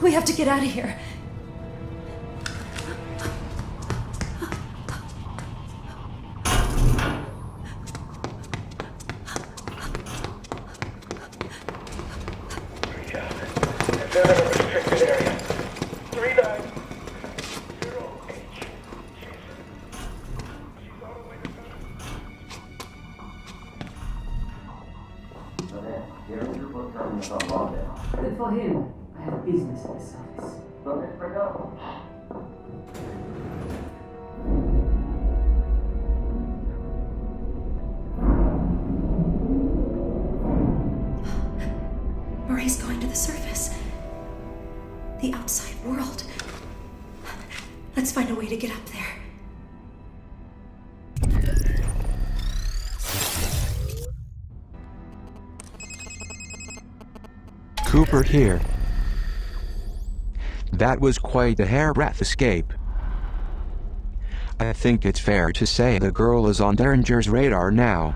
We have to get out of here. They're in a restricted area. 3908. She's on her way to Good for him. I have business at the service. Marie's going to the surface. The outside world. Let's find a way to get up there. Cooper here. That was quite a hairbreadth escape. I think it's fair to say the girl is on Derringer's radar now.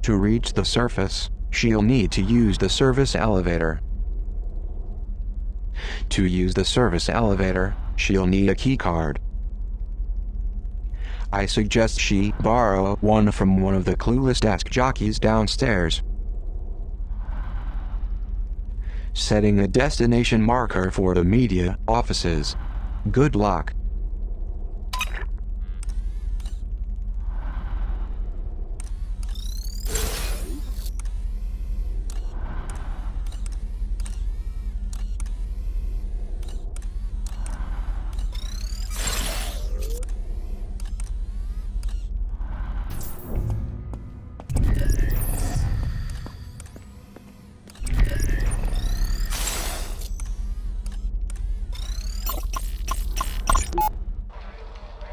To reach the surface, she'll need to use the service elevator. To use the service elevator, she'll need a keycard. I suggest she borrow one from one of the clueless desk jockeys downstairs. Setting a destination marker for the media offices. Good luck.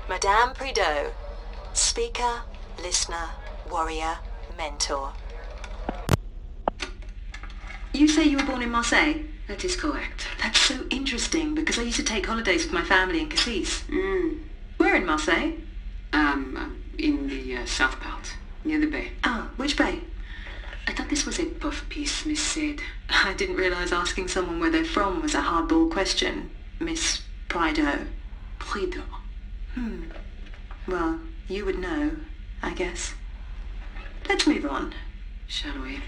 Madame Prideaux, speaker, listener, warrior, mentor. You say you were born in Marseille? That is correct. That's so interesting because I used to take holidays with my family in Cassis. Where in Marseille? In the south part, near the bay. Ah, which bay? I thought this was a puff piece, Miss said. I didn't realise asking someone where they're from was a hardball question, Miss Prideaux. Prideaux. Well, you would know, I guess. Let's move on. Shall we?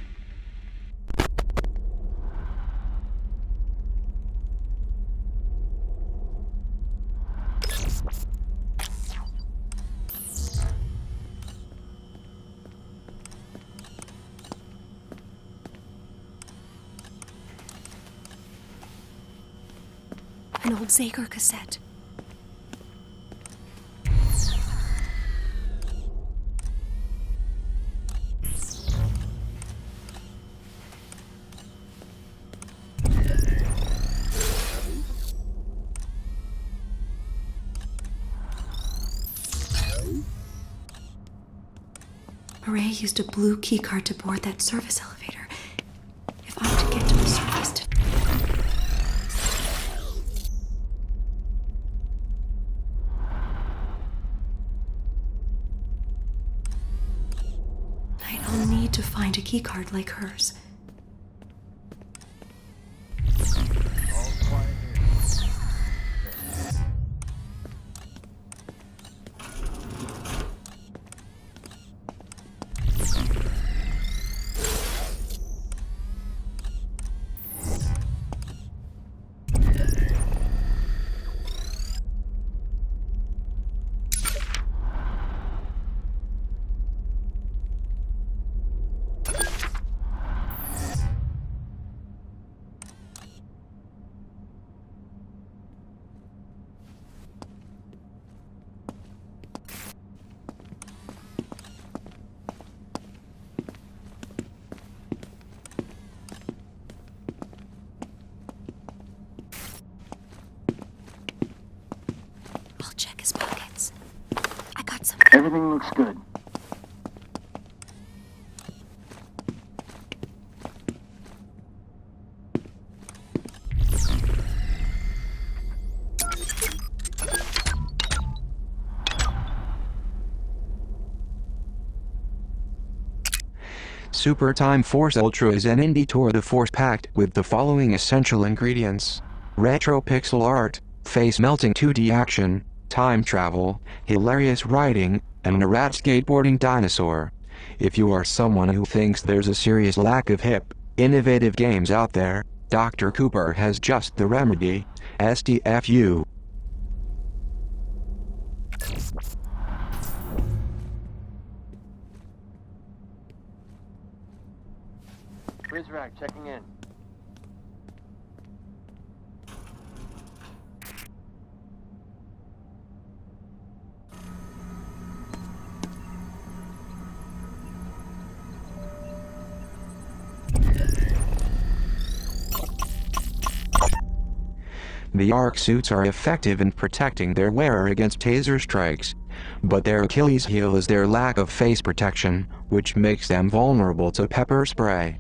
An old Zager cassette. Marie used a blue keycard to board that service elevator. If I'm to get to the surface to... I'll need to find a keycard like hers. Check his pockets. I got some. Everything looks good. Super Time Force Ultra is an indie tour de force packed with the following essential ingredients: retro pixel art, face-melting 2D action, time travel, hilarious riding, and a rat skateboarding dinosaur. If you are someone who thinks there's a serious lack of hip, innovative games out there, Dr. Cooper has just the remedy. STFU. Rizrak checking in. The arc suits are effective in protecting their wearer against taser strikes, but their Achilles heel is their lack of face protection, which makes them vulnerable to pepper spray.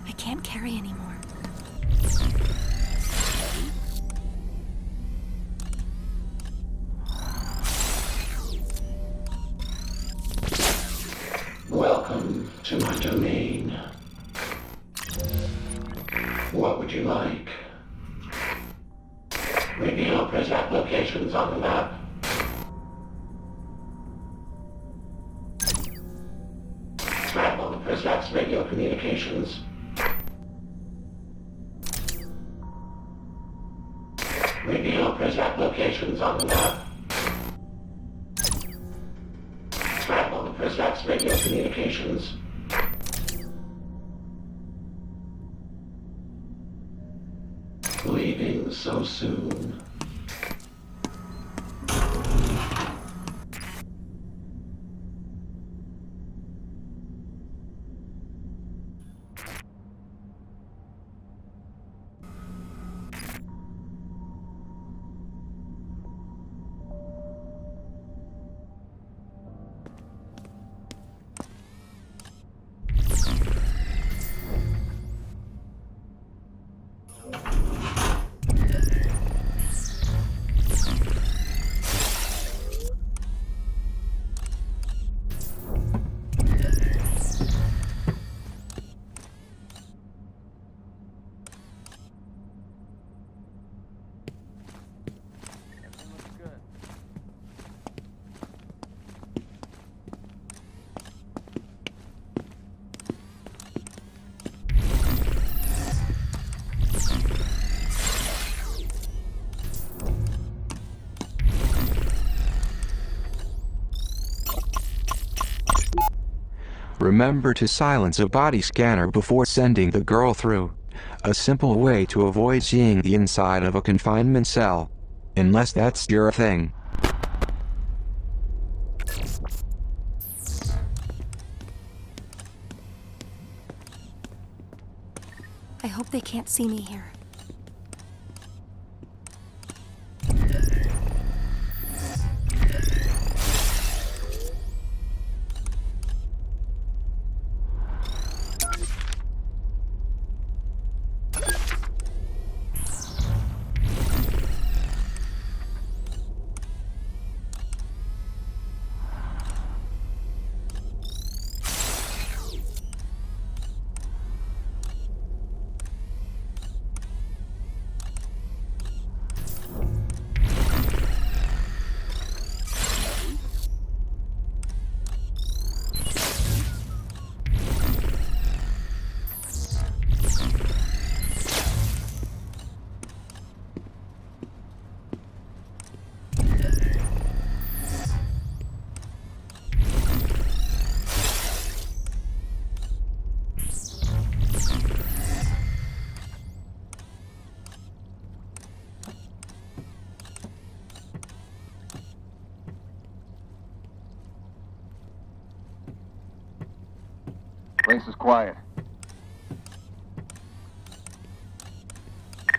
I can't carry anymore. Welcome to my domain. What would you like? Reveal present locations on the map. Scramble the Prismax radio communications. Reveal present locations on the map. Scramble the Prismax radio communications. Leaving so soon. Remember to silence a body scanner before sending the girl through. A simple way to avoid seeing the inside of a confinement cell. Unless that's your thing. I hope they can't see me here. Place is quiet.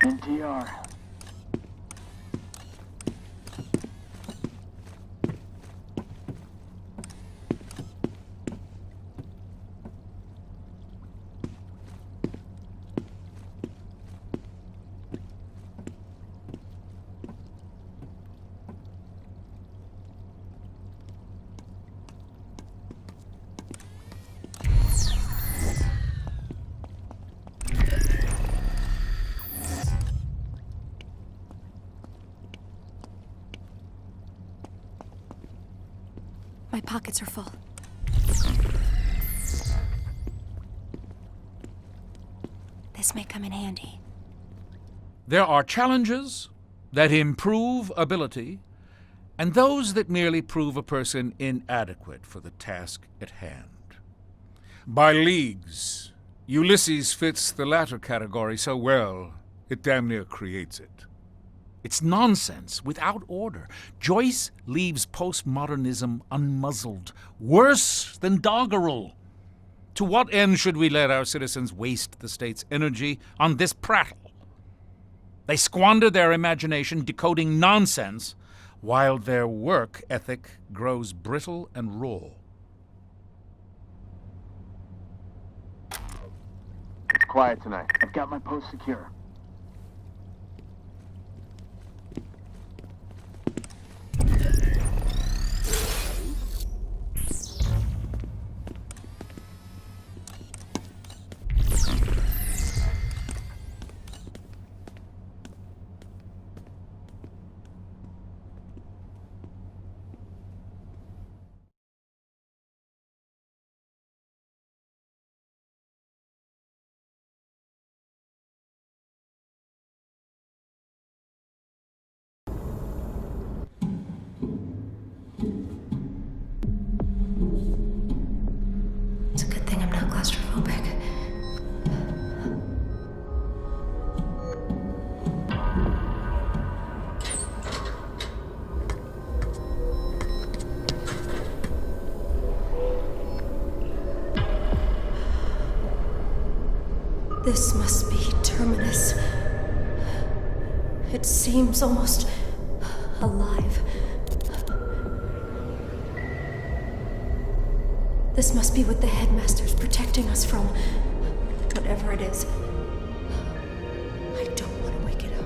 NTR. My pockets are full. This may come in handy. There are challenges that improve ability, and those that merely prove a person inadequate for the task at hand. By leagues, Ulysses fits the latter category so well, it damn near creates it. It's nonsense without order. Joyce leaves postmodernism unmuzzled, worse than doggerel. To what end should we let our citizens waste the state's energy on this prattle? They squander their imagination decoding nonsense, while their work ethic grows brittle and raw. It's quiet tonight. I've got my post secure. It's a good thing I'm not claustrophobic. This must be Terminus. It seems almost alive. This must be what the headmaster's protecting us from. Whatever it is. I don't want to wake it up.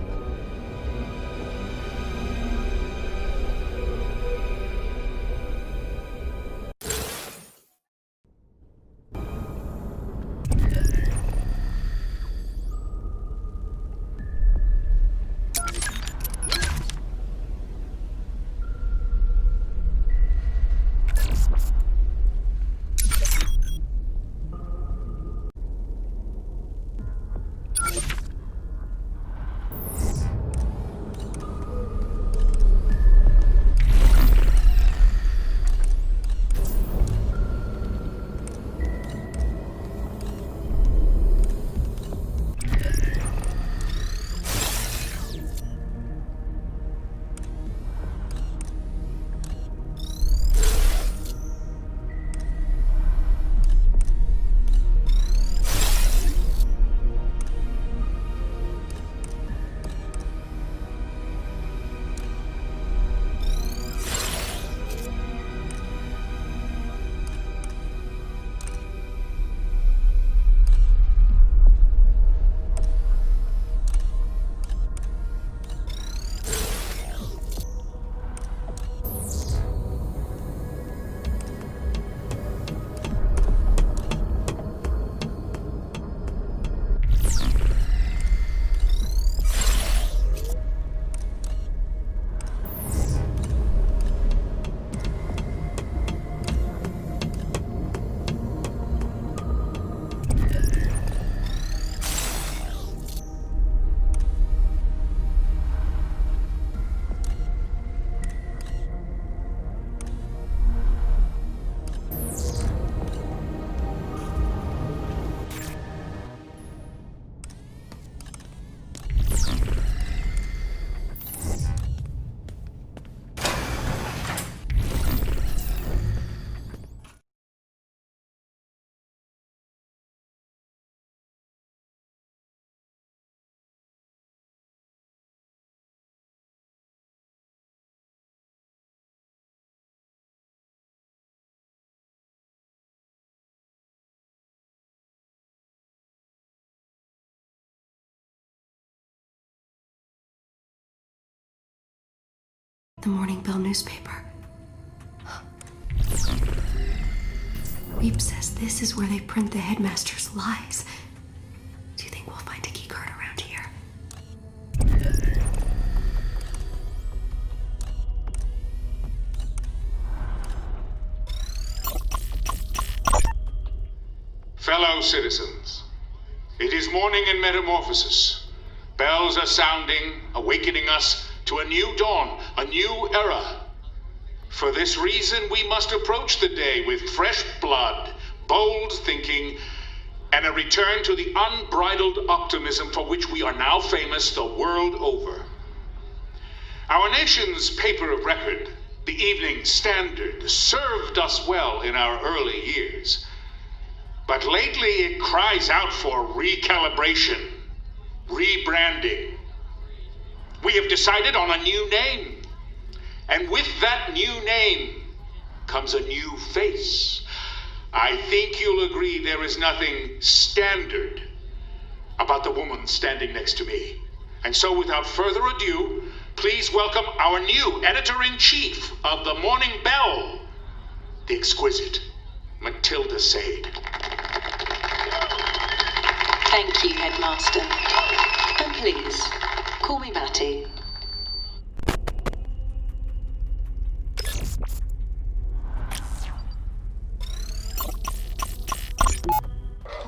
The Morning Bell newspaper. Weep says this is where they print the headmaster's lies. Do you think we'll find a keycard around here? Fellow citizens, it is morning in Metamorphosis. Bells are sounding, awakening us to a new dawn, a new era. For this reason, we must approach the day with fresh blood, bold thinking, and a return to the unbridled optimism for which we are now famous the world over. Our nation's paper of record, the Evening Standard, served us well in our early years. But lately it cries out for recalibration, rebranding. We have decided on a new name. And with that new name comes a new face. I think you'll agree there is nothing standard about the woman standing next to me. And so without further ado, please welcome our new editor-in-chief of the Morning Bell, the exquisite Matilda Sade. Thank you, Headmaster. And please, call me Matty.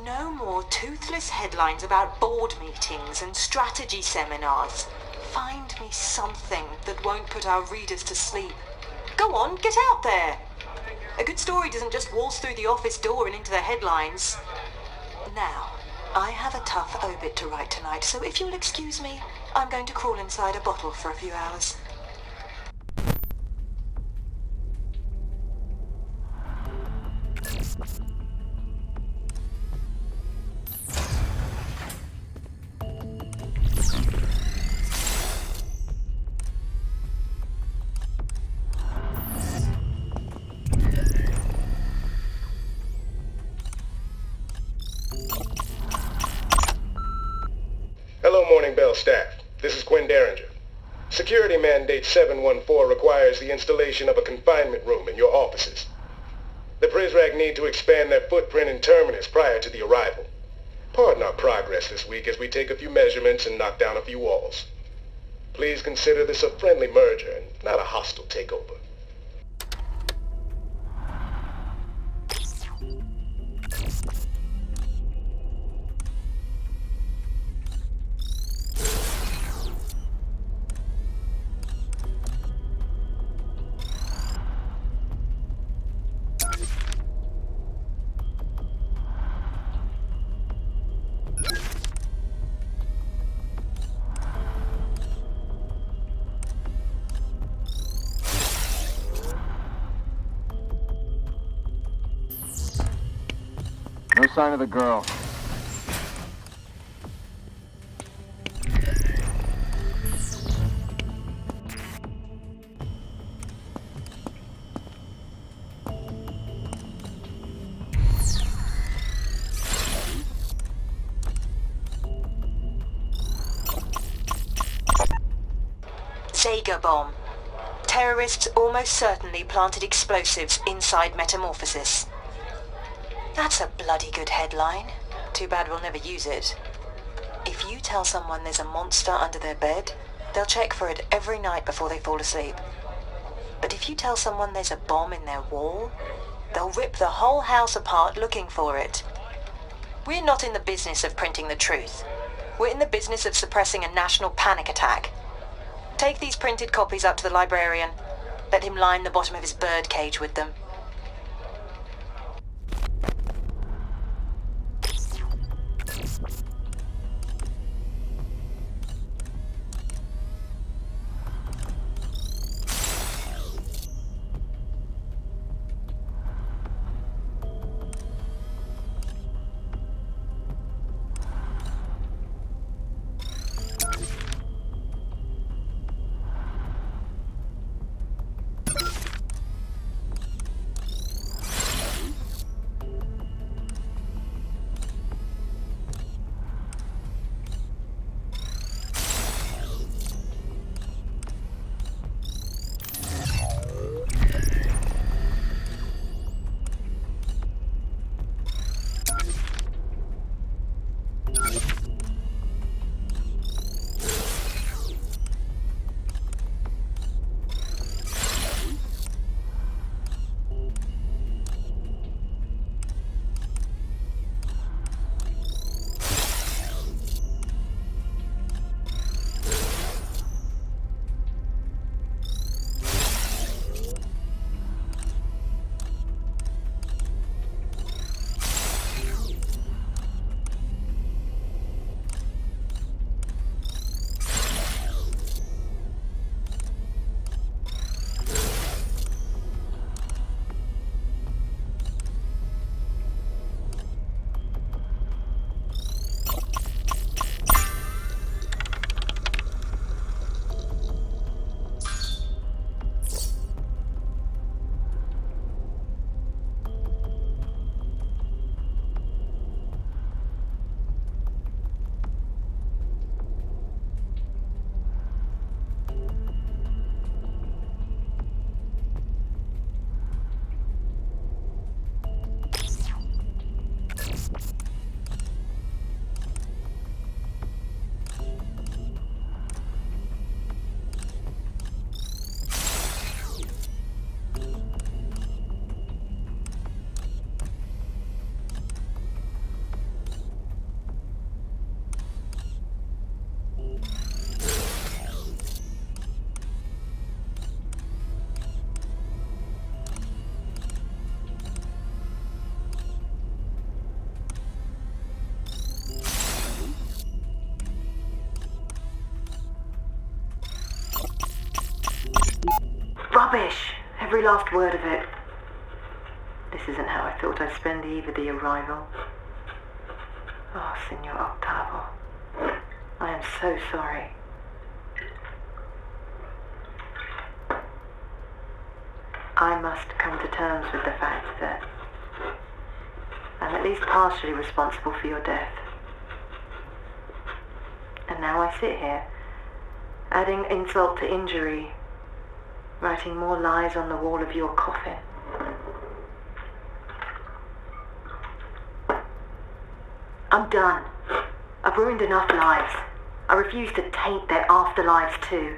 No more toothless headlines about board meetings and strategy seminars. Find me something that won't put our readers to sleep. Go on, get out there. A good story doesn't just waltz through the office door and into the headlines. Now, I have a tough obit to write tonight, so if you'll excuse me, I'm going to crawl inside a bottle for a few hours. Hello, Morning Bell staff. This is Quinn Derringer. Security Mandate 714 requires the installation of a confinement room in your offices. The PrisRac need to expand their footprint in Terminus prior to the arrival. Pardon our progress this week as we take a few measurements and knock down a few walls. Please consider this a friendly merger and not a hostile takeover. No sign of the girl. Sega bomb. Terrorists almost certainly planted explosives inside Metamorphosis. That's a bloody good headline. Too bad we'll never use it. If you tell someone there's a monster under their bed, they'll check for it every night before they fall asleep. But if you tell someone there's a bomb in their wall, they'll rip the whole house apart looking for it. We're not in the business of printing the truth. We're in the business of suppressing a national panic attack. Take these printed copies up to the librarian. Let him line the bottom of his birdcage with them. rubbish. Every last word of it. This isn't how I thought I'd spend the eve of the arrival. Oh, Signor Octavo. I am so sorry. I must come to terms with the fact that I'm at least partially responsible for your death. And now I sit here, adding insult to injury, writing more lies on the wall of your coffin. I'm done. I've ruined enough lives. I refuse to taint their afterlives too.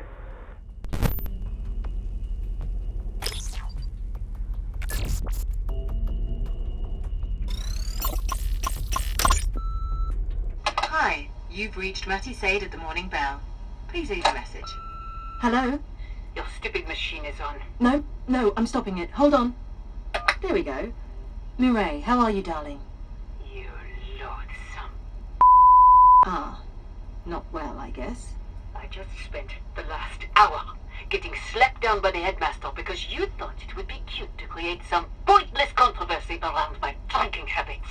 Hi, you've reached Matty Sade at the Morning Bell. Please leave a message. Hello? Your stupid machine is on. No, I'm stopping it. Hold on. There we go. Mireille, how are you, darling? You loathsome. Ah, not well, I guess. I just spent the last hour getting slapped down by the headmaster because you thought it would be cute to create some pointless controversy around my drinking habits.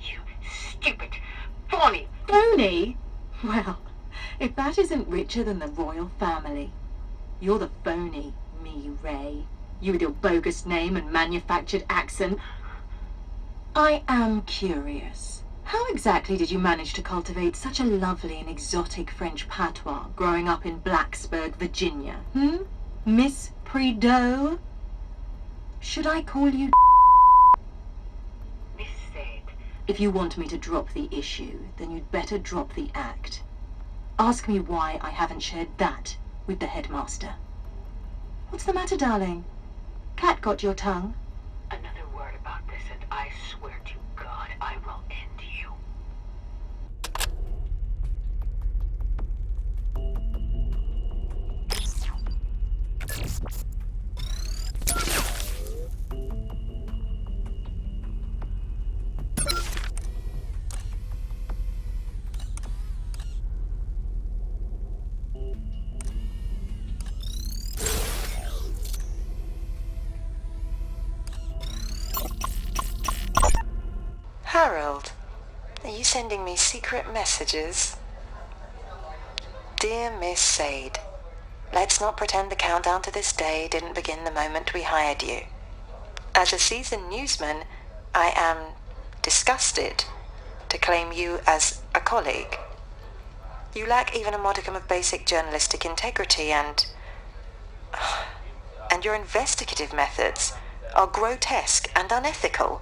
You stupid, phony... Phony? Well, if that isn't richer than the royal family. You're the phony, Mireille. You with your bogus name and manufactured accent. I am curious. How exactly did you manage to cultivate such a lovely and exotic French patois growing up in Blacksburg, Virginia? Miss Prideaux? Should I call you Miss Sade? If you want me to drop the issue, then you'd better drop the act. Ask me why I haven't shared that with the headmaster. What's the matter, darling? Cat got your tongue? Another word about this and I swear to God I will end you. Harold, are you sending me secret messages? Dear Miss Sade, let's not pretend the countdown to this day didn't begin the moment we hired you. As a seasoned newsman, I am disgusted to claim you as a colleague. You lack even a modicum of basic journalistic integrity and your investigative methods are grotesque and unethical.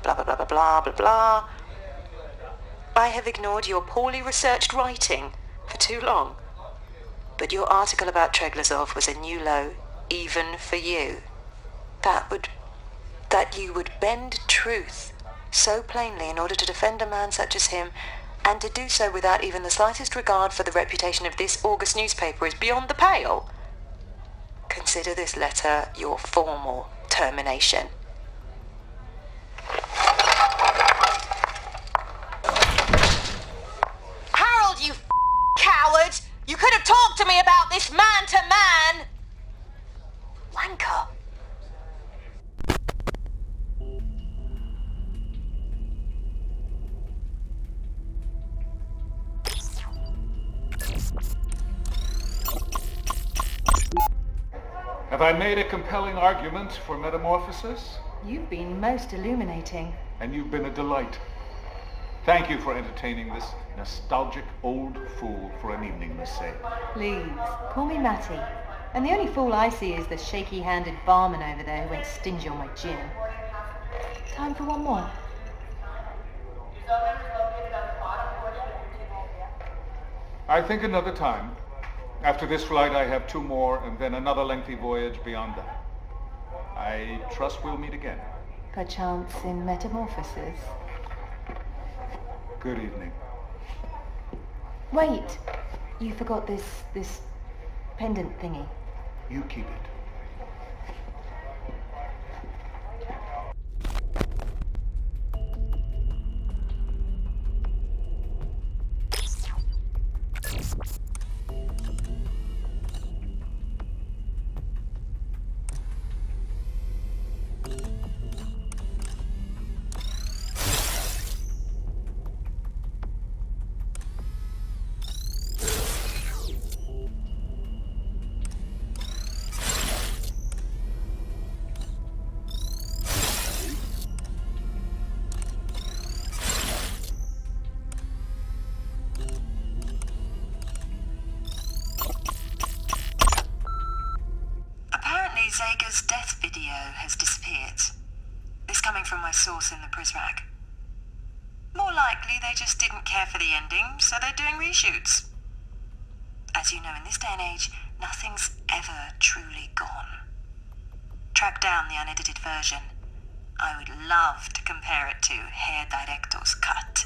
Blah, blah, blah, blah, blah, blah, blah. I have ignored your poorly researched writing for too long. But your article about Treglazov was a new low, even for you. That you would bend truth so plainly in order to defend a man such as him, and to do so without even the slightest regard for the reputation of this August newspaper is beyond the pale. Consider this letter your formal termination. Harold, you coward! You could have talked to me about this man to man! Wanker. Have I made a compelling argument for metamorphosis? You've been most illuminating. And you've been a delight. Thank you for entertaining this nostalgic old fool for an evening, Miss Sade. Please, call me Matty. And the only fool I see is the shaky-handed barman over there who went stingy on my gin. Time for one more. I think another time. After this flight, I have 2 more, and then another lengthy voyage beyond that. I trust we'll meet again. Perchance in metamorphosis. Good evening. Wait, you forgot this pendant thingy. You keep it. source in the Prisrac. More likely they just didn't care for the ending, so they're doing reshoots. As you know, in this day and age, nothing's ever truly gone. Track down the unedited version. I would love to compare it to Herr Director's cut.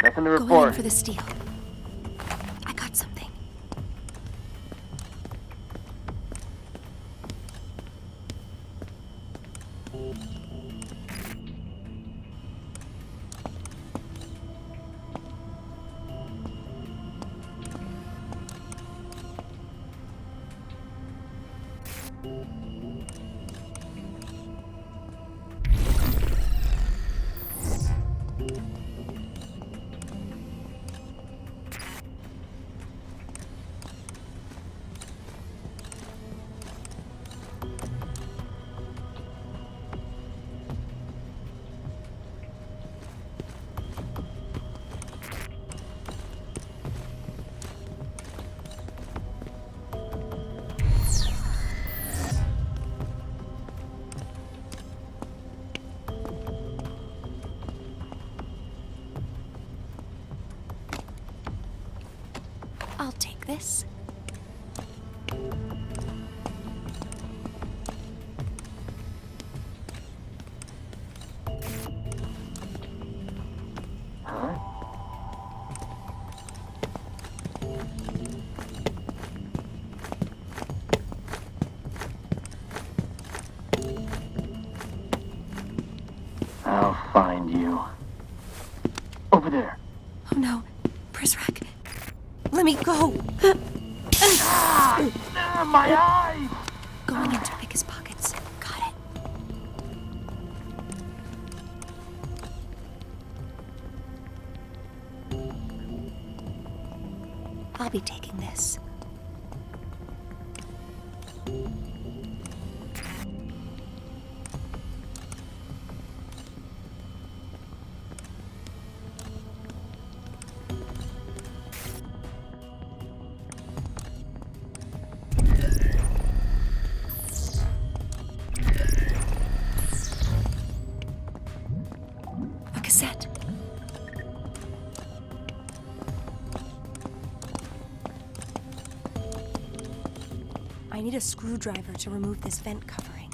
Nothing to Going report. in for the steel. I got something. I'll take this. I'll find you. Over there. Oh no, Prisrac. Let me go. My eyes! Going in to pick his pockets. Got it. I'll be taking this. Cassette. I need a screwdriver to remove this vent covering.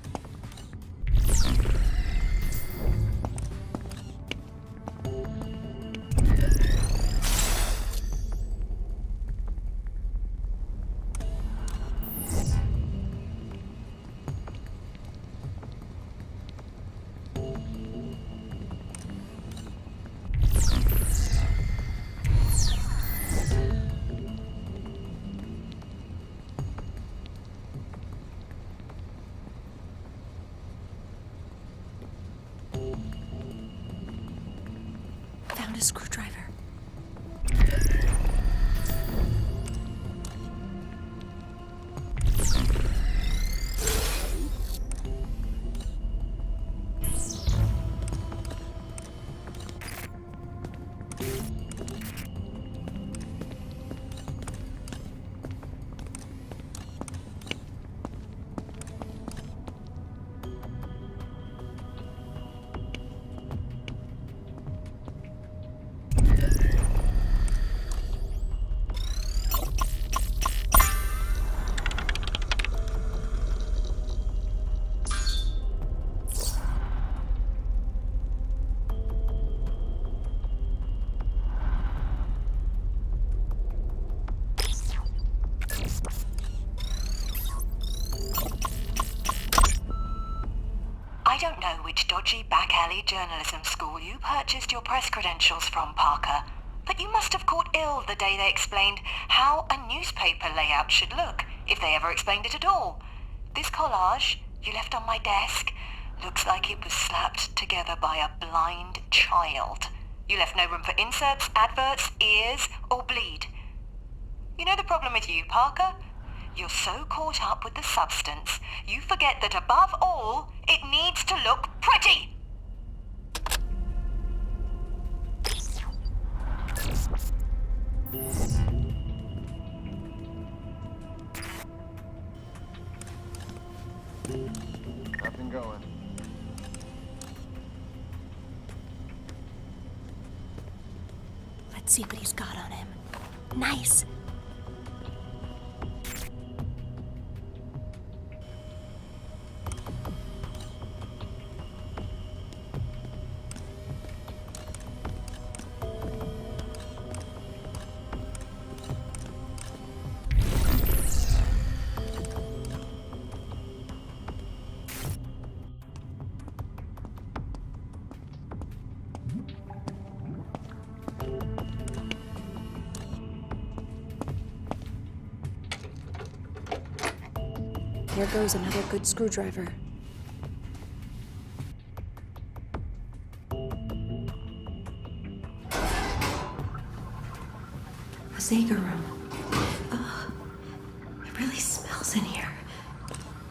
which dodgy back-alley journalism school you purchased your press credentials from, Parker. But you must have caught ill the day they explained how a newspaper layout should look, if they ever explained it at all. This collage you left on my desk looks like it was slapped together by a blind child. You left no room for inserts, adverts, ears, or bleed. You know the problem with you, Parker? You're so caught up with the substance, you forget that above all, it needs to look pretty! Nothing going. Let's see what he's got on him. Nice. There goes another good screwdriver. A Zager room. Ugh. It really smells in here.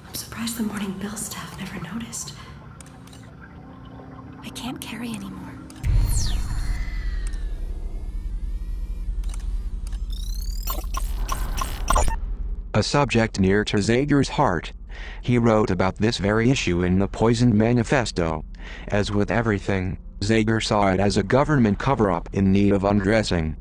I'm surprised the morning bill staff never noticed. I can't carry anymore. A subject near to Zager's heart. He wrote about this very issue in the Poisoned Manifesto. As with everything, Zager saw it as a government cover-up in need of undressing.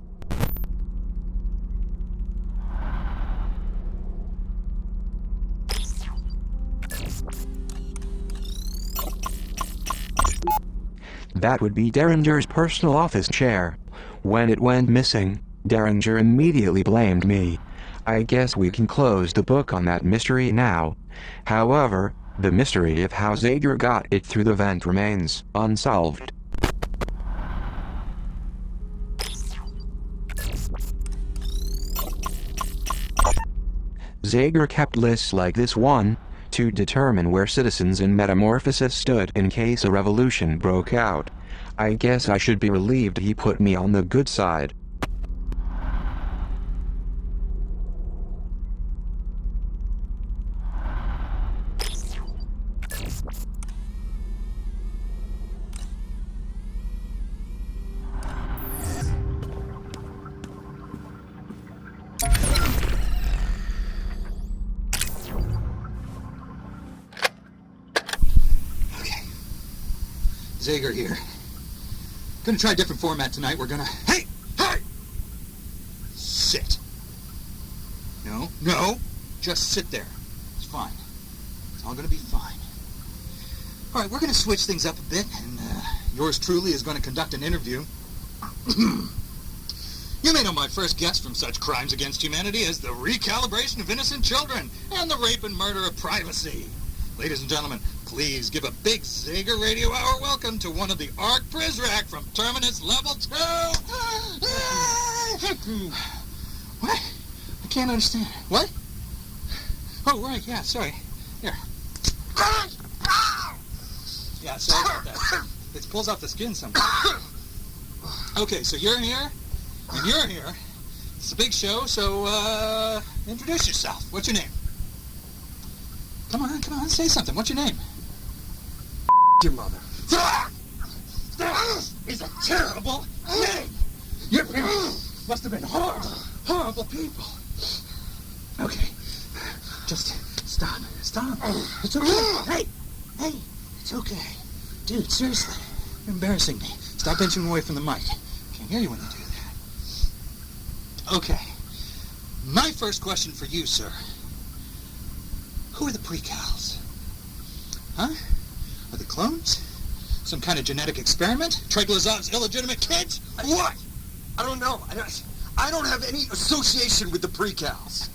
That would be Derringer's personal office chair. When it went missing, Derringer immediately blamed me. I guess we can close the book on that mystery now. However, the mystery of how Zager got it through the vent remains unsolved. Zager kept lists like this one, to determine where citizens in Metamorphosis stood in case a revolution broke out. I guess I should be relieved he put me on the good side. Zager here. Gonna try a different format tonight. We're gonna... Hey! Hey! Sit. No, no. Just sit there. It's fine. It's all gonna be fine. All right, we're gonna switch things up a bit, and yours truly is gonna conduct an interview. You may know my first guest from such crimes against humanity as the recalibration of innocent children and the rape and murder of privacy. Ladies and gentlemen, please give a big Zager Radio Hour welcome to one of the Ark Prizrak from Terminus Level 2! What? I can't understand. What? Oh, right, yeah, sorry. Here. Yeah, sorry about that. It pulls off the skin sometimes. Okay, so you're here, and you're here. It's a big show, so, introduce yourself. What's your name? Come on, say something. What's your name? Your mother. That is a terrible name! Your parents must have been horrible, horrible people. Okay, just stop. It's okay. Hey, it's okay. Dude, seriously, you're embarrassing me. Stop inching away from the mic. Can't hear you when you do that. Okay, my first question for you, sir. Who are the precals? Huh? Are they clones? Some kind of genetic experiment? Treglazov's illegitimate kids? What? I don't know. I don't have any association with the precals.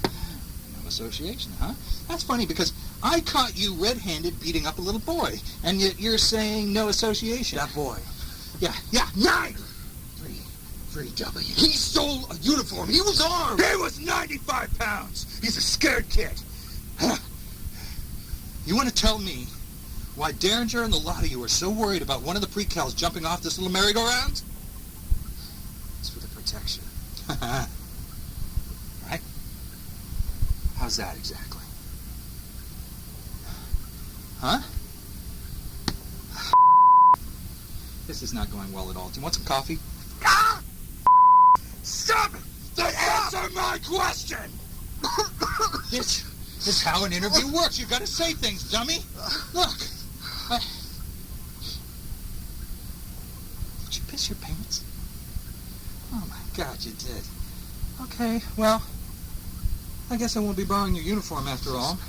It was association, huh? That's funny because I caught you red-handed beating up a little boy, and yet you're saying no association. That boy. Yeah, 9! 3W. He stole a uniform. He was armed. He was 95 pounds. He's a scared kid. Huh? You want to tell me why Derringer and the lot of you are so worried about one of the pre-cals jumping off this little merry-go-round? It's for the protection. Right? How's that exactly? Huh? This is not going well at all. Do you want some coffee? Ah! Stop it! Answer my question! This is how an interview works. You gotta say things, dummy. Look. Did you piss your pants? Oh my God, you did. Okay, well, I guess I won't be borrowing your uniform after all.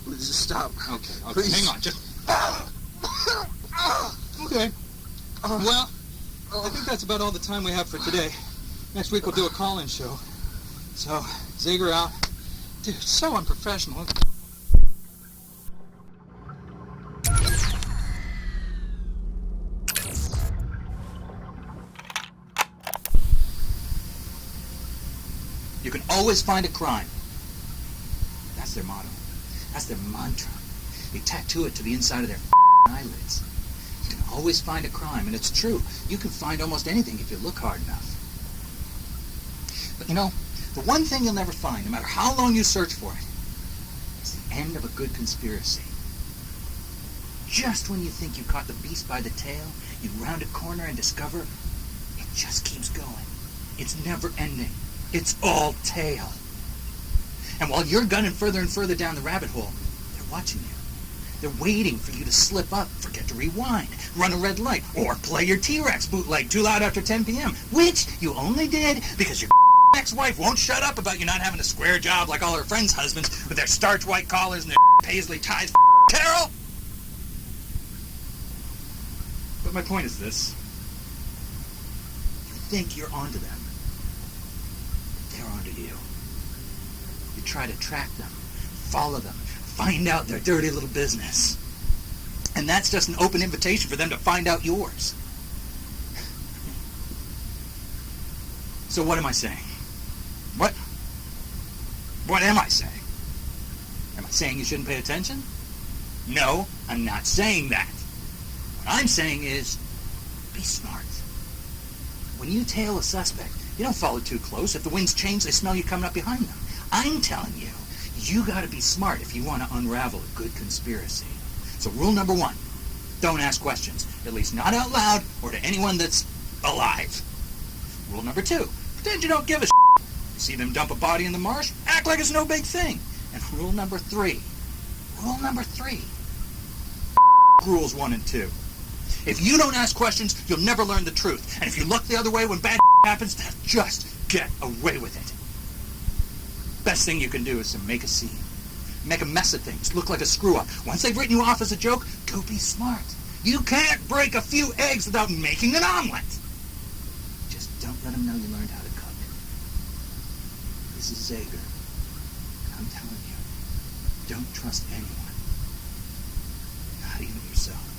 Please just stop. Okay, Please. hang on, just... Okay. Well, I think that's about all the time we have for today. Next week we'll do a call-in show. So, Zager out. Dude, so unprofessional. You can always find a crime. That's their motto. That's their mantra. They tattoo it to the inside of their eyelids. You can always find a crime, and it's true. You can find almost anything if you look hard enough. But you know, the one thing you'll never find, no matter how long you search for it, is the end of a good conspiracy. Just when you think you caught the beast by the tail, you round a corner and discover it just keeps going. It's never ending. It's all tail. And while you're gunning further and further down the rabbit hole, they're watching you. They're waiting for you to slip up, forget to rewind, run a red light, or play your T-Rex bootleg too loud after 10 p.m., which you only did because your ex-wife won't shut up about you not having a square job like all her friends' husbands with their starch white collars and their paisley ties. Carol! But my point is this. You think you're onto them. They're onto you. You try to track them, follow them, find out their dirty little business. And that's just an open invitation for them to find out yours. So what am I saying? What am I saying? Am I saying you shouldn't pay attention? No, I'm not saying that. What I'm saying is, be smart. When you tail a suspect, you don't follow too close. If the winds change, they smell you coming up behind them. I'm telling you, you gotta be smart if you want to unravel a good conspiracy. So rule number 1, don't ask questions. At least not out loud or to anyone that's alive. Rule number 2, pretend you don't give a You see them dump a body in the marsh? Act like it's no big thing. And rule number 3. Rules 1 and 2. If you don't ask questions, you'll never learn the truth. And if you look the other way when bad happens, then just get away with it. Best thing you can do is to make a scene. Make a mess of things. Look like a screw-up. Once they've written you off as a joke, go be smart. You can't break a few eggs without making an omelet. Just don't let them know you learned how to cook. This is Zager. I'm telling you, don't trust anyone. Not even yourself.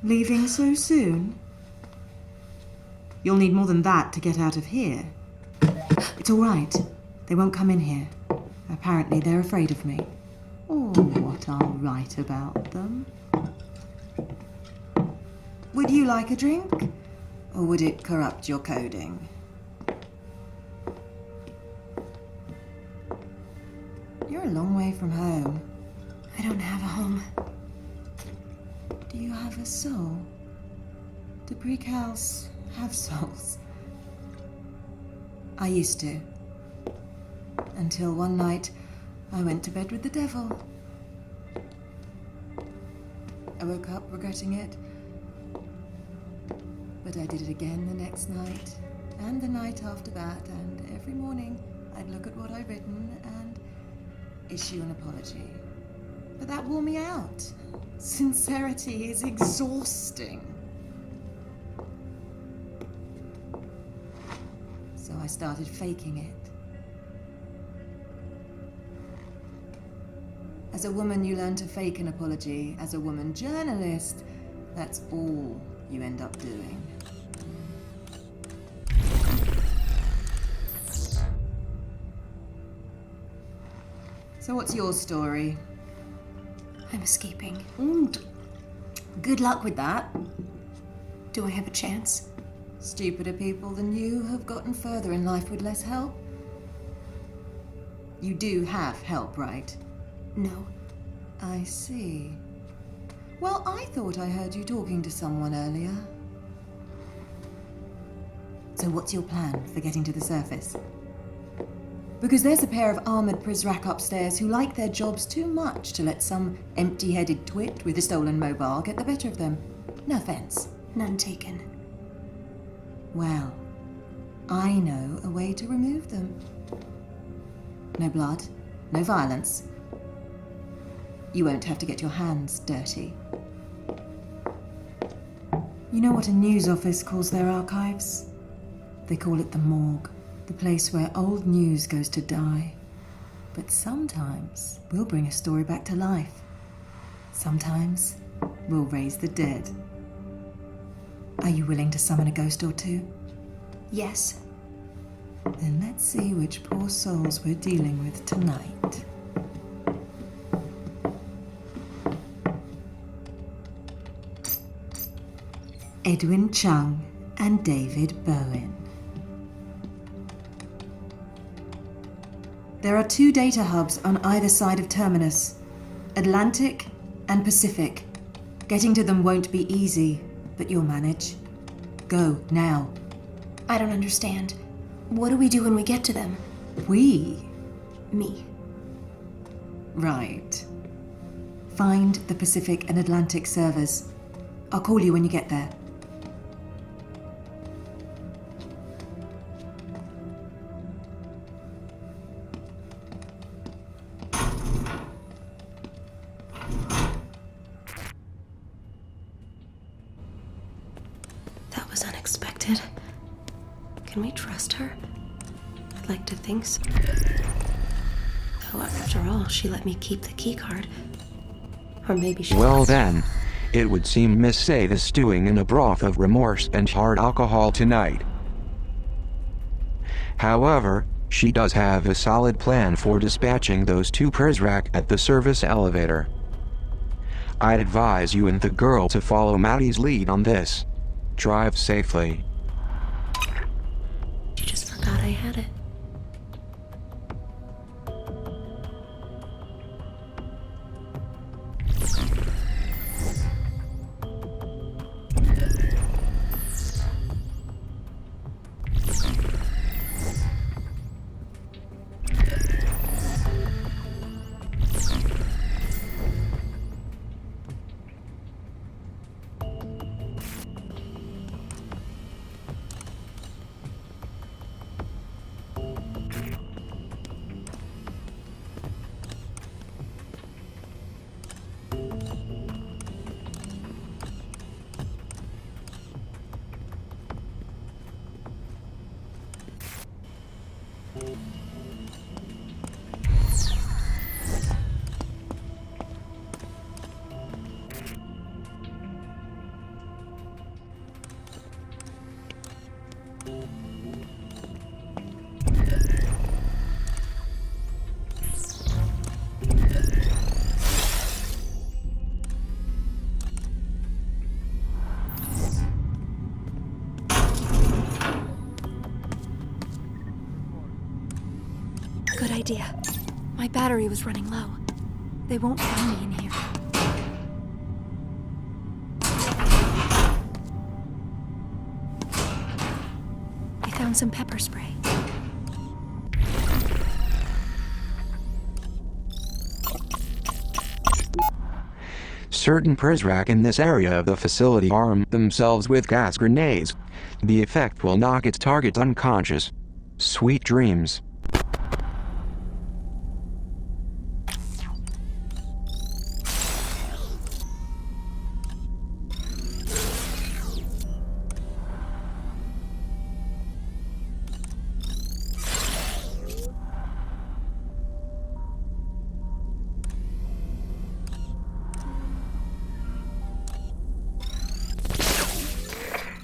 Leaving so soon? You'll need more than that to get out of here. It's all right. They won't come in here. Apparently they're afraid of me. Or what I'll write about them. Would you like a drink? Or would it corrupt your coding? You're a long way from home. I don't have a home. Do you have a soul? Do precals have souls? I used to. Until one night, I went to bed with the devil. I woke up regretting it. But I did it again the next night, and the night after that, and every morning I'd look at what I'd written and issue an apology. But that wore me out. Sincerity is exhausting. So I started faking it. As a woman, you learn to fake an apology. As a woman journalist, that's all you end up doing. So what's your story? I'm escaping. Good luck with that. Do I have a chance? Stupider people than you have gotten further in life with less help. You do have help, right? No. I see. Well, I thought I heard you talking to someone earlier. So what's your plan for getting to the surface? Because there's a pair of armoured Prizrak upstairs who like their jobs too much to let some empty-headed twit with a stolen mobile get the better of them. No offence. None taken. Well, I know a way to remove them. No blood, no violence. You won't have to get your hands dirty. You know what a news office calls their archives? They call it the morgue. The place where old news goes to die. But sometimes we'll bring a story back to life. Sometimes we'll raise the dead. Are you willing to summon a ghost or two? Yes. Then let's see which poor souls we're dealing with tonight. Edwin Chung and David Bowen. There are 2 data hubs on either side of Terminus, Atlantic and Pacific. Getting to them won't be easy, but you'll manage. Go, now. I don't understand. What do we do when we get to them? We? Me. Right. Find the Pacific and Atlantic servers. I'll call you when you get there. That was unexpected. Can we trust her? I'd like to think so. Though after all, she let me keep the keycard. Or maybe she... Well then, it would seem Miss Sade is stewing in a broth of remorse and hard alcohol tonight. However, she does have a solid plan for dispatching those 2 Prizrak at the service elevator. I'd advise you and the girl to follow Maddie's lead on this. Drive safely. She just forgot I had it. idea. My battery was running low. They won't find me in here. I found some pepper spray. Certain Prizrak in this area of the facility arm themselves with gas grenades. The effect will knock its targets unconscious. Sweet dreams.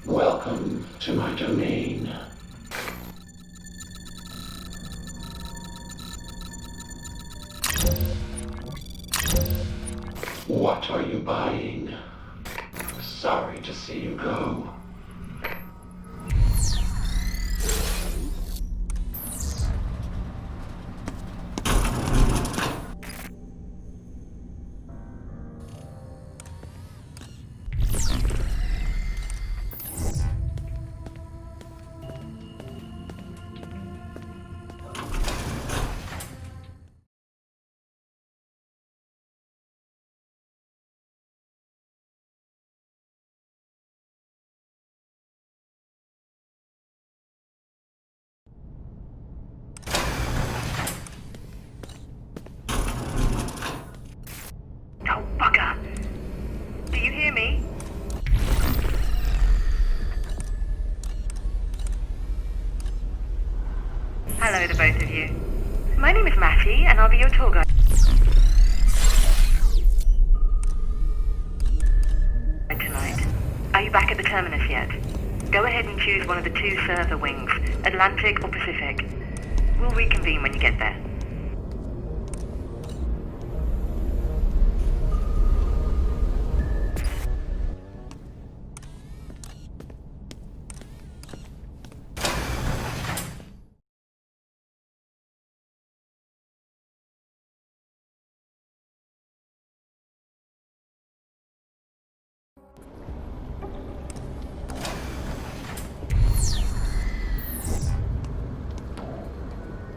Welcome to my domain. What are you buying? Sorry to see you go. Oh, bugger! Do you hear me? Hello to both of you. My name is Matty, and I'll be your tour guide tonight. Are you back at the terminus yet? Go ahead and choose one of the two server wings, Atlantic or Pacific. We'll reconvene when you get there.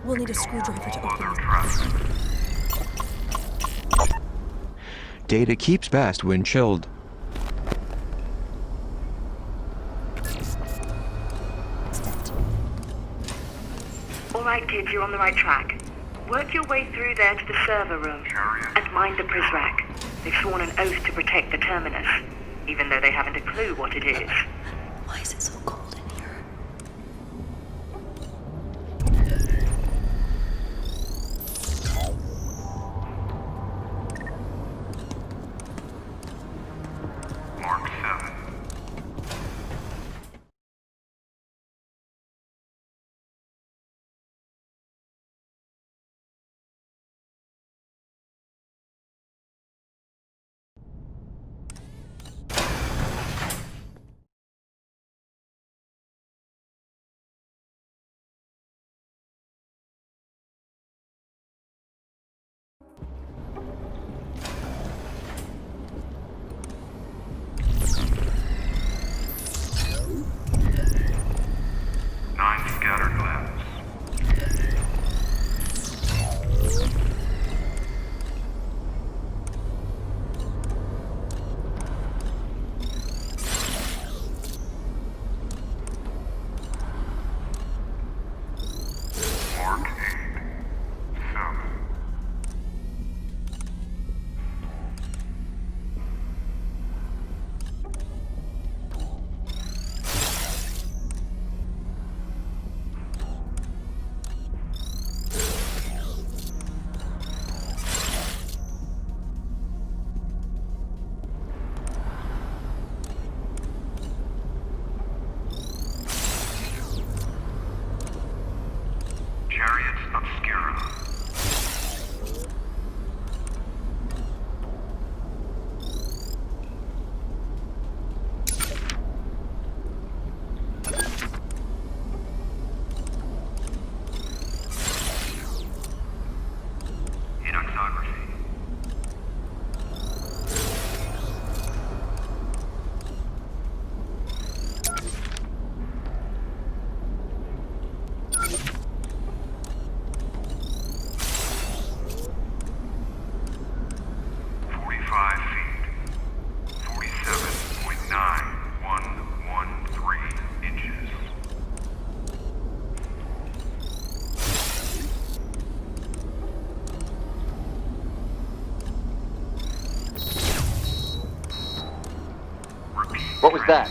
We'll need a screwdriver to open this. Data keeps best when chilled. Alright kids, you're on the right track. Work your way through there to the server room and mind the Prizrak. They've sworn an oath to protect the terminus, even though they haven't a clue what it is. Why is it so cold? was that?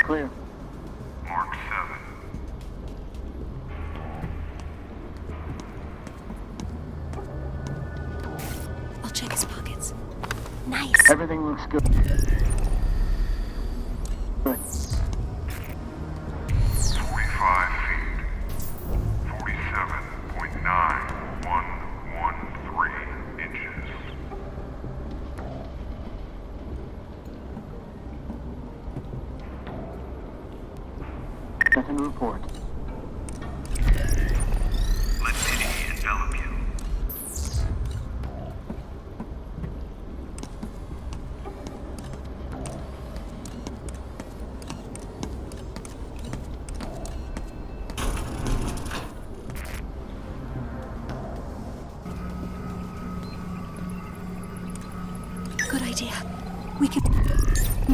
Clear. Mark 7. I'll check his pockets. Nice. Everything looks good. Good. 45 feet. 47.9113 inches. Second report. Let pity envelop you. Good idea. We can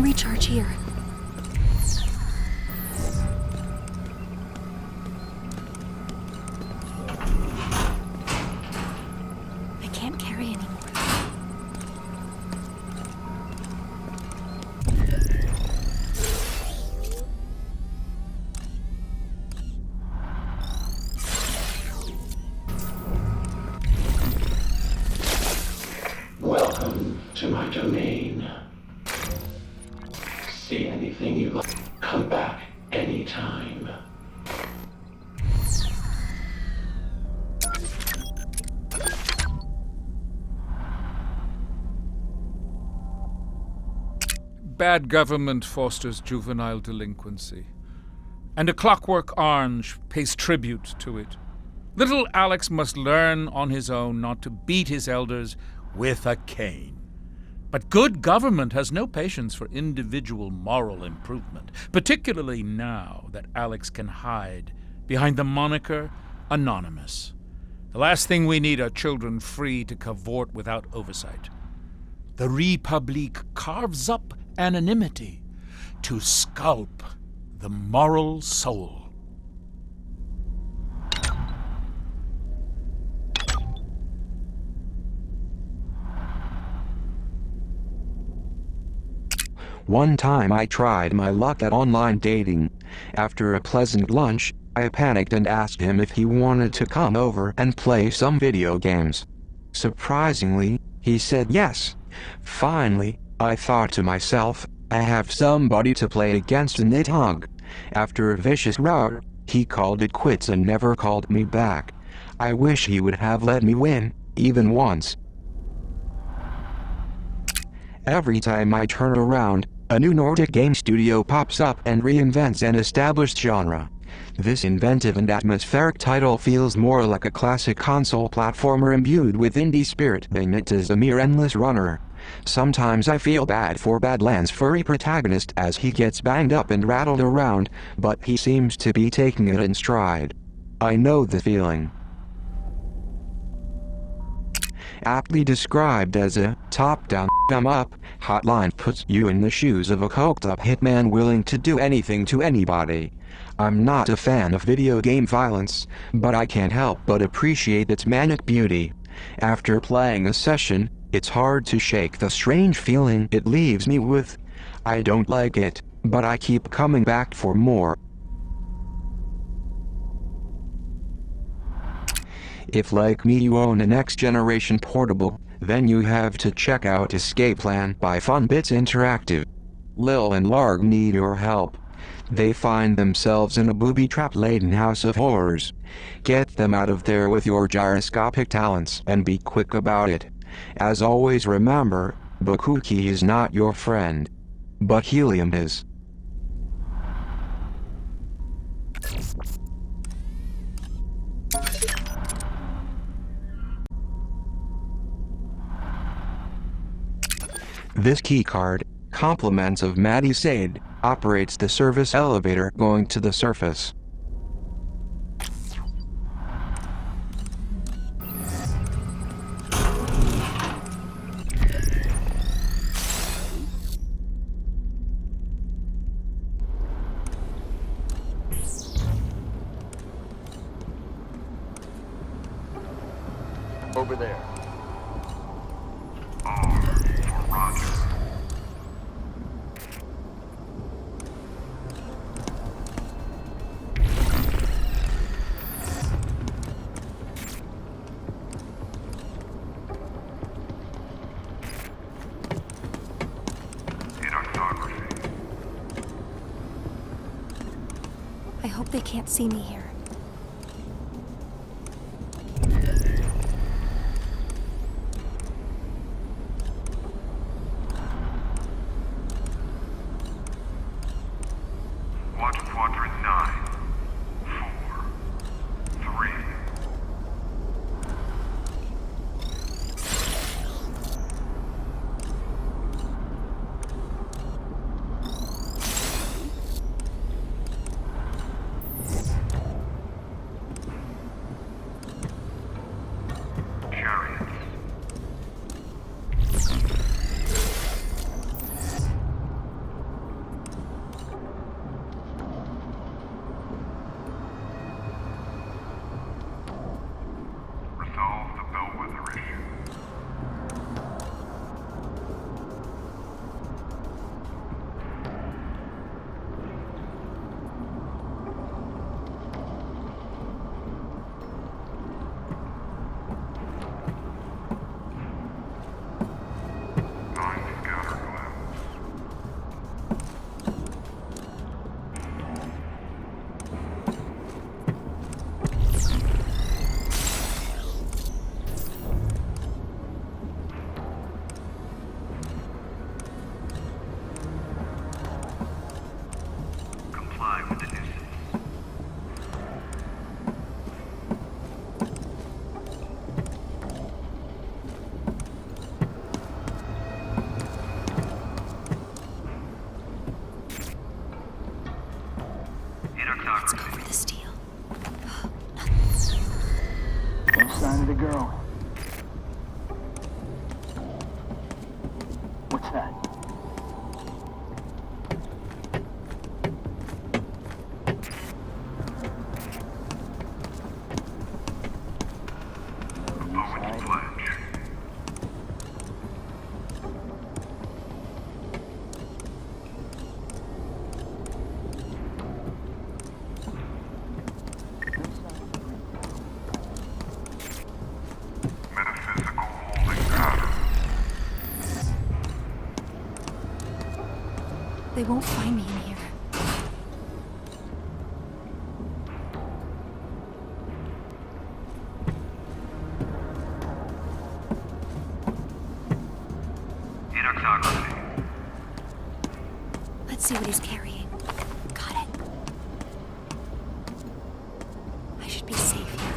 recharge here. I can't carry anymore. Welcome to my domain. See anything you like, come back anytime. Bad government fosters juvenile delinquency, and A Clockwork Orange pays tribute to it. Little Alex must learn on his own not to beat his elders with a cane. But good government has no patience for individual moral improvement, particularly now that Alex can hide behind the moniker Anonymous. The last thing we need are children free to cavort without oversight. The Republique carves up anonymity to sculpt the moral soul. One time I tried my luck at online dating. After a pleasant lunch, I panicked and asked him if he wanted to come over and play some video games. Surprisingly, he said yes. Finally, I thought to myself, I have somebody to play against a Nidhogg. After a vicious rout, he called it quits and never called me back. I wish he would have let me win, even once. Every time I turn around, a new Nordic game studio pops up and reinvents an established genre. This inventive and atmospheric title feels more like a classic console platformer imbued with indie spirit than it is a mere endless runner. Sometimes I feel bad for Badlands' furry protagonist as he gets banged up and rattled around, but he seems to be taking it in stride. I know the feeling. Aptly described as a top-down, thumb-up hotline puts you in the shoes of a coked-up hitman willing to do anything to anybody. I'm not a fan of video game violence, but I can't help but appreciate its manic beauty. After playing a session, it's hard to shake the strange feeling it leaves me with. I don't like it, but I keep coming back for more. If like me you own a next-generation portable, then you have to check out Escape Plan by Funbits Interactive. Lil and Larg need your help. They find themselves in a booby-trap-laden house of horrors. Get them out of there with your gyroscopic talents and be quick about it. As always, remember, Bakuki is not your friend, but helium is. This keycard, compliments of Maddie Sade, operates the service elevator going to the surface. Over there. I hope they can't see me here. Watch quadrant 9, 4, 3. Let's go for the steel. No sign of the girl. What's that? They won't find me in here. Let's see what he's carrying. Got it. I should be safe here.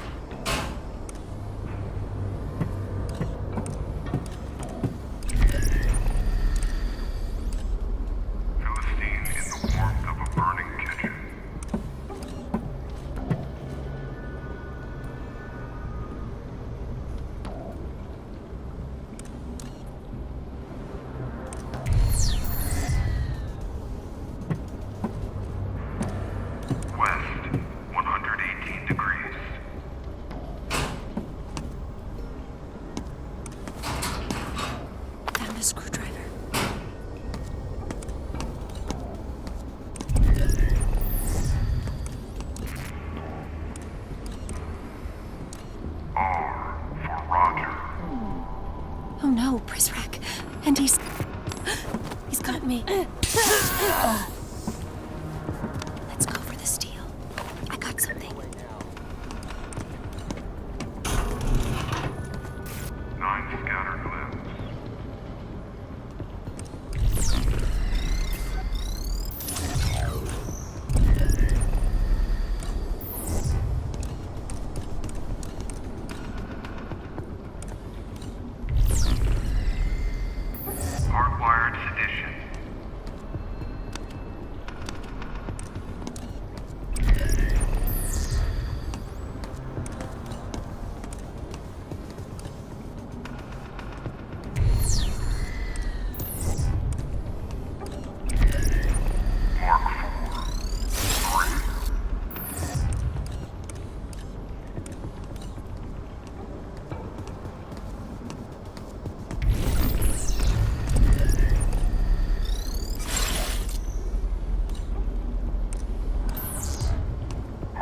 Oh no, Prisrak. And he's got me.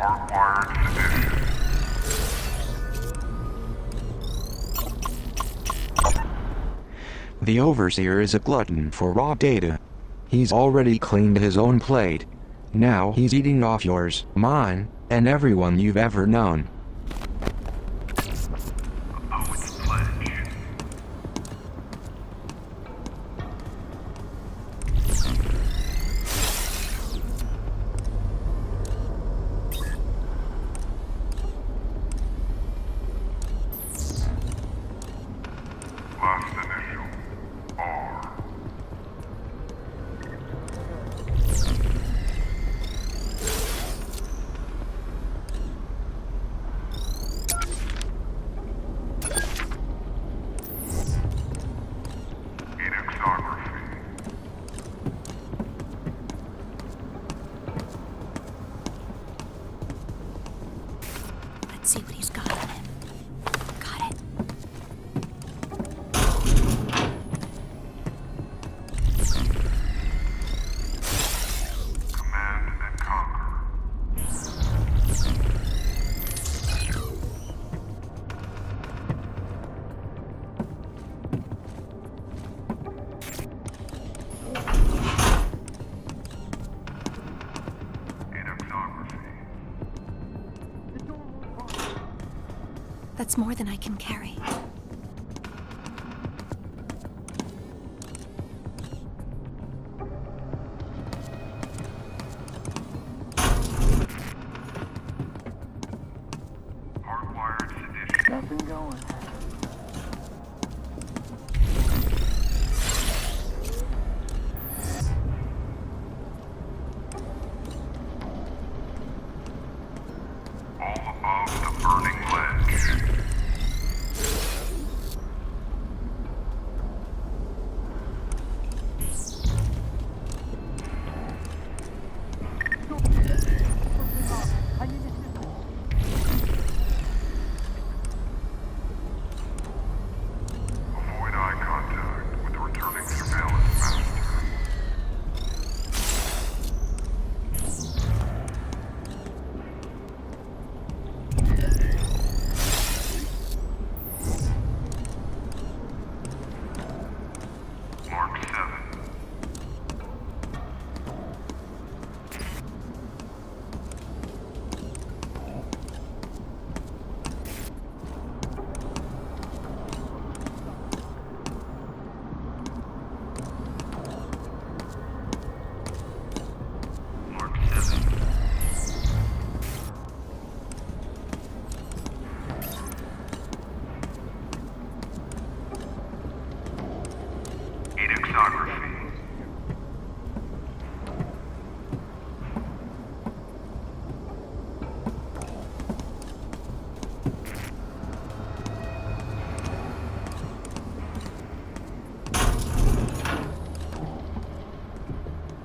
Hardwired sedition. The Overseer is a glutton for raw data. He's already cleaned his own plate. Now he's eating off yours, mine, and everyone you've ever known. Last initial, R. Enixography. Let's see what he's got on him. Got it. Command and conquer. That's more than I can carry. Hardwired sedition. Nothing going. All above the burning ledge. Avoid eye contact with the returning surveillance master. Mark 7. Mark 7. Enixography.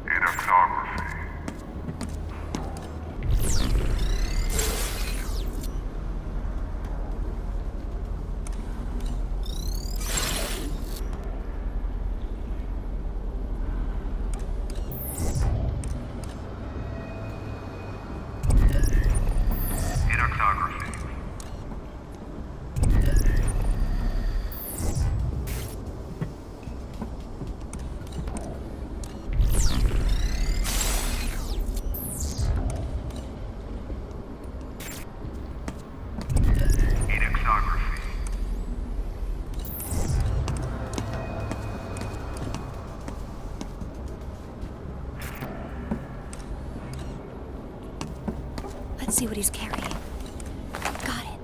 Enixography. Enixography. Enixography. Let's see what he's carrying. Got it.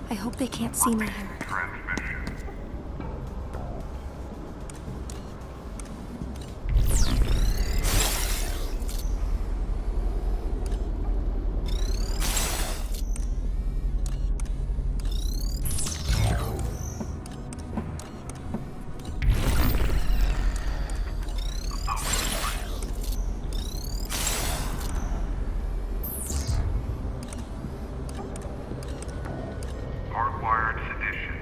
I hope they can't see me here. Transmission. Hardwired sedition.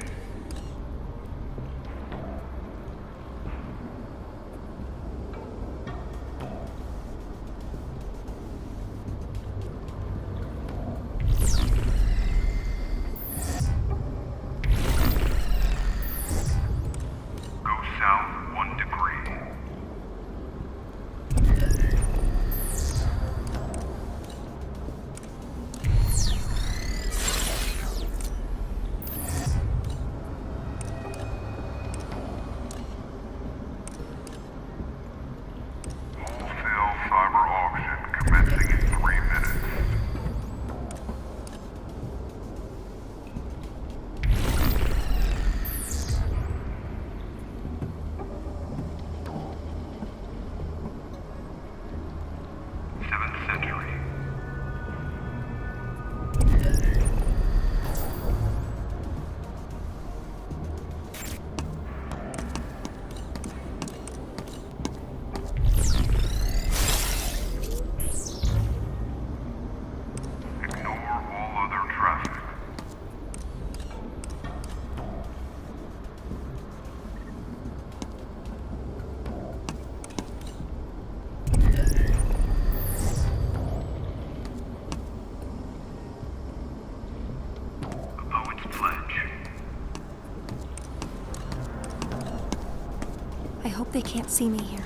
they can't see me here.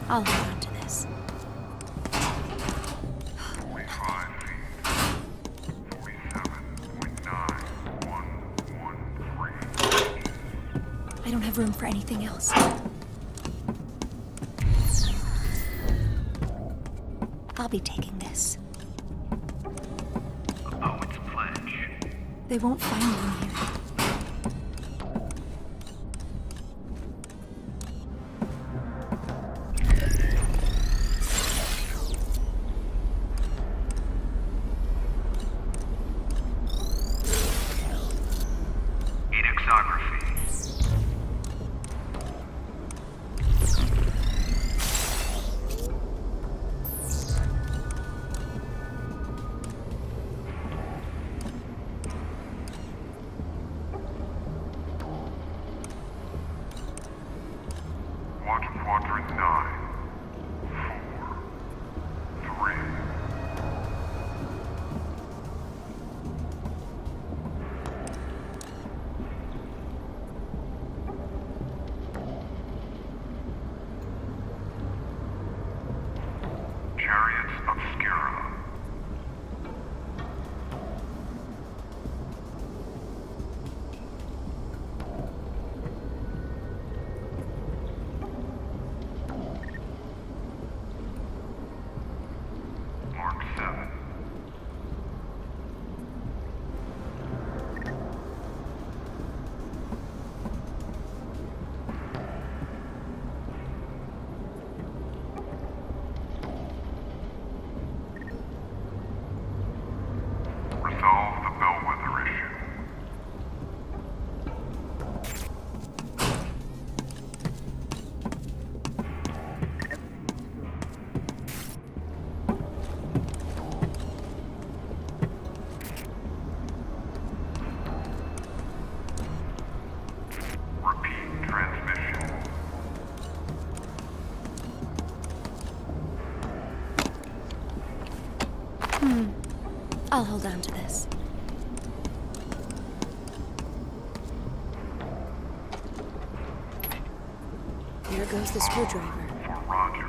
I'll hold on to this. 45 feet. 47.9113. I don't have room for anything else. I'll be taking this. A poet's pledge. They won't find me in here. Watch quadrant 9. 4. 3. Chariots Obscura. Mark 7. Resolve the bellwether issue. Repeat transmission. I'll hold on to this. There goes the screwdriver. For Roger.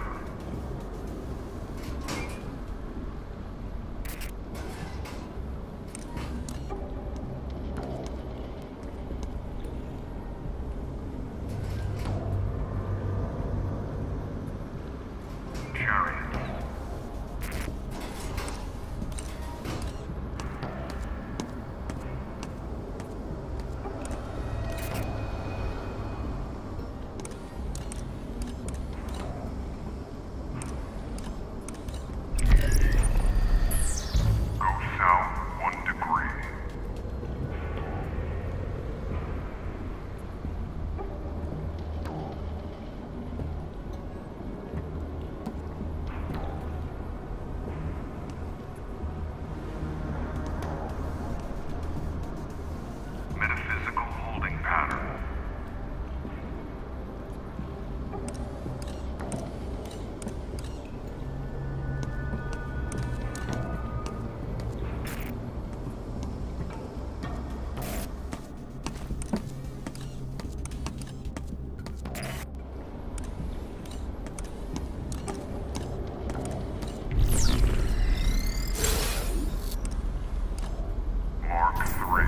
Chariots. Go south 1 degree. Metaphysical holding pattern. Mark 3.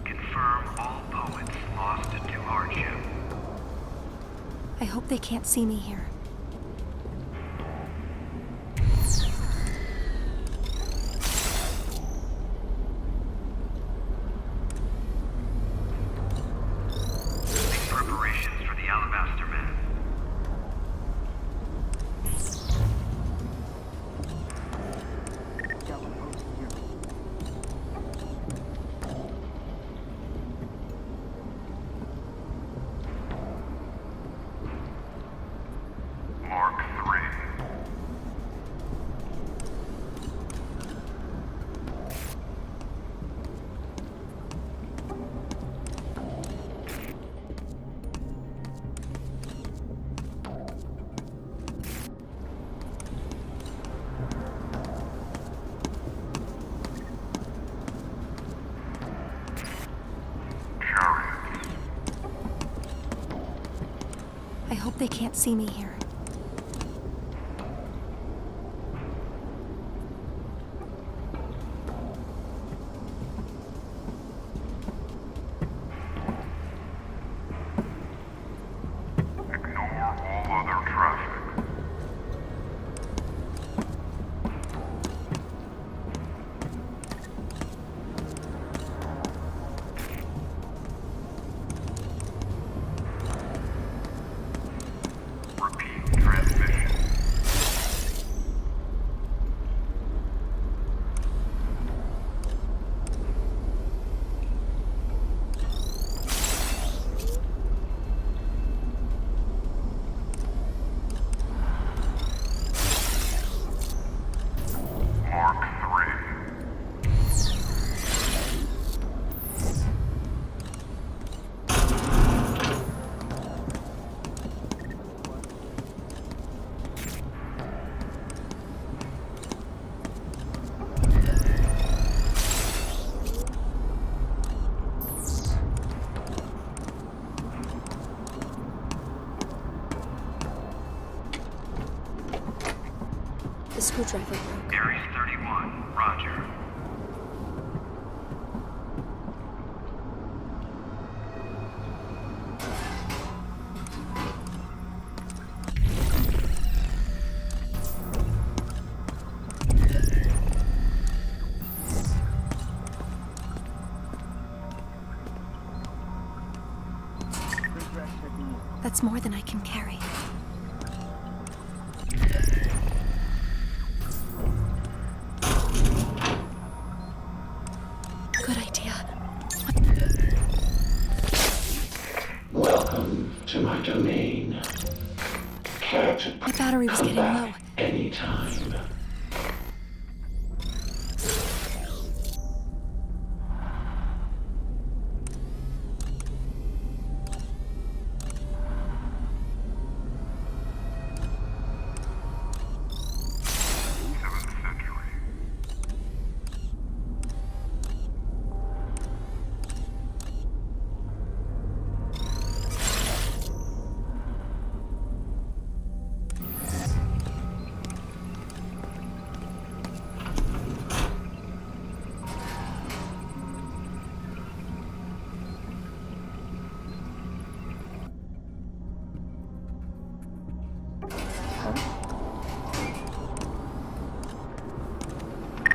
Confirm all poets lost to hardship. I hope they can't see me here. I hope they can't see me here. Ignore all other traffic. Repeat transmission. Mark 3. The screwdriver broke. Aries 31, roger. That's more than I can carry. Good idea. Welcome to my domain. Captain, My battery was come getting back low. anytime.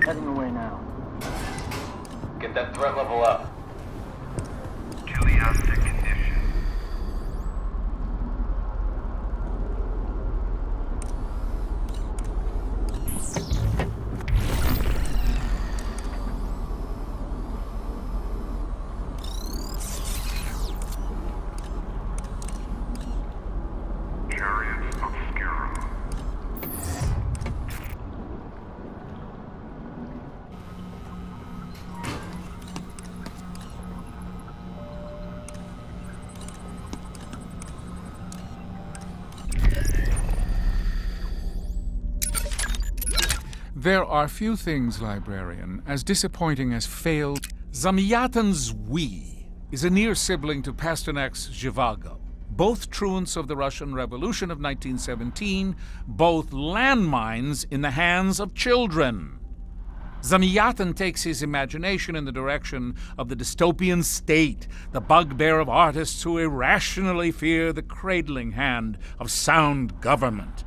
Heading away now. Get that threat level up. Teleoptic condition. Chariots obscura. There are few things, librarian, as disappointing as failed. Zamyatin's We is a near sibling to Pasternak's Zhivago, both truants of the Russian Revolution of 1917, both landmines in the hands of children. Zamyatin takes his imagination in the direction of the dystopian state, the bugbear of artists who irrationally fear the cradling hand of sound government.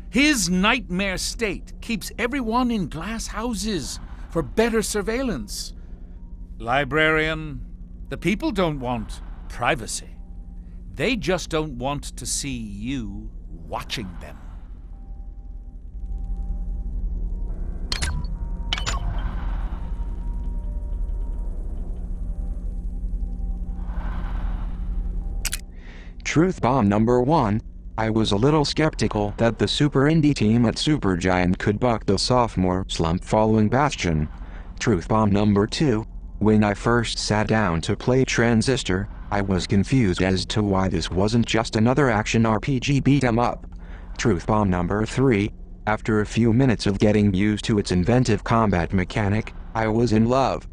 His nightmare state keeps everyone in glass houses for better surveillance. Librarian, the people don't want privacy. They just don't want to see you watching them. Truth bomb number 1. I was a little skeptical that the Super Indie team at Supergiant could buck the sophomore slump following Bastion. Truth bomb number 2. When I first sat down to play Transistor, I was confused as to why this wasn't just another action RPG beat-em-up. Truth bomb number 3. After a few minutes of getting used to its inventive combat mechanic, I was in love.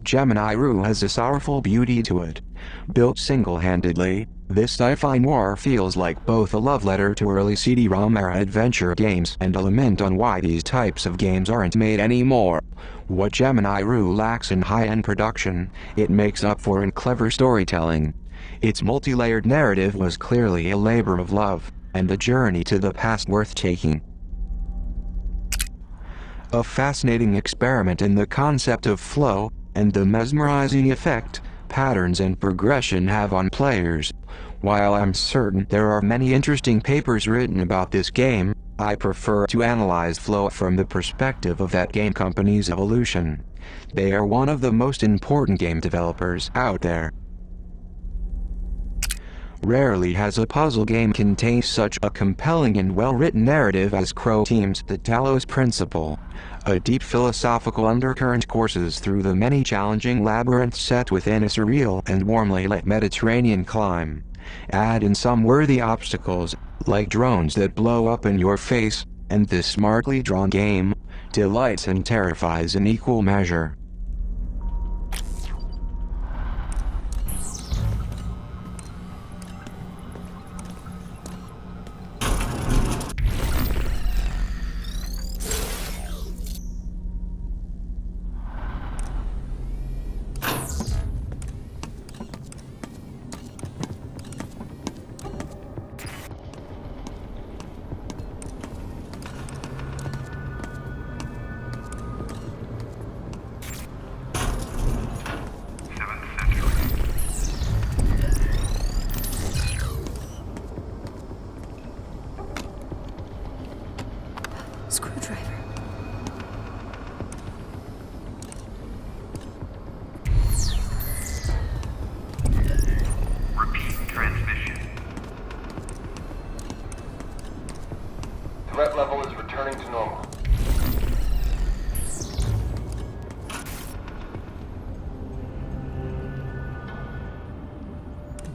Gemini Rue has a sorrowful beauty to it, Built single-handedly, this sci-fi noir feels like both a love letter to early CD-ROM era adventure games and a lament on why these types of games aren't made anymore. What Gemini Rue lacks in high-end production, it makes up for in clever storytelling. Its multi-layered narrative was clearly a labor of love, and a journey to the past worth taking. A fascinating experiment in the concept of flow, and the mesmerizing effect patterns and progression have on players. While I'm certain there are many interesting papers written about this game, I prefer to analyze flow from the perspective of that game company's evolution. They are one of the most important game developers out there. Rarely has a puzzle game contained such a compelling and well-written narrative as Crow Team's The Talos Principle. A deep philosophical undercurrent courses through the many challenging labyrinths set within a surreal and warmly lit Mediterranean clime. Add in some worthy obstacles, like drones that blow up in your face, and this smartly drawn game delights and terrifies in equal measure. Screwdriver. Repeat transmission. Threat level is returning to normal.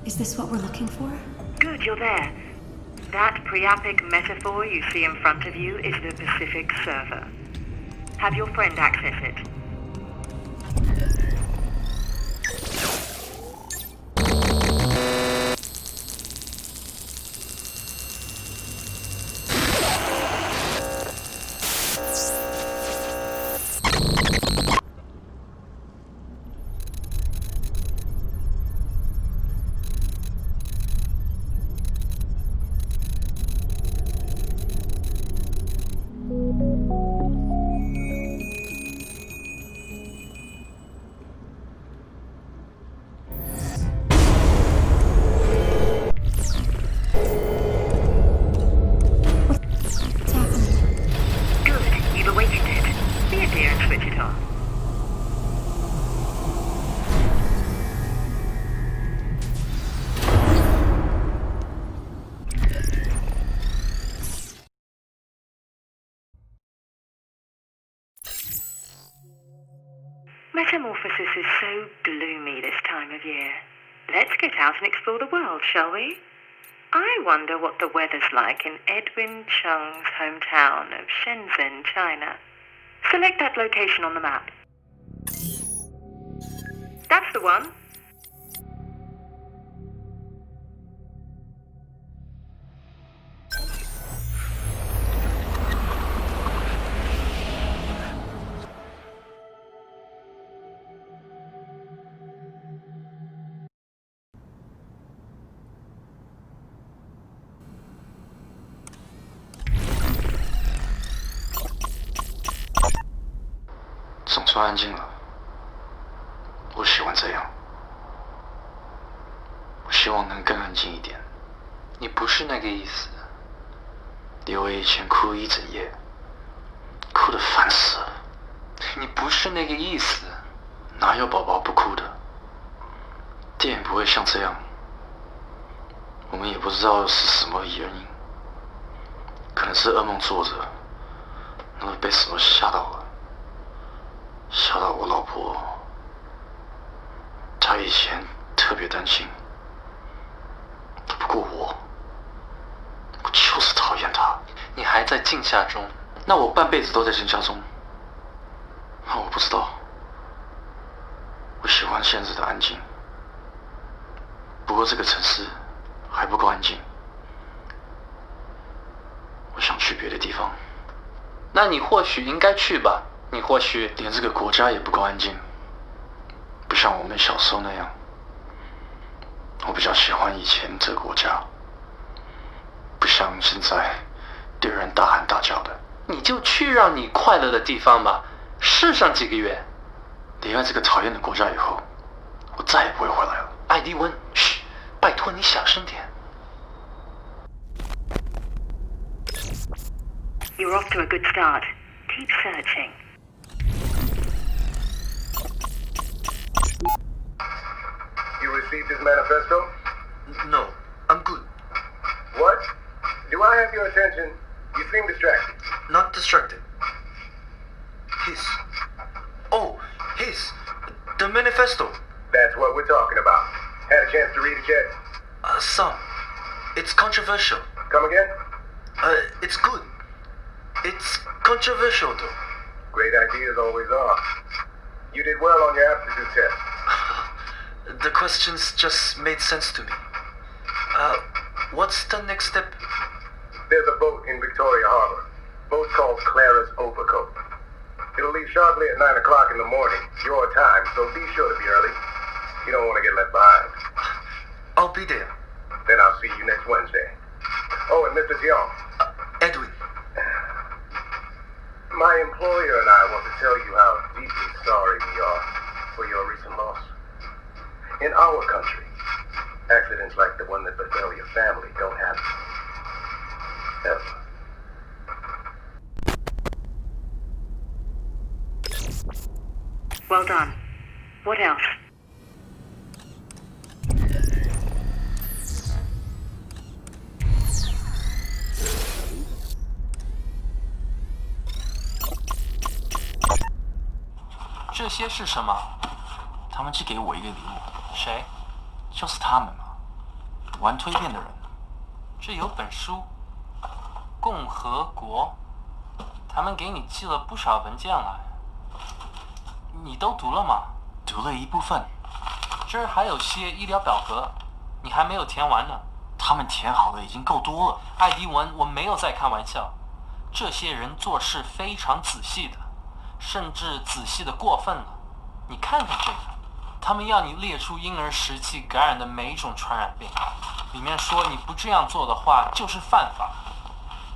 Is this what we're looking for? Good, you're there. That priapic metaphor you see in front of you is the Pacific server. Have your friend access it. Metamorphosis is so gloomy this time of year. Let's get out and explore the world, shall we? I wonder what the weather's like in Edwin Chung's hometown of Shenzhen, China. Select that location on the map. That's the one.总算安静了。我喜欢这样。我希望能更安静一点。你不是那个意思。刘伟以前哭一整夜，哭得烦死了。你不是那个意思。哪有宝宝不哭的？电影不会像这样。我们也不知道是什么原因，可能是噩梦做着，然后被什么吓到了。吓到我老婆，她以前特别担心，不过我就是讨厌她。你还在惊吓中？那我半辈子都在惊吓中。我不知道，我喜欢现在的安静。不过这个城市还不够安静，我想去别的地方。那你或许应该去吧，你或许连这个国家也不够安静，不像我们小时候那样。我比较喜欢以前这个国家，不像现在对人大喊大叫的。你就去让你快乐的地方吧，试上几个月。离开这个讨厌的国家以后，我再也不会回来了。艾迪温，嘘，拜托你小声点。You're off to a good start. Keep searching. You received his manifesto? No, I'm good. What? Do I have your attention? You seem distracted. Not distracted. The manifesto. That's what we're talking about. Had a chance to read it yet? Some. It's controversial. Come again? It's good. It's controversial, though. Great ideas always are. You did well on your aptitude test. The questions just made sense to me. What's the next step? There's a boat in Victoria Harbor. Boat called Clara's Overcoat. It'll leave sharply at 9 o'clock in the morning, your time, so be sure to be early. You don't want to get left behind. I'll be there. Then I'll see you next Wednesday. Oh, and Mr. Dion. Edwin. My employer and I want to tell you how deeply sorry we are for your recent loss. In our country, accidents like the one that befell your family don't happen. Ever. Well done. What else? "这些是什么？他们寄给我一个礼物。谁？就是他们嘛，玩推变的人。这有本书，共和国。他们给你寄了不少文件来。你都读了吗？读了一部分。这儿还有些医疗表格，你还没有填完呢。他们填好的已经够多了。艾迪文，我没有在开玩笑。这些人做事非常仔细的，甚至仔细的过分了。你看看这个，他们要你列出婴儿时期感染的每一种传染病，里面说你不这样做的话就是犯法。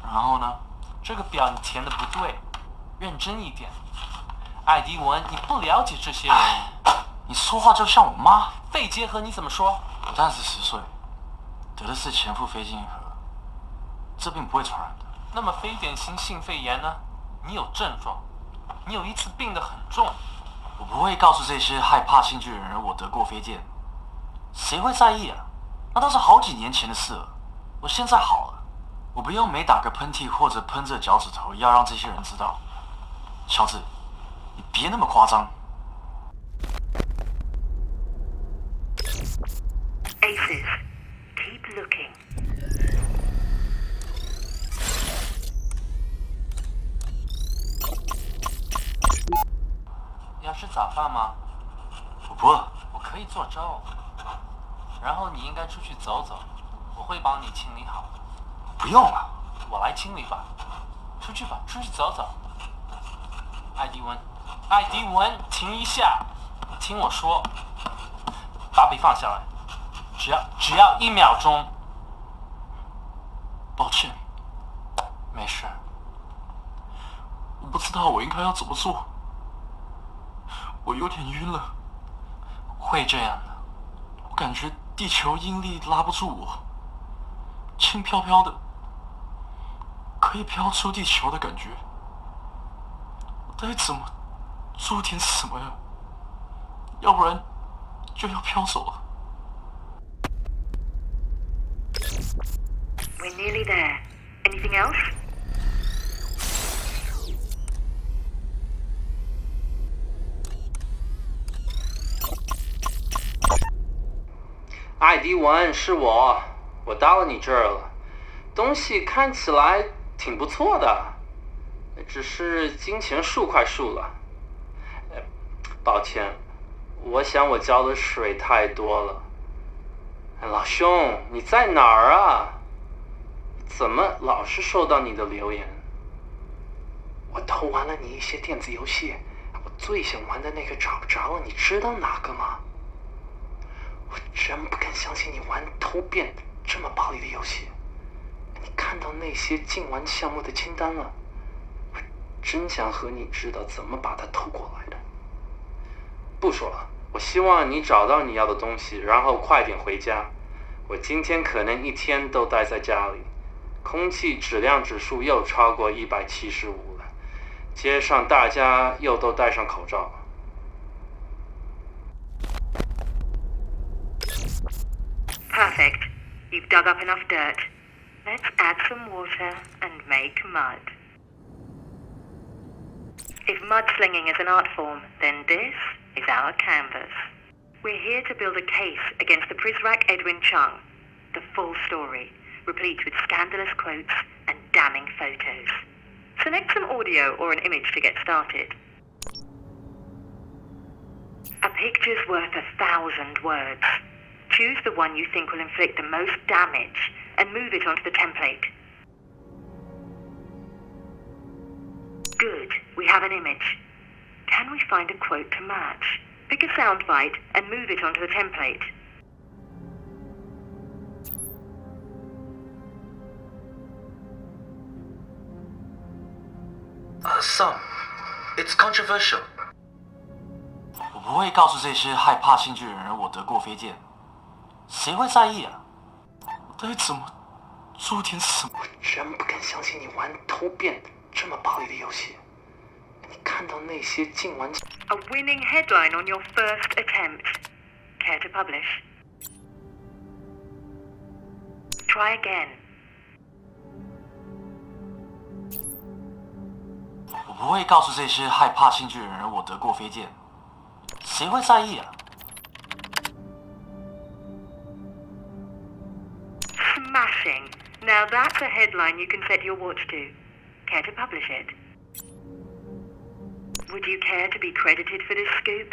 然后呢？这个表你填的不对，认真一点。艾迪文，你不了解这些人。你说话就像我妈。肺结核你怎么说？我当时10岁，得的是前腹非经核，这病不会传染的。那么非典型性肺炎呢？你有症状，你有一次病得很重。我不会告诉这些害怕新巨人我得过飞剑，谁会在意啊？那都是好几年前的事了。我现在好了，我不用每打个喷嚏或者喷着脚趾头要让这些人知道。乔治，你别那么夸张。Aces, keep looking. 要吃早饭吗？我不饿。我可以做粥。然后你应该出去走走，我会帮你清理好。不用了，我来清理吧。出去吧，出去走走。艾迪文，艾迪文，停一下，听我说，把笔放下来，只要1秒钟。抱歉，没事。我不知道我应该要怎么做，我有点晕了。会这样的，我感觉地球引力拉不住我，轻飘飘的，可以飘出地球的感觉。我该怎么做点什么呀？要不然就要飘走了。We're nearly there. Anything else? 艾迪文，是我到了你这儿了。东西看起来挺不错的，只是金钱数块数了。抱歉，我想我浇的水太多了。老兄，你在哪儿啊？怎么老是收到你的留言？我偷玩了你一些电子游戏，我最想玩的那个找不着了，你知道哪个吗？我真不敢相信你玩偷变这么暴力的游戏。你看到那些禁玩项目的清单了？我真想和你知道怎么把它偷过来的。不说了，我希望你找到你要的东西，然后快点回家。我今天可能一天都待在家里，空气质量指数又超过175了，街上大家又都戴上口罩。Perfect. You've dug up enough dirt. Let's add some water and make mud. If mudslinging is an art form, then this is our canvas. We're here to build a case against the Prizrak Edwin Chung. The full story, replete with scandalous quotes and damning photos. Select some audio or an image to get started. A picture's worth 1,000 words. Choose the one you think will inflict the most damage and move it onto the template. Good, we have an image. Can we find a quote to match? Pick a soundbite and move it onto the template. Some, it's controversial. 我不会告诉这些害怕新巨人我得过飞剑，谁会在意啊？我到底怎么做点什么？我真不敢相信你玩偷变这么暴力的游戏。你看到那些禁玩。A winning headline on your first attempt. Care to publish? Try again. 我不会告诉这些害怕新巨人我得过飞剑，谁会在意啊？ Smashing. Now that's a headline you can set your watch to. Care to publish it? Would you care to be credited for this scoop?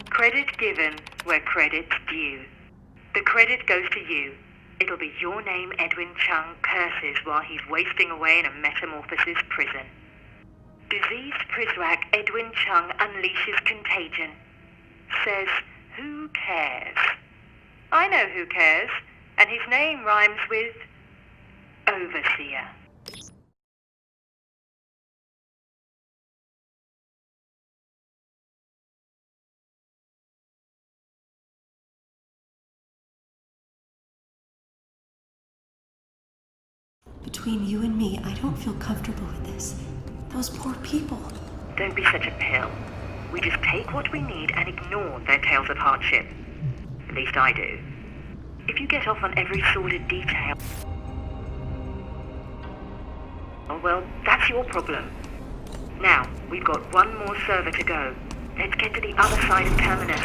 Credit given where credit's due. The credit goes to you. It'll be your name Edwin Chung curses while he's wasting away in a metamorphosis prison. Diseased Prizrak Edwin Chung unleashes contagion. Says, who cares? I know who cares, and his name rhymes with Overseer. Between you and me, I don't feel comfortable with this. Those poor people. Don't be such a pill. We just take what we need and ignore their tales of hardship. At least I do. If you get off on every sordid detail, well, that's your problem. Now, we've got one more server to go. Let's get to the other side of Terminus.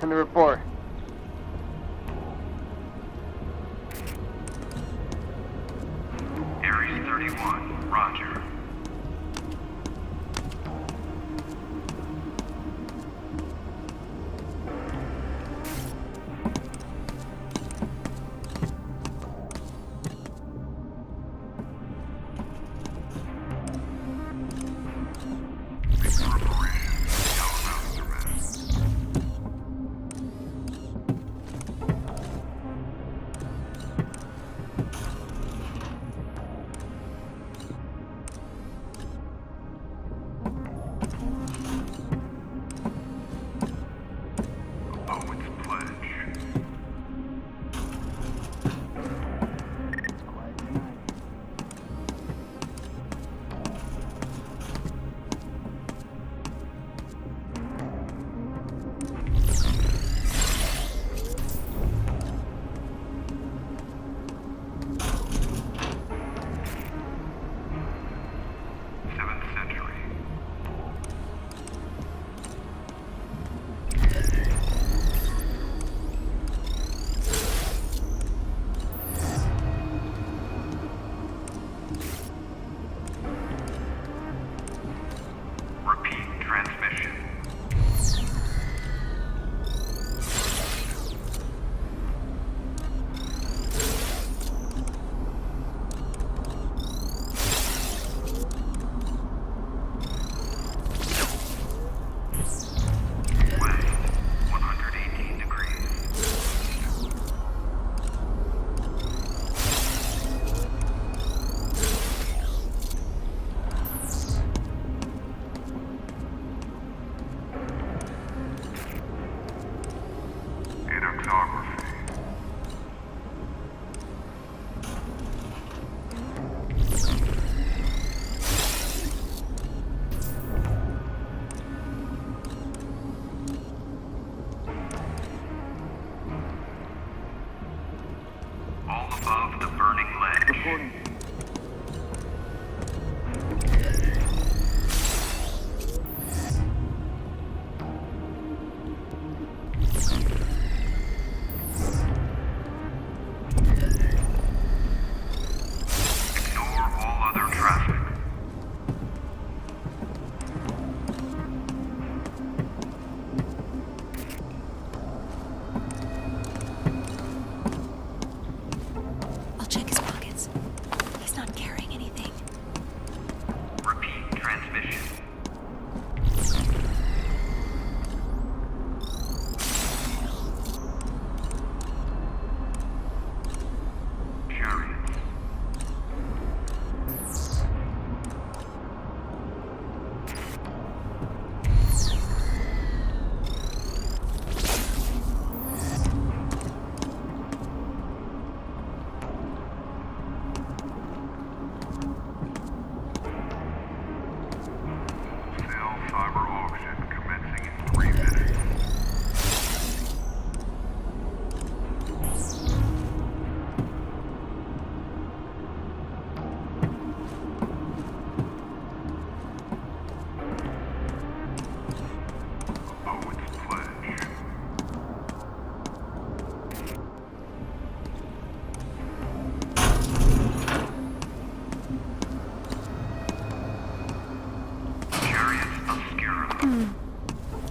in the report. Aries 31, roger.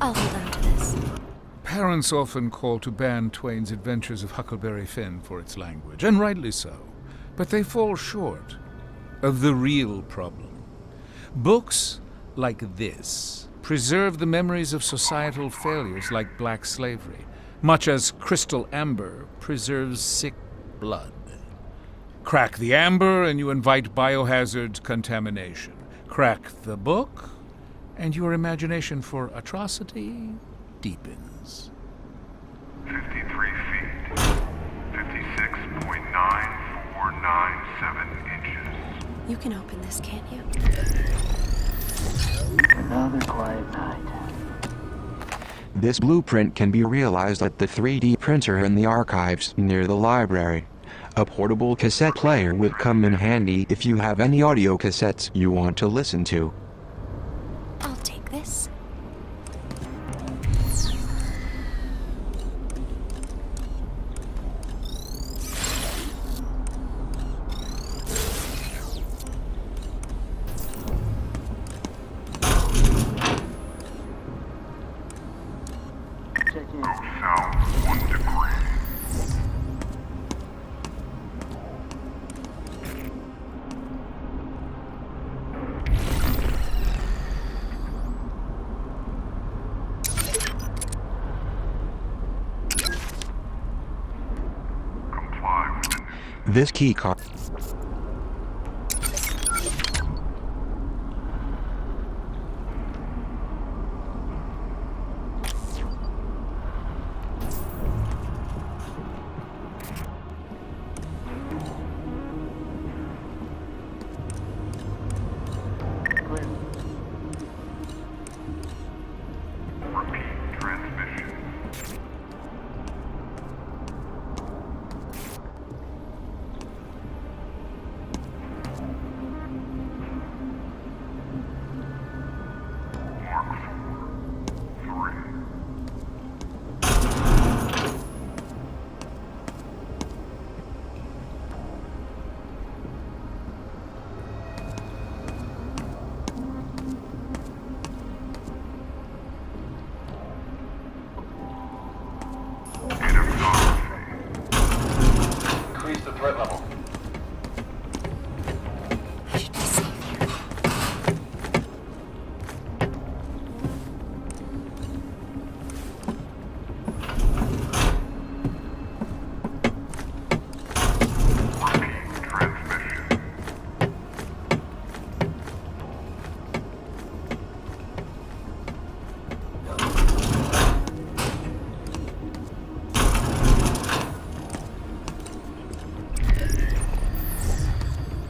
I'll hold on to this. Parents often call to ban Twain's Adventures of Huckleberry Finn for its language, and rightly so, but they fall short of the real problem. Books like this preserve the memories of societal failures like black slavery, much as crystal amber preserves sick blood. Crack the amber and you invite biohazard contamination. Crack the book and your imagination for atrocity deepens. 53 feet, 56.9497 inches. You can open this, can't you? Another quiet night. This blueprint can be realized at the 3D printer in the archives near the library. A portable cassette player would come in handy if you have any audio cassettes you want to listen to. I'll take this. This keycard. Increase the threat level. I should be safe here.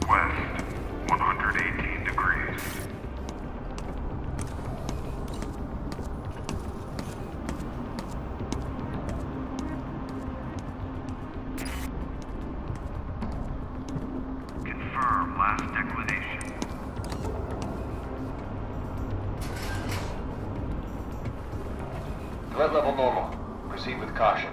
West, 118 degrees. Confirm last declination. Threat level normal. Proceed with caution.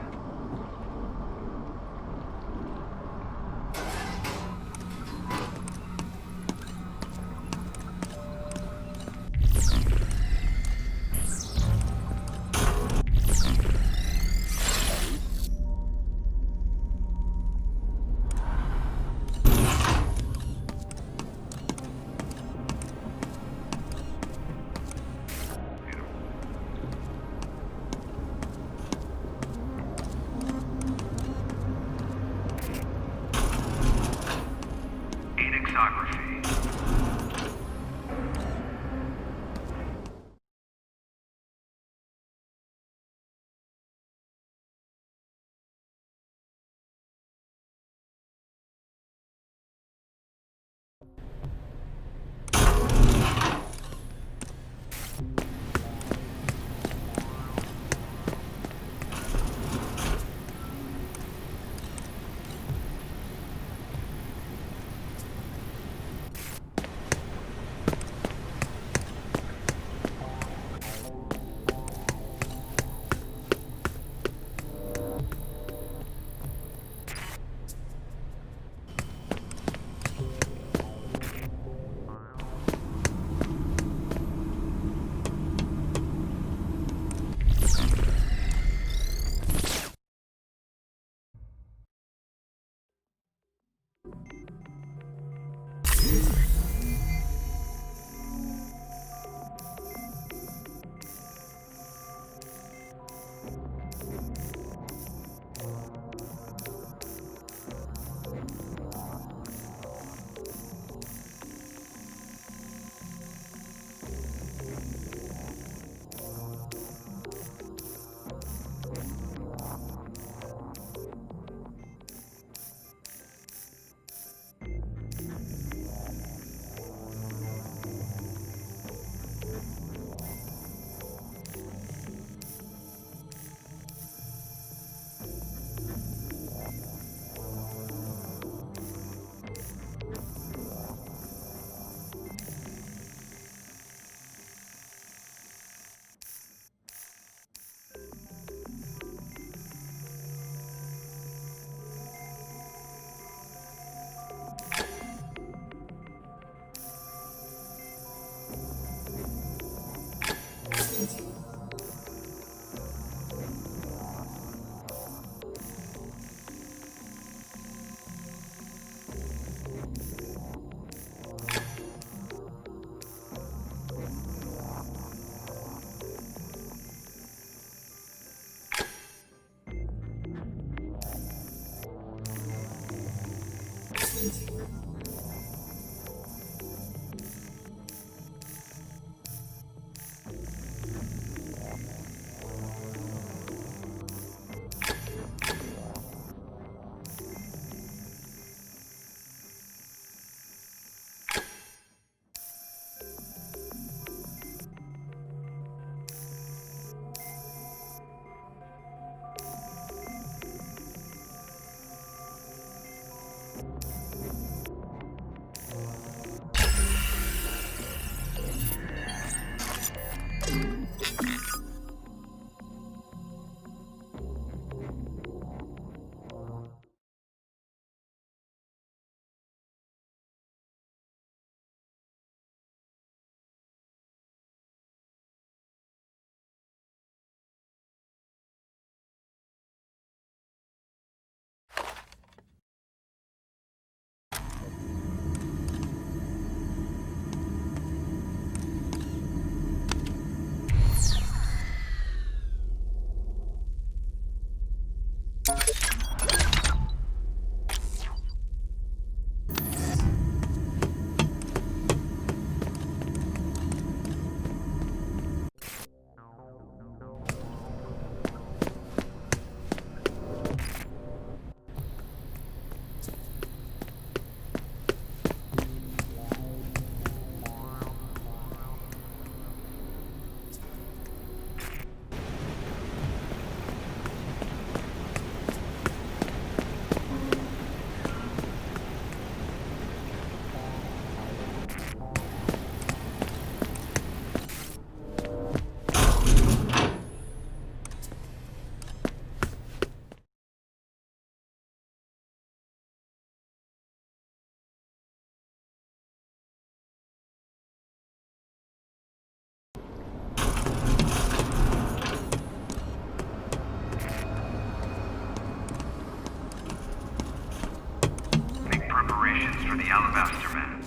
for the Alabaster Man.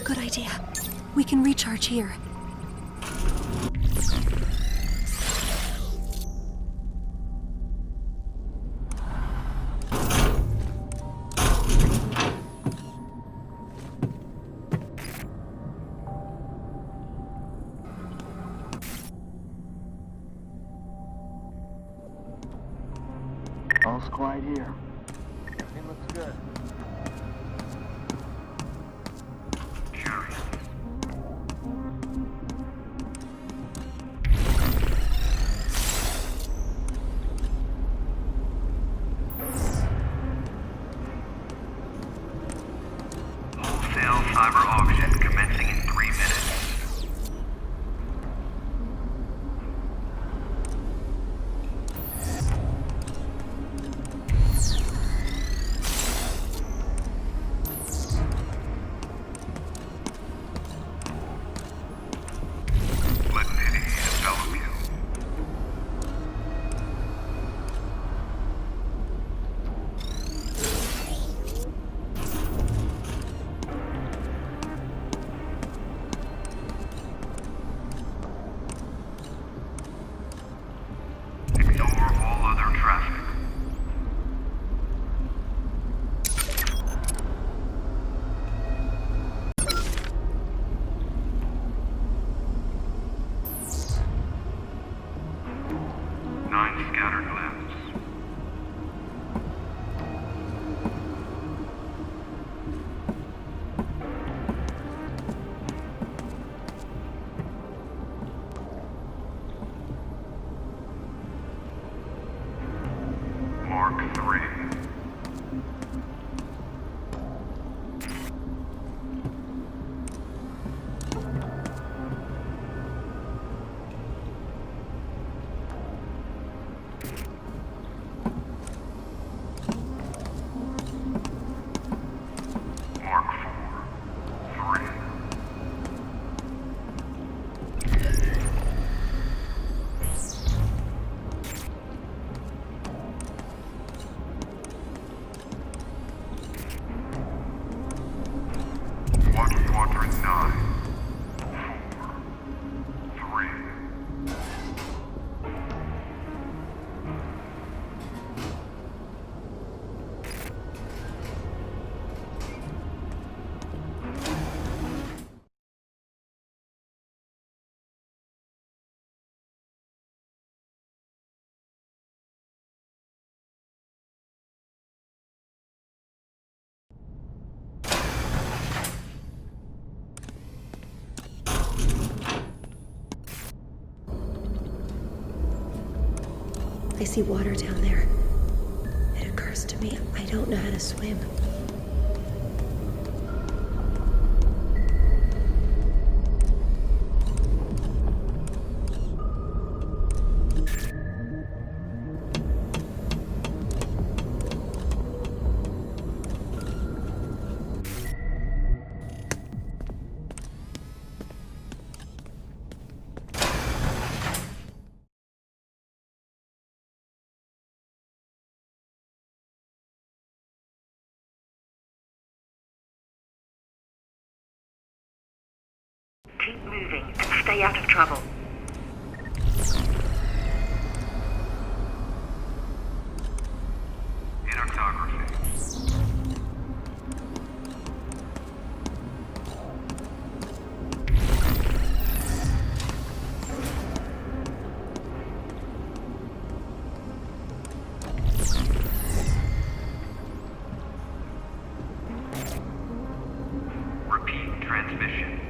Good idea. We can recharge here. All's quiet here. Everything looks good. Wholesale cyber auction commencing in 3 minutes. Let pity envelop you. Ignore all other traffic. Nine scattered limbs. Mark 3. Mark 4. 3. Watch quadrant 9. 4. 3. I see water down there. It occurs to me I don't know how to swim. Keep moving and stay out of trouble. Inarctography. Repeat transmission.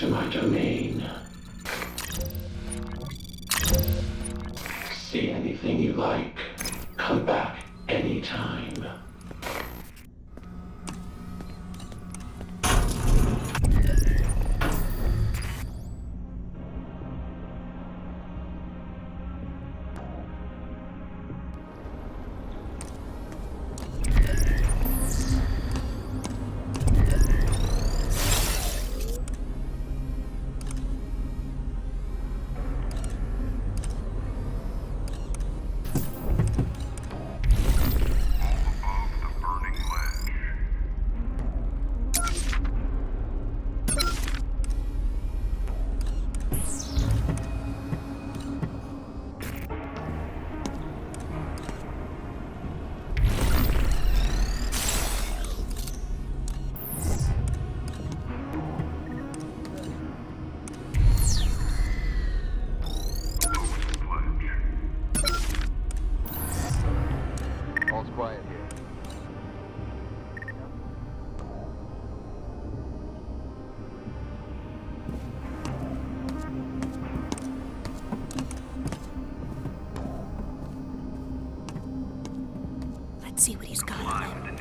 to my domain. See anything you like. Come back anytime. Let's see what he's got on him.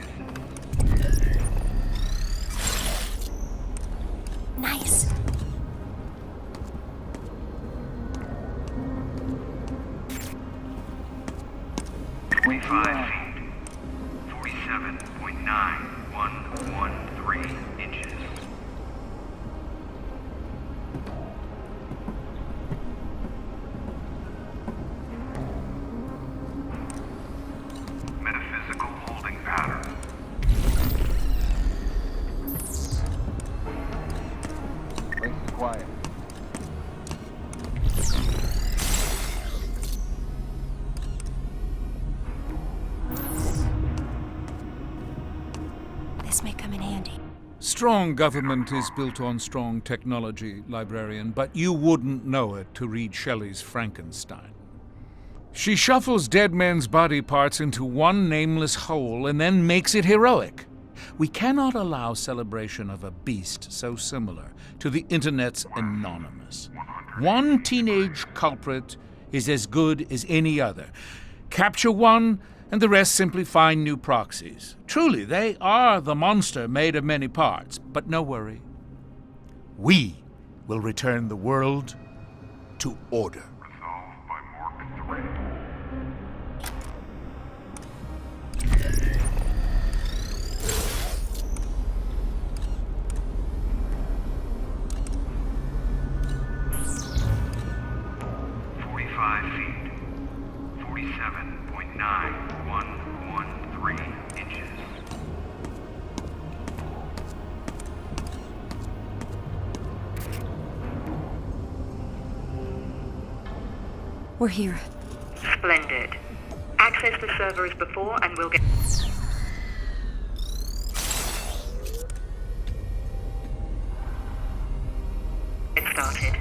Nice. feet, 47.9113 inches. Metaphysical holding pattern. Place is quiet. This may come in handy. Strong government is built on strong technology, librarian, but you wouldn't know it to read Shelley's Frankenstein. She shuffles dead men's body parts into one nameless whole and then makes it heroic. We cannot allow celebration of a beast so similar to the Internet's anonymous. One teenage culprit is as good as any other. Capture one, and the rest simply find new proxies. Truly, they are the monster made of many parts, but no worry. We will return the world to order. Resolved by Mark 3. 45 feet, 47.9113 inches. We're here. Splendid. Access the server as before and we'll get... Get started.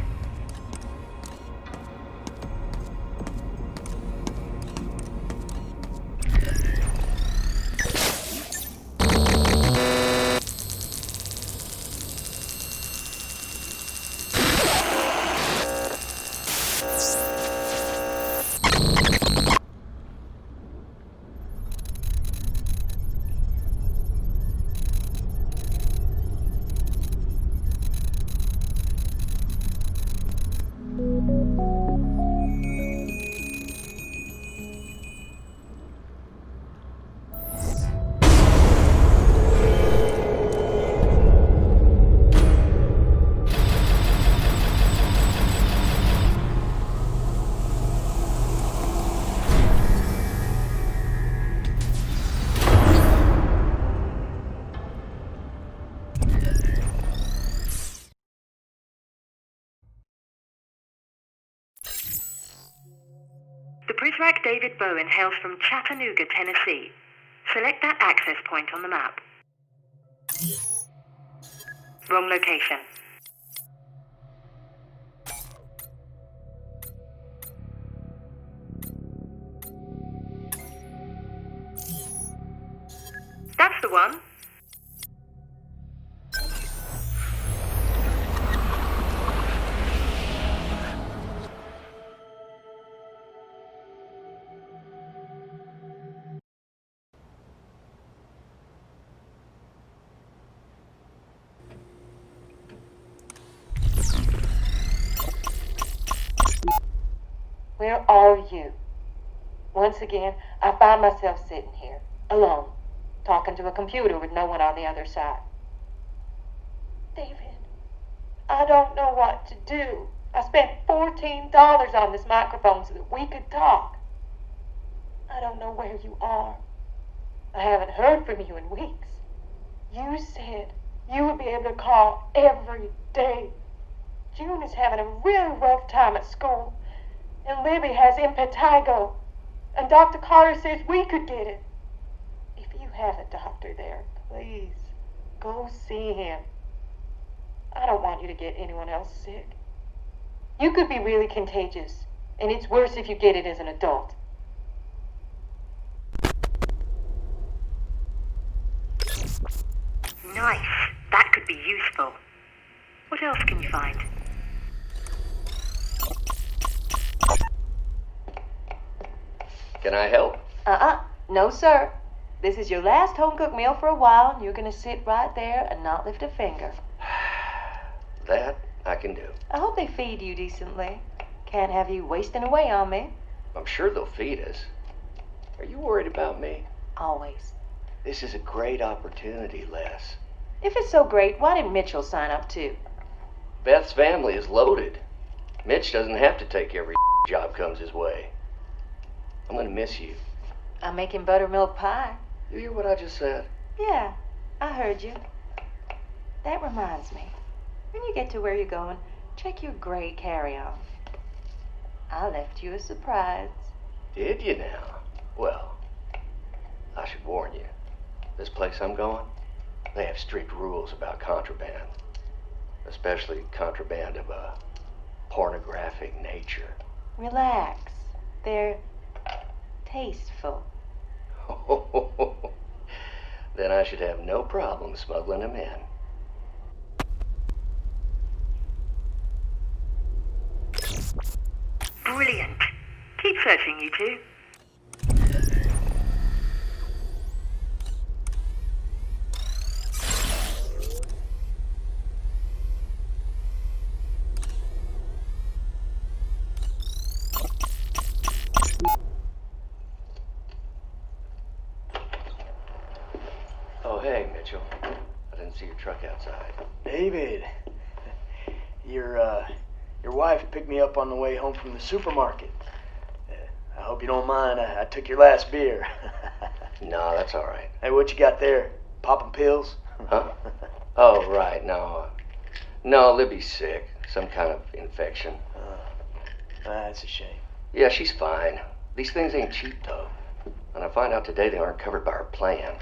The Prisrac David Bowen hails from Chattanooga, Tennessee. Select that access point on the map. Wrong location. That's the one. Where are you? Once again, I find myself sitting here, alone, talking to a computer with no one on the other side. David, I don't know what to do. I spent $14 on this microphone so that we could talk. I don't know where you are. I haven't heard from you in weeks. You said you would be able to call every day. June is having a really rough time at school, and Libby has impetigo, and Dr. Carter says we could get it. If you have a doctor there, please go see him. I don't want you to get anyone else sick. You could be really contagious, and it's worse if you get it as an adult. Nice. That could be useful. What else can you find? Can I help? No, sir. This is your last home-cooked meal for a while, and you're gonna sit right there and not lift a finger. That I can do. I hope they feed you decently. Can't have you wasting away on me. I'm sure they'll feed us. Are you worried about me? Always. This is a great opportunity, Les. If it's so great, why didn't Mitchell sign up too? Beth's family is loaded. Mitch doesn't have to take every job comes his way. I'm gonna miss you. I'm making buttermilk pie. You hear what I just said? Yeah, I heard you. That reminds me. When you get to where you're going, check your gray carry-on. I left you a surprise. Did you now? Well, I should warn you. This place I'm going, they have strict rules about contraband. Especially contraband of a pornographic nature. Relax. They're tasteful. Then I should have no problem smuggling them in. Brilliant. Keep searching, you two. Oh, hey, Mitchell. I didn't see your truck outside. David, your wife picked me up on the way home from the supermarket. I hope you don't mind. I took your last beer. No, that's all right. Hey, what you got there? Popping pills? Huh? Oh, right. No, Libby's sick. Some kind of infection. That's a shame. Yeah, she's fine. These things ain't cheap, though. And I find out today they aren't covered by our plan.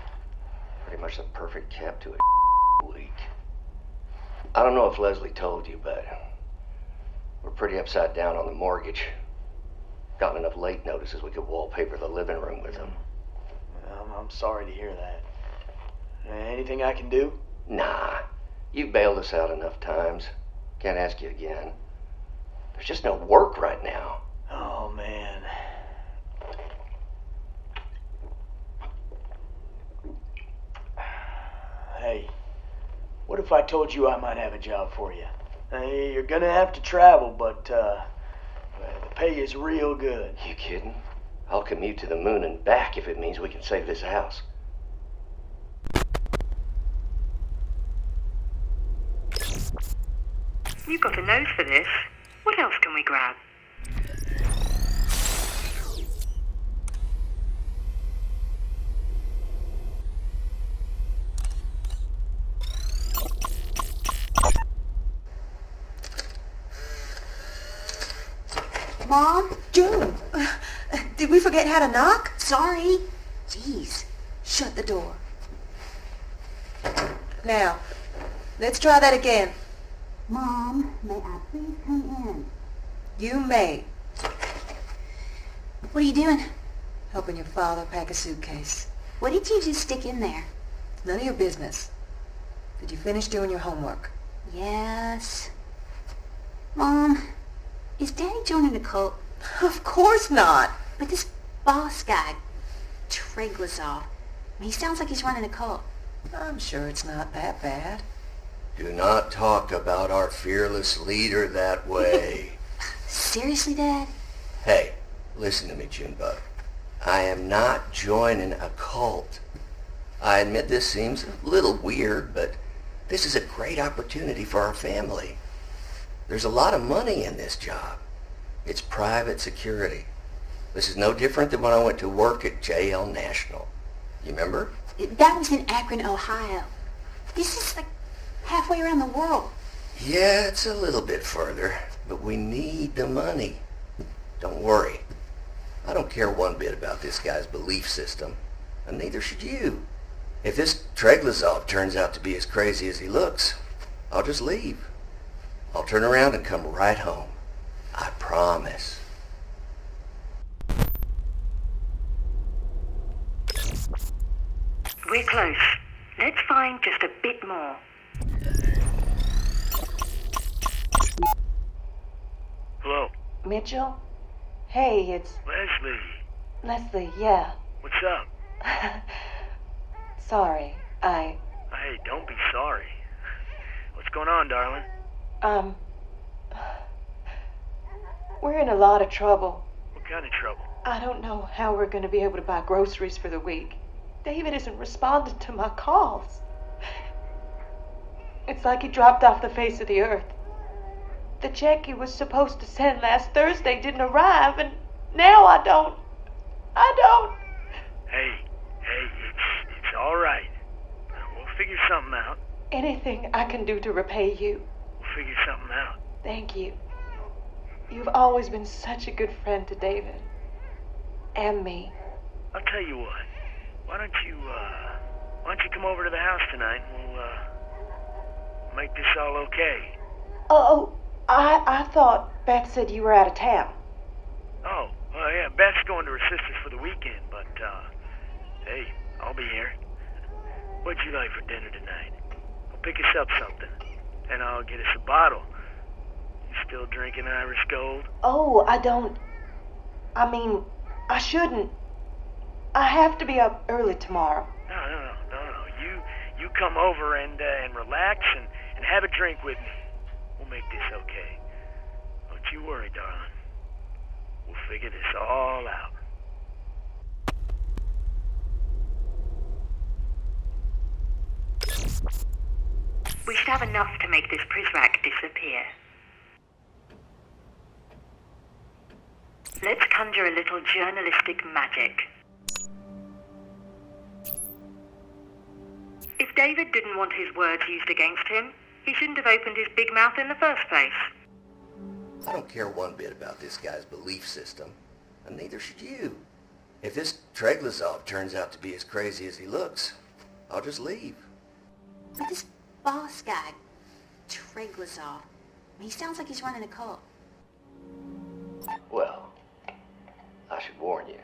Pretty much the perfect cap to a week. I don't know if Leslie told you, but we're pretty upside down on the mortgage. Gotten enough late notices we could wallpaper the living room with them. I'm sorry to hear that. Anything I can do? Nah. You've bailed us out enough times. Can't ask you again. There's just no work right now. Oh, man. Hey, what if I told you I might have a job for you? You're gonna have to travel, but the pay is real good. You kidding? I'll commute to the moon and back if it means we can save this house. You've got a nose for this. What else can we grab? Mom? June! Did we forget how to knock? Sorry. Jeez. Shut the door. Now, let's try that again. Mom, may I please come in? You may. What are you doing? Helping your father pack a suitcase. What did you just stick in there? None of your business. Did you finish doing your homework? Yes. Mom, is Daddy joining the cult? Of course not. But this boss guy, Treglazov, he sounds like he's running a cult. I'm sure it's not that bad. Do not talk about our fearless leader that way. Seriously, Dad? Hey, listen to me, Junebug. I am not joining a cult. I admit this seems a little weird, but this is a great opportunity for our family. There's a lot of money in this job. It's private security. This is no different than when I went to work at JL National. You remember? That was in Akron, Ohio. This is like halfway around the world. Yeah, it's a little bit further, but we need the money. Don't worry. I don't care one bit about this guy's belief system, and neither should you. If this Treglazov turns out to be as crazy as he looks, I'll just leave. I'll turn around and come right home. I promise. We're close. Let's find just a bit more. Hello? Mitchell? Hey, it's Leslie. Leslie, yeah. What's up? Sorry, Hey, don't be sorry. What's going on, darling? We're in a lot of trouble. What kind of trouble? I don't know how we're going to be able to buy groceries for the week. David isn't responding to my calls. It's like he dropped off the face of the earth. The check he was supposed to send last Thursday didn't arrive, and now I don't. Hey, it's all right. We'll figure something out. Anything I can do to repay you. We'll figure something out. Thank you. You've always been such a good friend to David. And me. I'll tell you what. Why don't you come over to the house tonight and we'll make this all okay. Oh, I thought Beth said you were out of town. Oh, well, yeah, Beth's going to her sister's for the weekend, but, hey, I'll be here. What'd you like for dinner tonight? I'll pick us up something, and I'll get us a bottle. You still drinking Irish Gold? Oh, I shouldn't. I have to be up early tomorrow. No. You come over and relax and have a drink with me. We'll make this okay. Don't you worry, darling. We'll figure this all out. We should have enough to make this Prizrak disappear. Let's conjure a little journalistic magic. If David didn't want his words used against him, he shouldn't have opened his big mouth in the first place. I don't care one bit about this guy's belief system, and neither should you. If this Treglazov turns out to be as crazy as he looks, I'll just leave. But this boss guy, Treglazov, he sounds like he's running a cult. Well, I should warn you.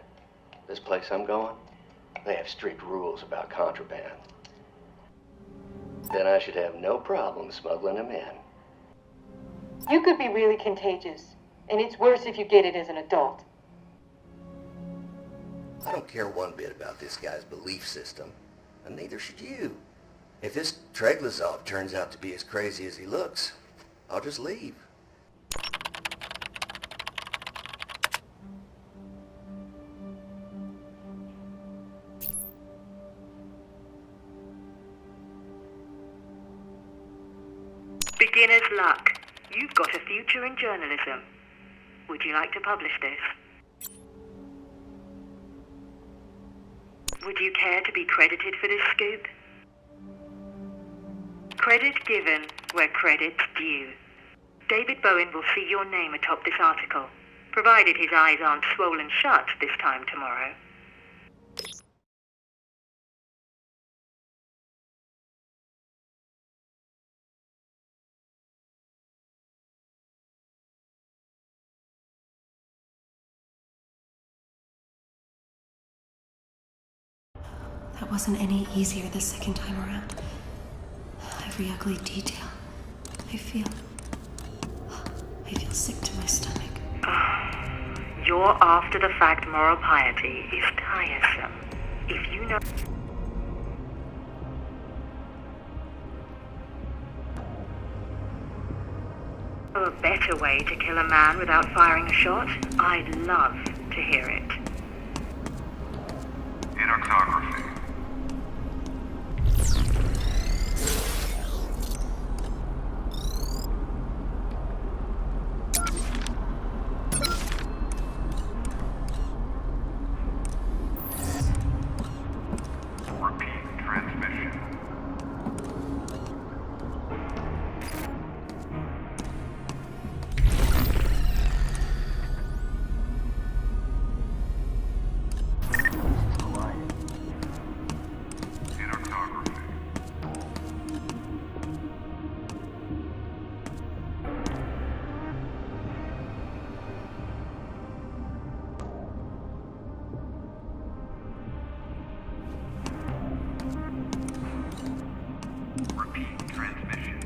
This place I'm going, they have strict rules about contraband. Then I should have no problem smuggling them in. You could be really contagious, and it's worse if you get it as an adult. I don't care one bit about this guy's belief system, and neither should you. If this Treglazov turns out to be as crazy as he looks, I'll just leave. Beginner's luck. You've got a future in journalism. Would you like to publish this? Would you care to be credited for this scoop? Credit given where credit's due. David Bowen will see your name atop this article, provided his eyes aren't swollen shut this time tomorrow. That wasn't any easier the second time around. Every ugly detail. I feel sick to my stomach. Your after-the-fact moral piety is tiresome. If you know... A better way to kill a man without firing a shot? I'd love to hear it. Inarctography. Repeat transmission.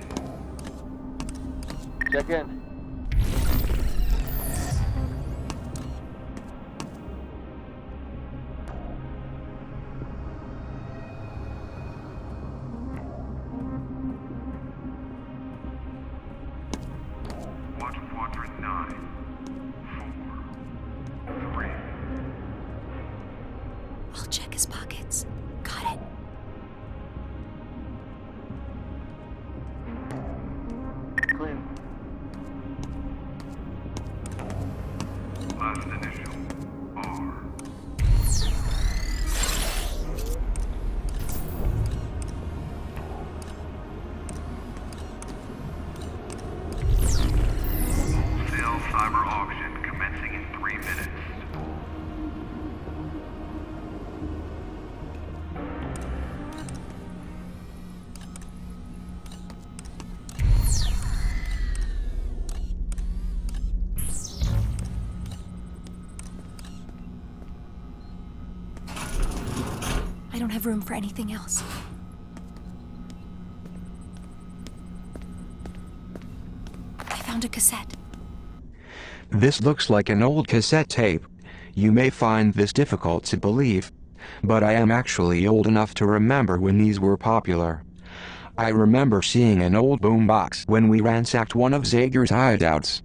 Check in. Watch quadrant 9. 4. 3. We'll check his pockets. Got it. Clear. Last initial. R. Wholesale cyber auction commencing in 3 minutes. I don't have room for anything else. I found a cassette. This looks like an old cassette tape. You may find this difficult to believe, but I am actually old enough to remember when these were popular. I remember seeing an old boombox when we ransacked one of Zager's hideouts.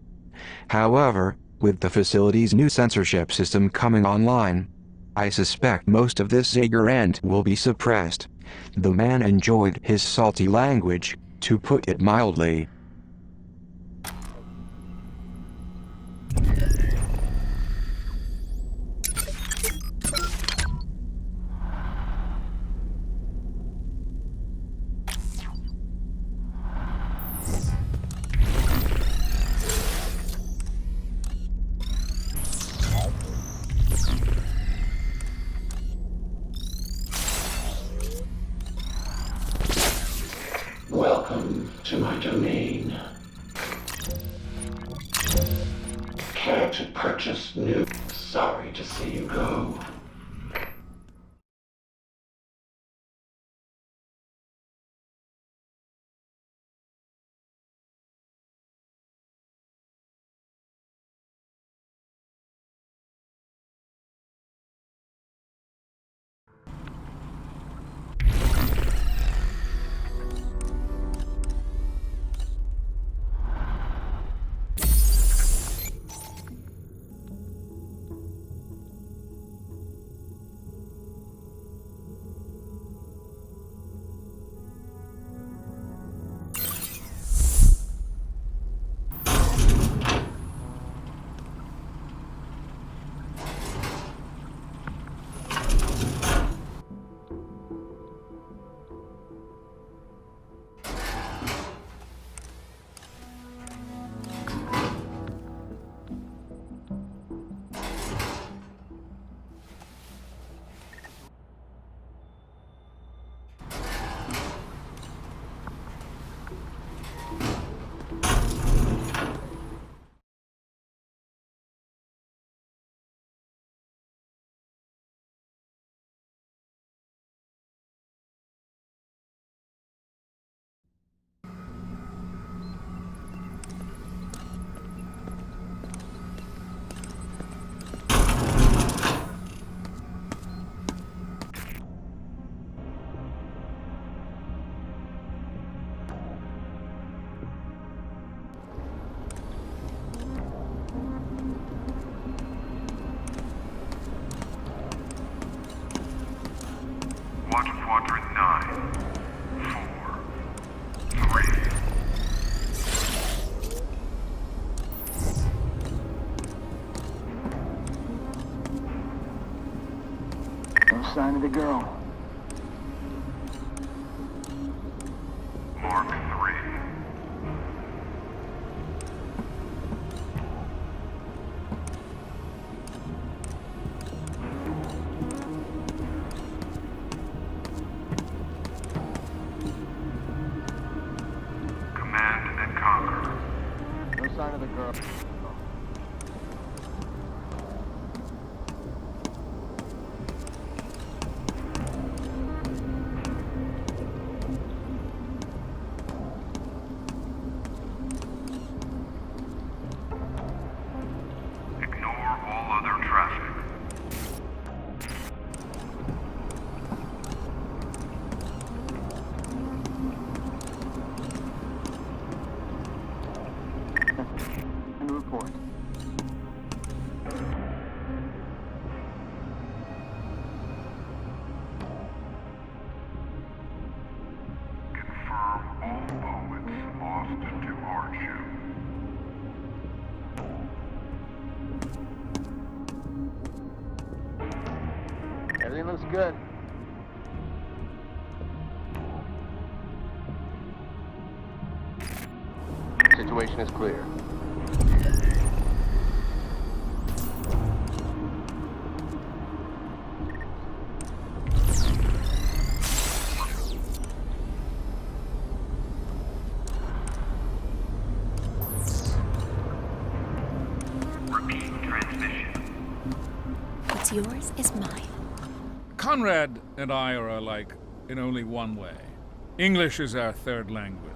However, with the facility's new censorship system coming online, I suspect most of this Zager end will be suppressed. The man enjoyed his salty language, to put it mildly. Welcome to my domain. Care to purchase new? Sorry to see you go. Watch quadrant 9, 4, 3. No sign of the girl. Mark 3. Command and conquer. No sign of the girl. Ignore all other traffic. And report. Confirm all poets lost to hardship. Everything looks good. Situation is clear. Repeat transmission. What's yours is mine. Conrad and I are alike in only one way. English is our third language.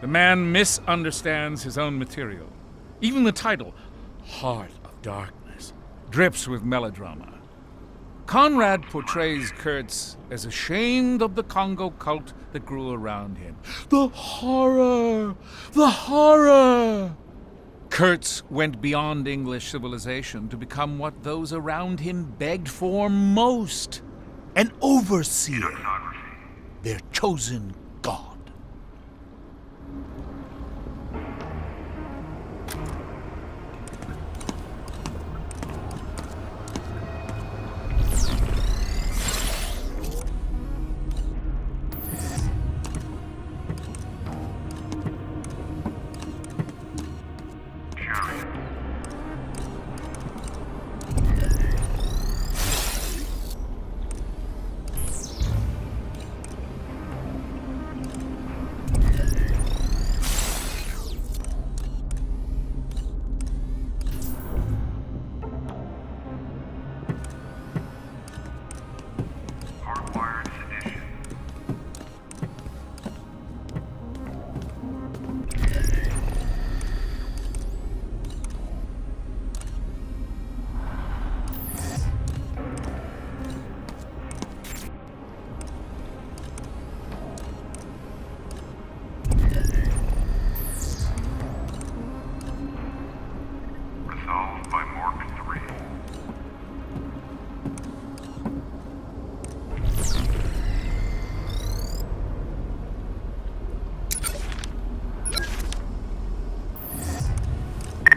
The man misunderstands his own material. Even the title, Heart of Darkness, drips with melodrama. Conrad portrays Kurtz as ashamed of the Congo cult that grew around him. The horror! The horror! Kurtz went beyond English civilization to become what those around him begged for most. An overseer. Their chosen god. Hardwired sedition. Resolved by Mark 3.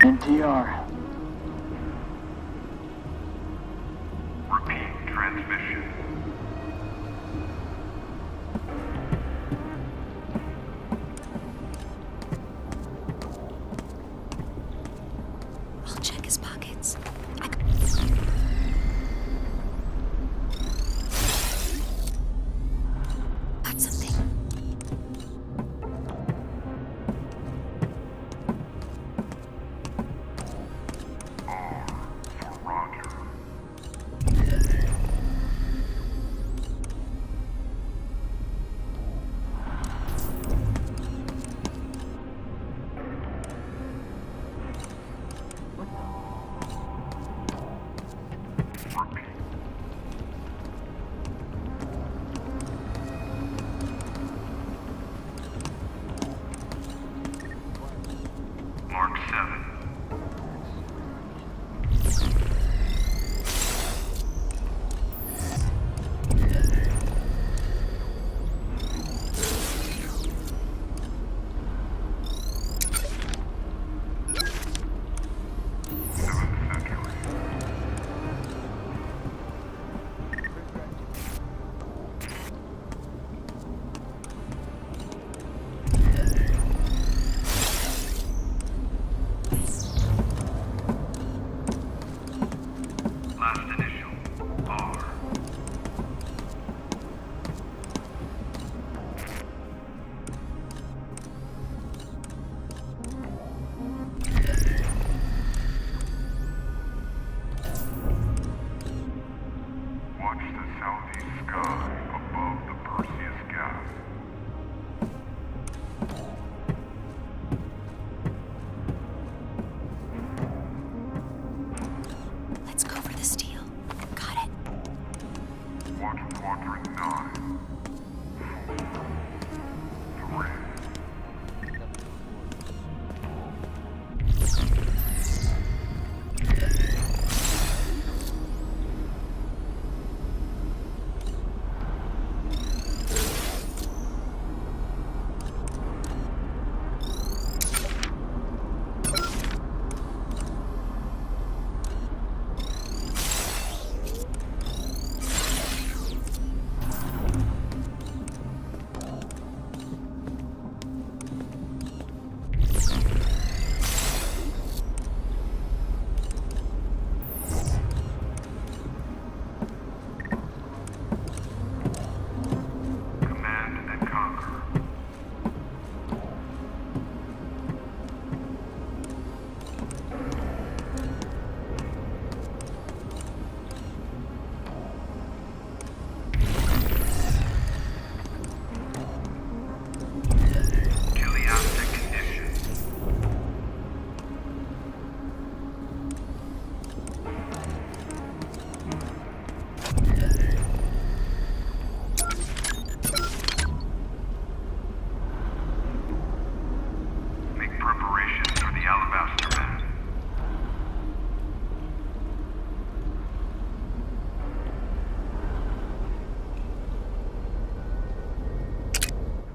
NTR. Repeat transmission. I'll check his pockets. Got something. R for Roger. Watch the southeast sky above the Perseus gas. Let's go for the steel. Got it. Watch quadrant 9. 4, 3.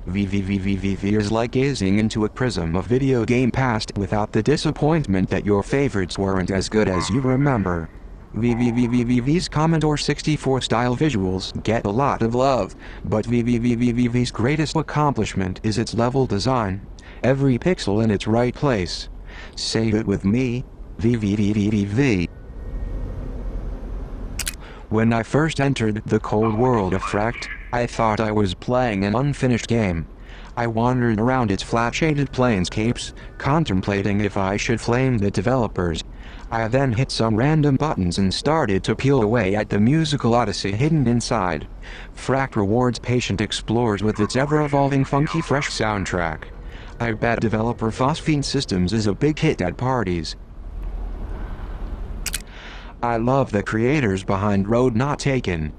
VVVVVV is like gazing into a prism of video game past without the disappointment that your favorites weren't as good as you remember. VVVVVV's Commodore 64 style visuals get a lot of love, but VVVVVV's greatest accomplishment is its level design. Every pixel in its right place. Say it with me, VVVVVV. When I first entered the cold world of Fract, I thought I was playing an unfinished game. I wandered around its flat-shaded planescapes, contemplating if I should flame the developers. I then hit some random buttons and started to peel away at the musical odyssey hidden inside. Fract rewards patient explorers with its ever-evolving funky fresh soundtrack. I bet developer Phosphine Systems is a big hit at parties. I love the creators behind Road Not Taken.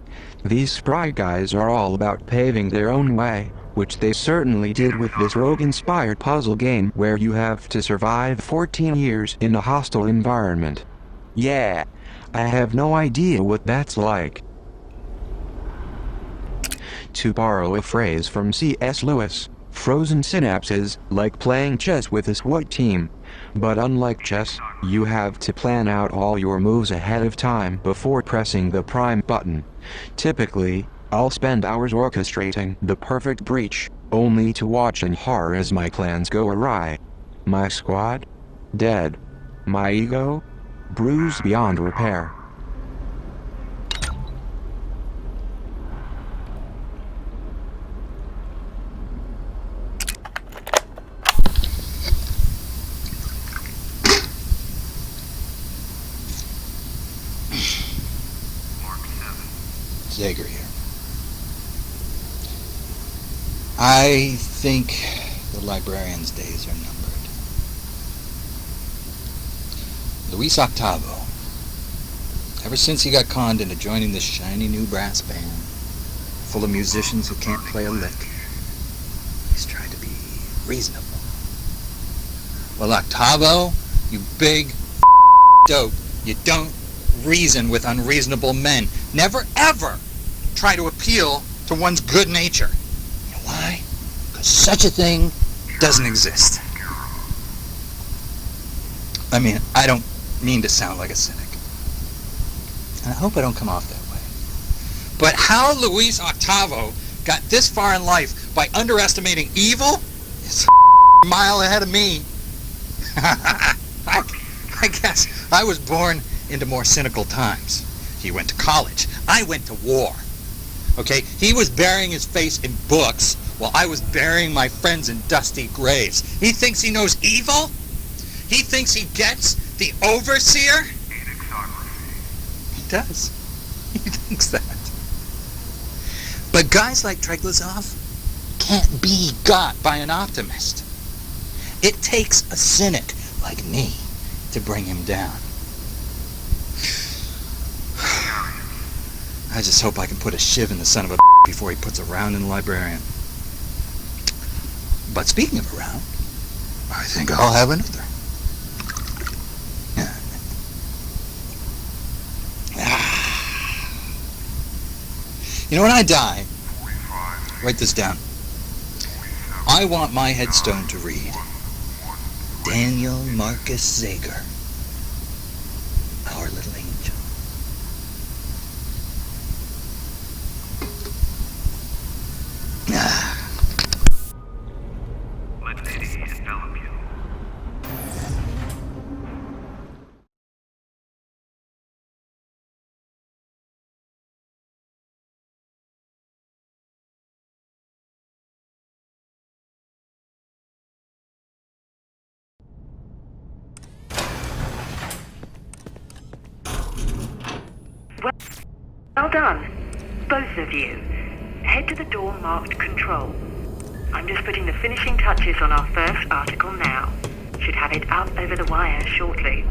These spry guys are all about paving their own way, which they certainly did with this rogue-inspired puzzle game where you have to survive 14 years in a hostile environment. Yeah, I have no idea what that's like. To borrow a phrase from C.S. Lewis, frozen synapses like playing chess with a SWAT team. But unlike chess, you have to plan out all your moves ahead of time before pressing the prime button. Typically, I'll spend hours orchestrating the perfect breach, only to watch in horror as my plans go awry. My squad? Dead. My ego? Bruised beyond repair. Zager here. I think the librarian's days are numbered. Luis Octavo, ever since he got conned into joining this shiny new brass band, full of musicians who can't play a lick, he's tried to be reasonable. Well, Octavo, you big dope, you don't reason with unreasonable men. Never ever try to appeal to one's good nature. You know why? Because such a thing doesn't exist. I mean, I don't mean to sound like a cynic. And I hope I don't come off that way. But how Luis Octavo got this far in life by underestimating evil is a mile ahead of me. I guess I was born into more cynical times. He went to college. I went to war. Okay? He was burying his face in books while I was burying my friends in dusty graves. He thinks he knows evil? He thinks he gets the overseer? He does. He thinks that. Guys like Treglazov can't be got by an optimist. It takes a cynic like me to bring him down. I just hope I can put a shiv in the son of a before he puts a round in the librarian. But speaking of a round, I think I'll have another. Yeah. You know, when I die, write this down. I want my headstone to read, Daniel Marcus Zager, our little angel. Let Lady envelop you. Well done, both of you. Head to the door marked Control. I'm just putting the finishing touches on our first article now. Should have it up over the wire shortly.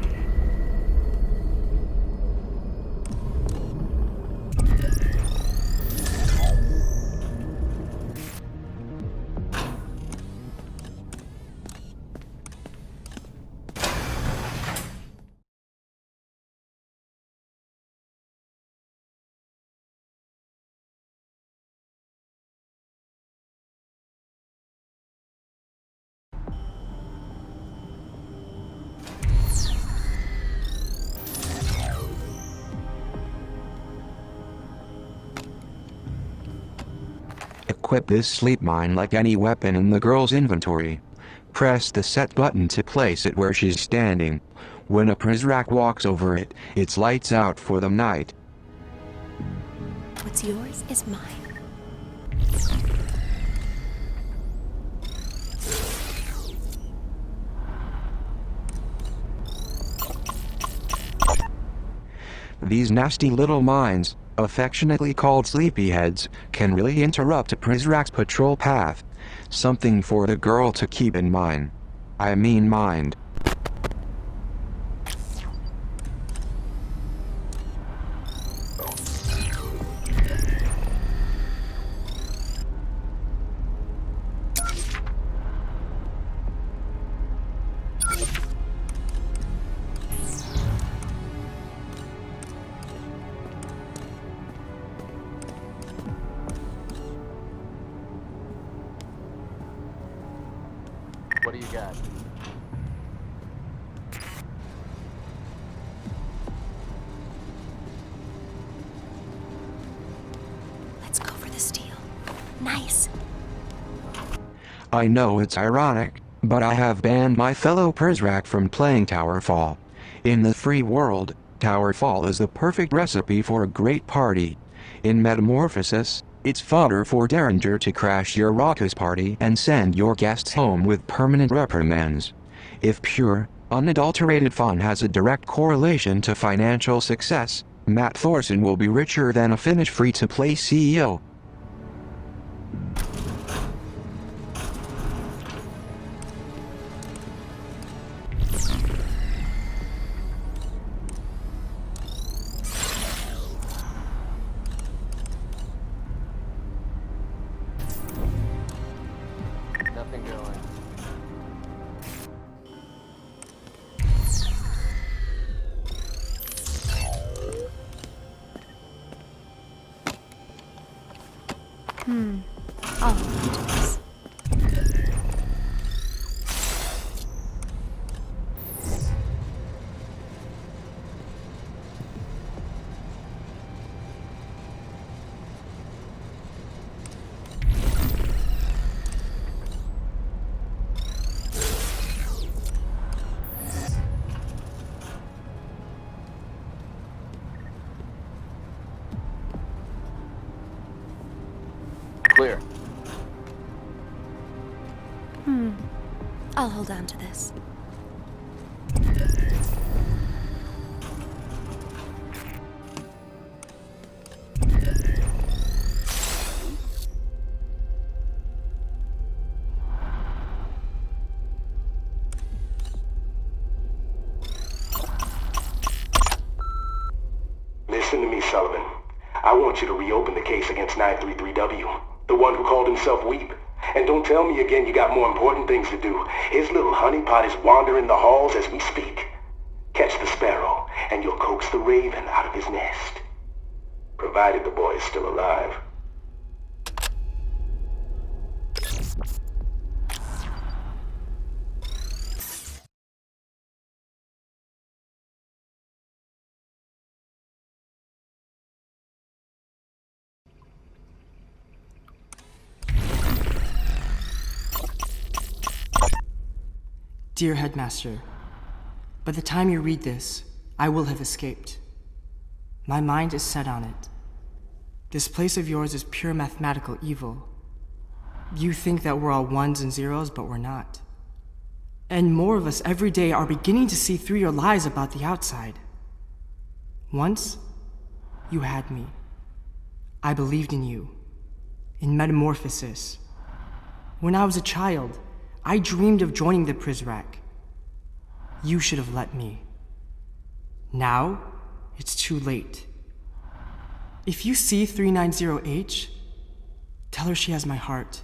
Equip this sleep mine like any weapon in the girl's inventory. Press the set button to place it where she's standing. When a Prizrak walks over it, it's lights out for the night. What's yours is mine. These nasty little mines, affectionately called sleepyheads, can really interrupt a Prizrak's patrol path. Something for the girl to keep in mind. I mean mind. What do you got? Let's go for the steal. Nice. I know it's ironic, but I have banned my fellow Prizrak from playing Towerfall. In the free world, Towerfall is the perfect recipe for a great party. In Metamorphosis, it's fodder for Derringer to crash your raucous party and send your guests home with permanent reprimands. If pure, unadulterated fun has a direct correlation to financial success, Matt Thorson will be richer than a Finnish free-to-play CEO. Nothing going. I'll hold to this. Clear. I'll hold on to this. I want you to reopen the case against 933W, the one who called himself Weep. And don't tell me again you got more important things to do. His little honeypot is wandering the halls as we speak. Catch the sparrow, and you'll coax the raven out of his nest. Provided the boy is still alive. Dear Headmaster, by the time you read this, I will have escaped. My mind is set on it. This place of yours is pure mathematical evil. You think that we're all ones and zeros, but we're not. And more of us every day are beginning to see through your lies about the outside. Once, you had me. I believed in you. In metamorphosis. When I was a child, I dreamed of joining the Prizrak. You should have let me. Now, it's too late. If you see 390H, tell her she has my heart.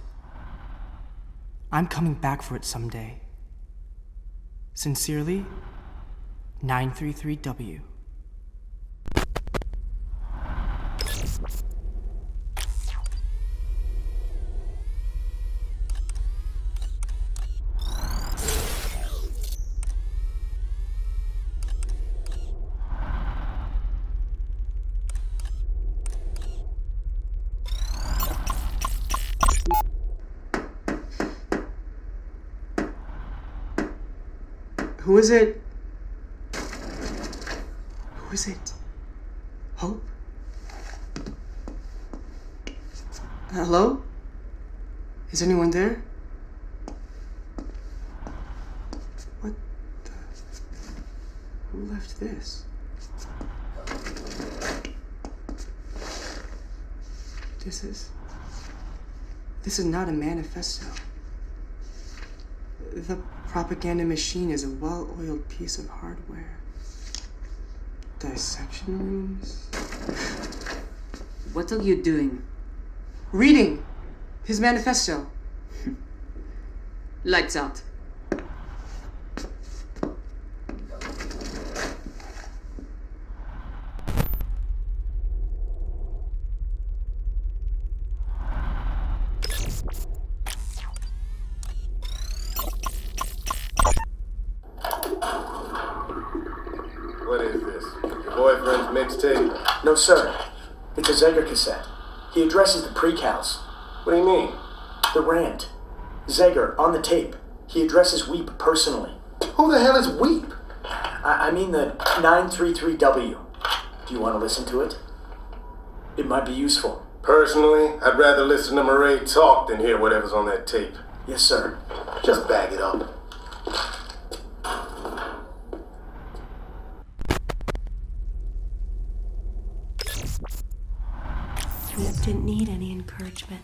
I'm coming back for it someday. Sincerely, 933W. Who is it? Who is it? Hope? Hello? Is anyone there? What the... Who left this? This is not a manifesto. The propaganda machine is a well-oiled piece of hardware. Dissection rooms? What are you doing? Reading his manifesto. Lights out. What is this? Your boyfriend's mixtape? No, sir. It's a Zeger cassette. He addresses the precals. What do you mean? The rant. Zeger, on the tape. He addresses Weep personally. Who the hell is Weep? I mean the 933W. Do you want to listen to it? It might be useful. Personally, I'd rather listen to Murray talk than hear whatever's on that tape. Yes, sir. Just bag it up. Weep didn't need any encouragement.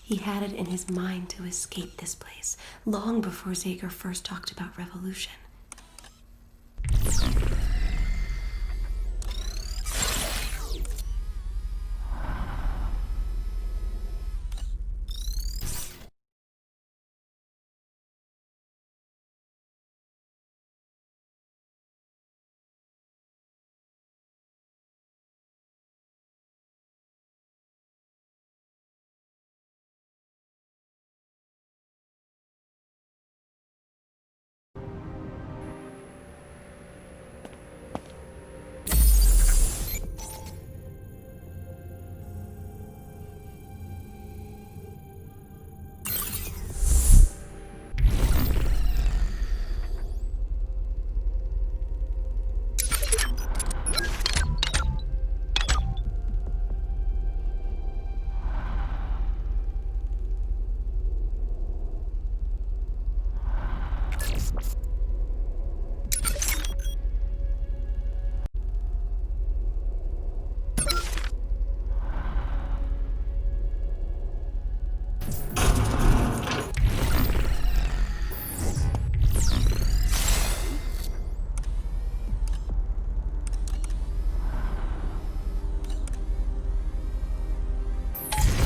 He had it in his mind to escape this place, long before Zager first talked about revolution.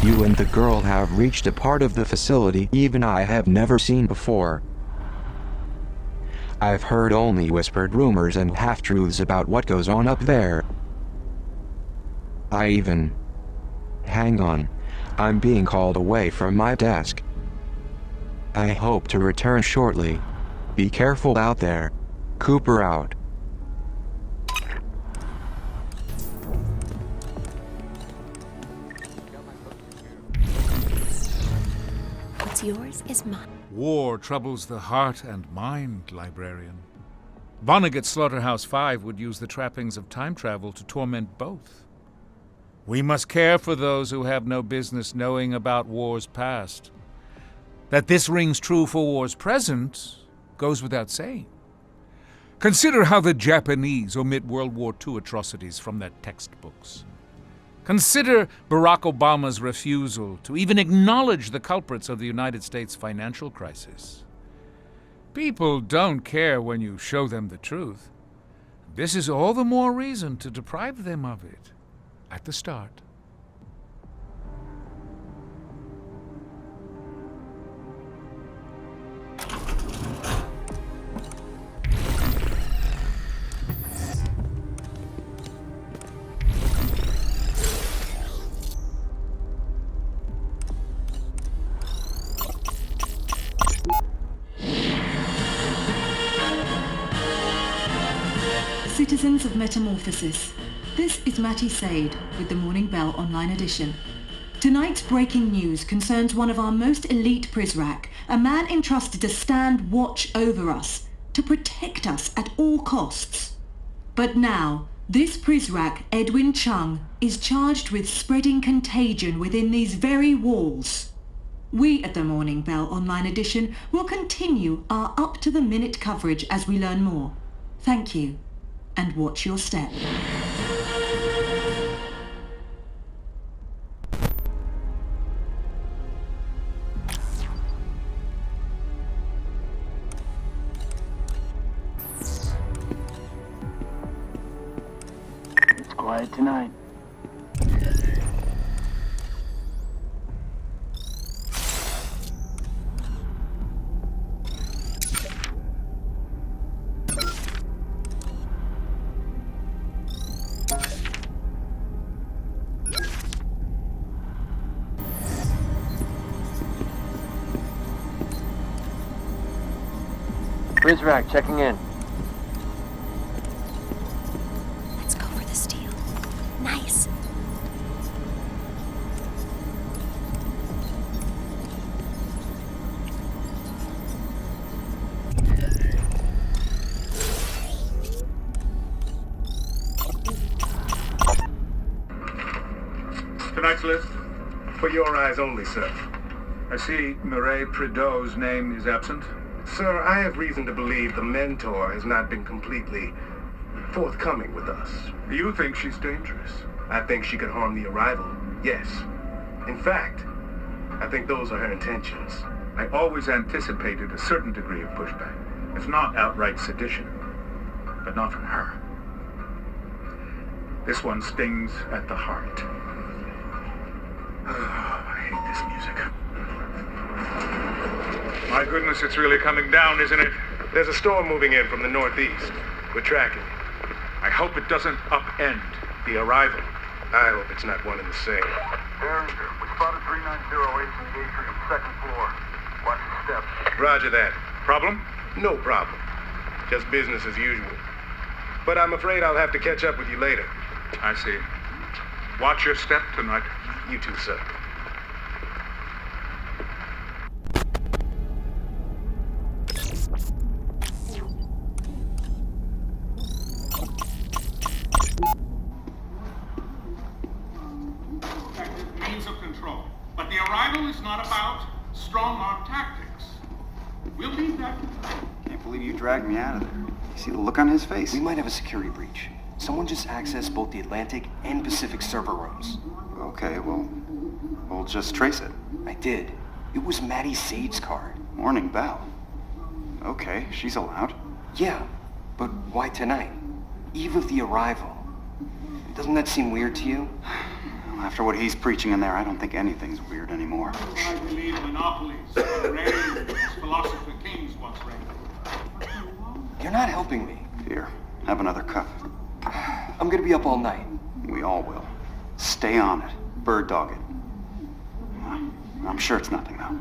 You and the girl have reached a part of the facility even I have never seen before. I've heard only whispered rumors and half-truths about what goes on up there. Hang on. I'm being called away from my desk. I hope to return shortly. Be careful out there. Cooper out. What's yours is mine. War troubles the heart and mind, librarian. Vonnegut's Slaughterhouse 5 would use the trappings of time travel to torment both. We must care for those who have no business knowing about wars past. That this rings true for wars present goes without saying. Consider how the Japanese omit World War II atrocities from their textbooks. Consider Barack Obama's refusal to even acknowledge the culprits of the United States financial crisis. People don't care when you show them the truth. This is all the more reason to deprive them of it at the start. Citizens of Metamorphosis, this is Matty Sade with the Morning Bell Online Edition. Tonight's breaking news concerns one of our most elite Prizrak, a man entrusted to stand watch over us, to protect us at all costs. But now, this Prizrak, Edwin Chung, is charged with spreading contagion within these very walls. We at the Morning Bell Online Edition will continue our up-to-the-minute coverage as we learn more. Thank you. And watch your step. It's quiet tonight. Prizrak, checking in. Let's go for the steal. Nice. Tonight's list? For your eyes only, sir. I see Mireille Prideaux's name is absent. Sir, I have reason to believe the mentor has not been completely forthcoming with us. You think she's dangerous? I think she could harm the Arrival, yes. In fact, I think those are her intentions. I always anticipated a certain degree of pushback, if not outright sedition, but not from her. This one stings at the heart. Oh, I hate this music. My goodness, it's really coming down, isn't it? There's a storm moving in from the northeast. We're tracking it. I hope it doesn't upend the Arrival. I hope it's not one and the same. Derringer, we spotted 390 in the atrium, second floor. Watch your steps. Roger that. Problem? No problem. Just business as usual. But I'm afraid I'll have to catch up with you later. I see. Watch your step tonight. You too, sir. Means of control. But the Arrival is not about strong-arm tactics. We'll leave that. Can't believe you dragged me out of there. You see the look on his face? We might have a security breach. Someone just accessed both the Atlantic and Pacific server rooms. Okay, well, we'll just trace it. I did. It was Maddie Sade's card. Morning Bell. Okay, she's allowed. Yeah, but why tonight? Eve of the Arrival. Doesn't that seem weird to you? After what he's preaching in there, I don't think anything's weird anymore. I believe monopolies are reign as philosopher kings once reigned. You're not helping me. Here, have another cup. I'm gonna be up all night. We all will. Stay on it. Bird dog it. I'm sure it's nothing, though.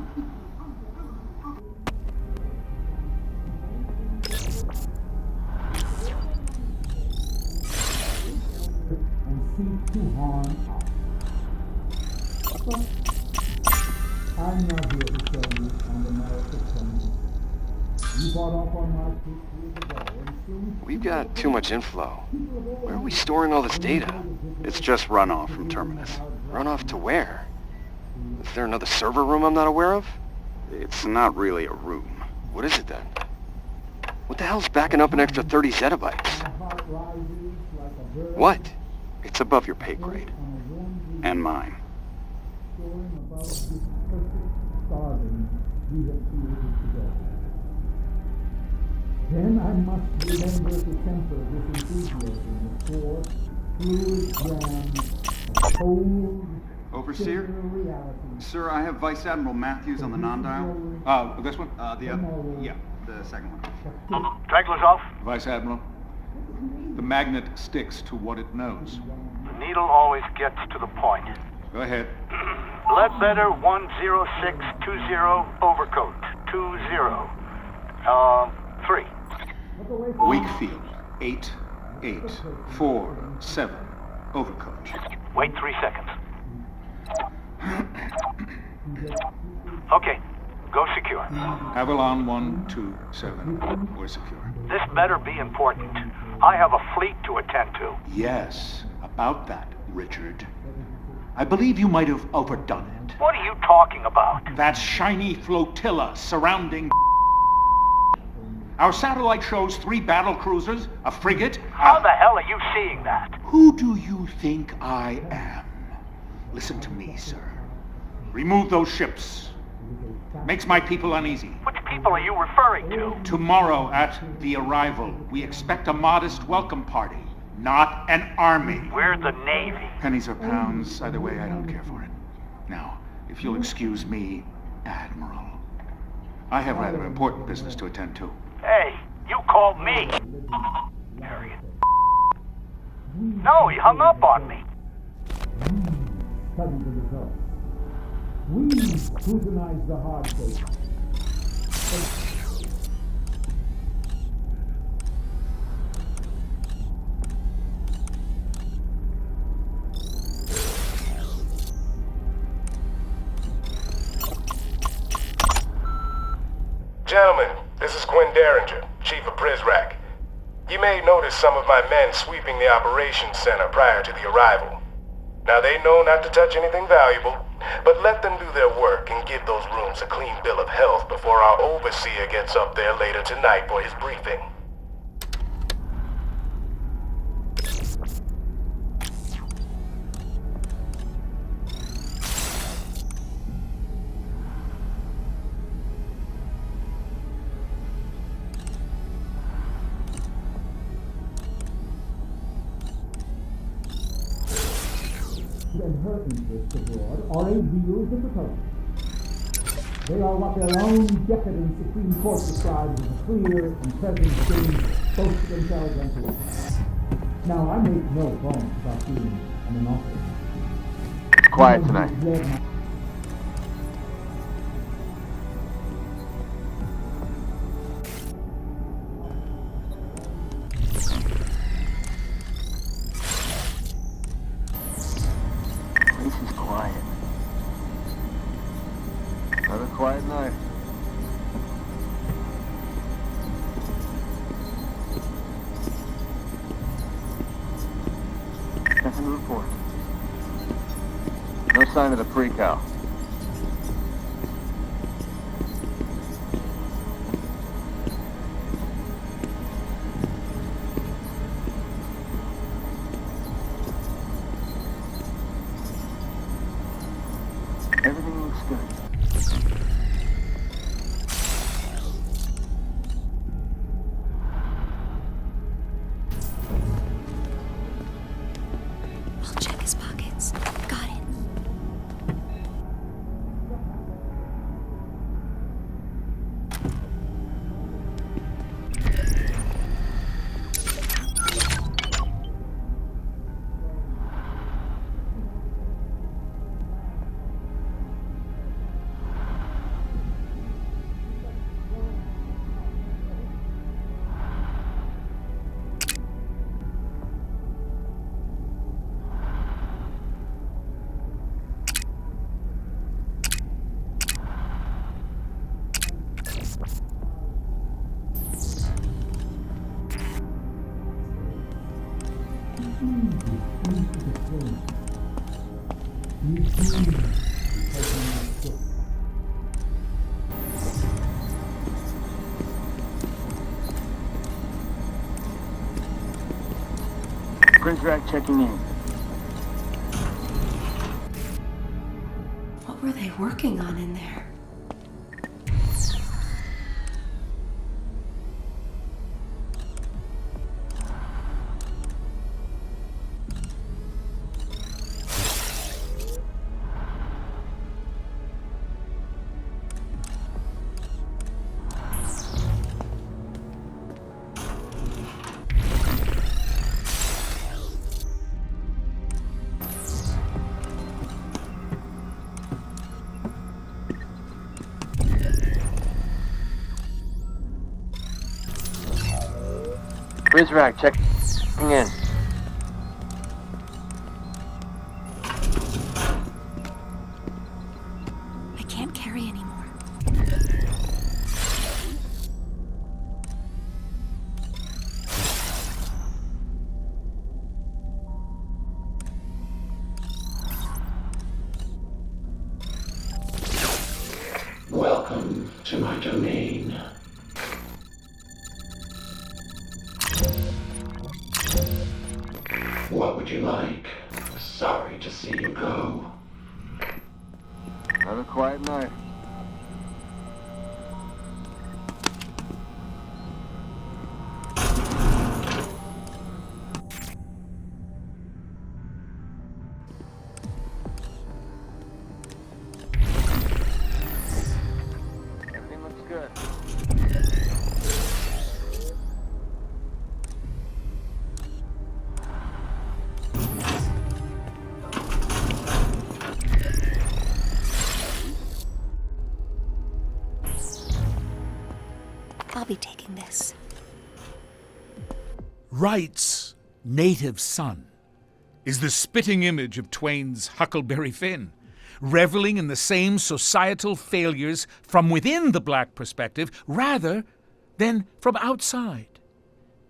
I'm not here to tell you on the merits of things. You bought off on my 6 years ago, and soon... We've got too much inflow. Where are we storing all this data? It's just runoff from Terminus. Runoff to where? Is there another server room I'm not aware of? It's not really a room. What is it then? What the hell's backing up an extra 30 zettabytes? What? It's above your pay grade. And mine. Then I must remember to temper this enthusiasm for fluid grams of cold, Overseer? reality. Sir, I have Vice Admiral Matthews on the non-dial. This one? Yeah, the second one. Tragler's off. Vice Admiral. The magnet sticks to what it knows. The needle always gets to the point. Go ahead. Ledbetter 10620 overcoat 3. Wakefield 8847 overcoat. Wait 3 seconds. Okay, go secure. Avalon 127. We're secure. This better be important. I have a fleet to attend to. Yes, about that, Richard. I believe you might have overdone it. What are you talking about? That shiny flotilla surrounding... Our satellite shows 3 battle cruisers, a frigate... How the hell are you seeing that? Who do you think I am? Listen to me, sir. Remove those ships. Makes my people uneasy. Which people are you referring to? Tomorrow at the arrival, we expect a modest welcome party, not an army. We're the Navy. Pennies or pounds, either way, I don't care for it. Now, if you'll excuse me, Admiral, I have rather important business to attend to. Hey, you called me. Harriet. No, he hung up on me. Sudden the result. We scrutinize the hard case. Gentlemen, this is Quinn Derringer, Chief of PrisRack. You may notice some of my men sweeping the operations center prior to the arrival. Now they know not to touch anything valuable, but let them do their work and give those rooms a clean bill of health before our overseer gets up there later tonight for his briefing. And her interests abroad are a real difficulty. They are what their own decadent Supreme Court describes as a clear and present thing, both to themselves and to us. Now, I make no bones about being a monopoly. Quiet tonight. This is quiet. Another quiet night. Nothing to report. No sign of the pre-cal. Everything looks good. I'll check his pockets. Got it. You too be taking my stick. Prisrak checking in. What were they working on in there? Prisrak checking in. I can't carry anymore. Welcome to my domain. What would you like? Sorry to see you go. Have a quiet night. Everything looks good. I'll be taking this. Wright's native son is the spitting image of Twain's Huckleberry Finn, reveling in the same societal failures from within the black perspective rather than from outside.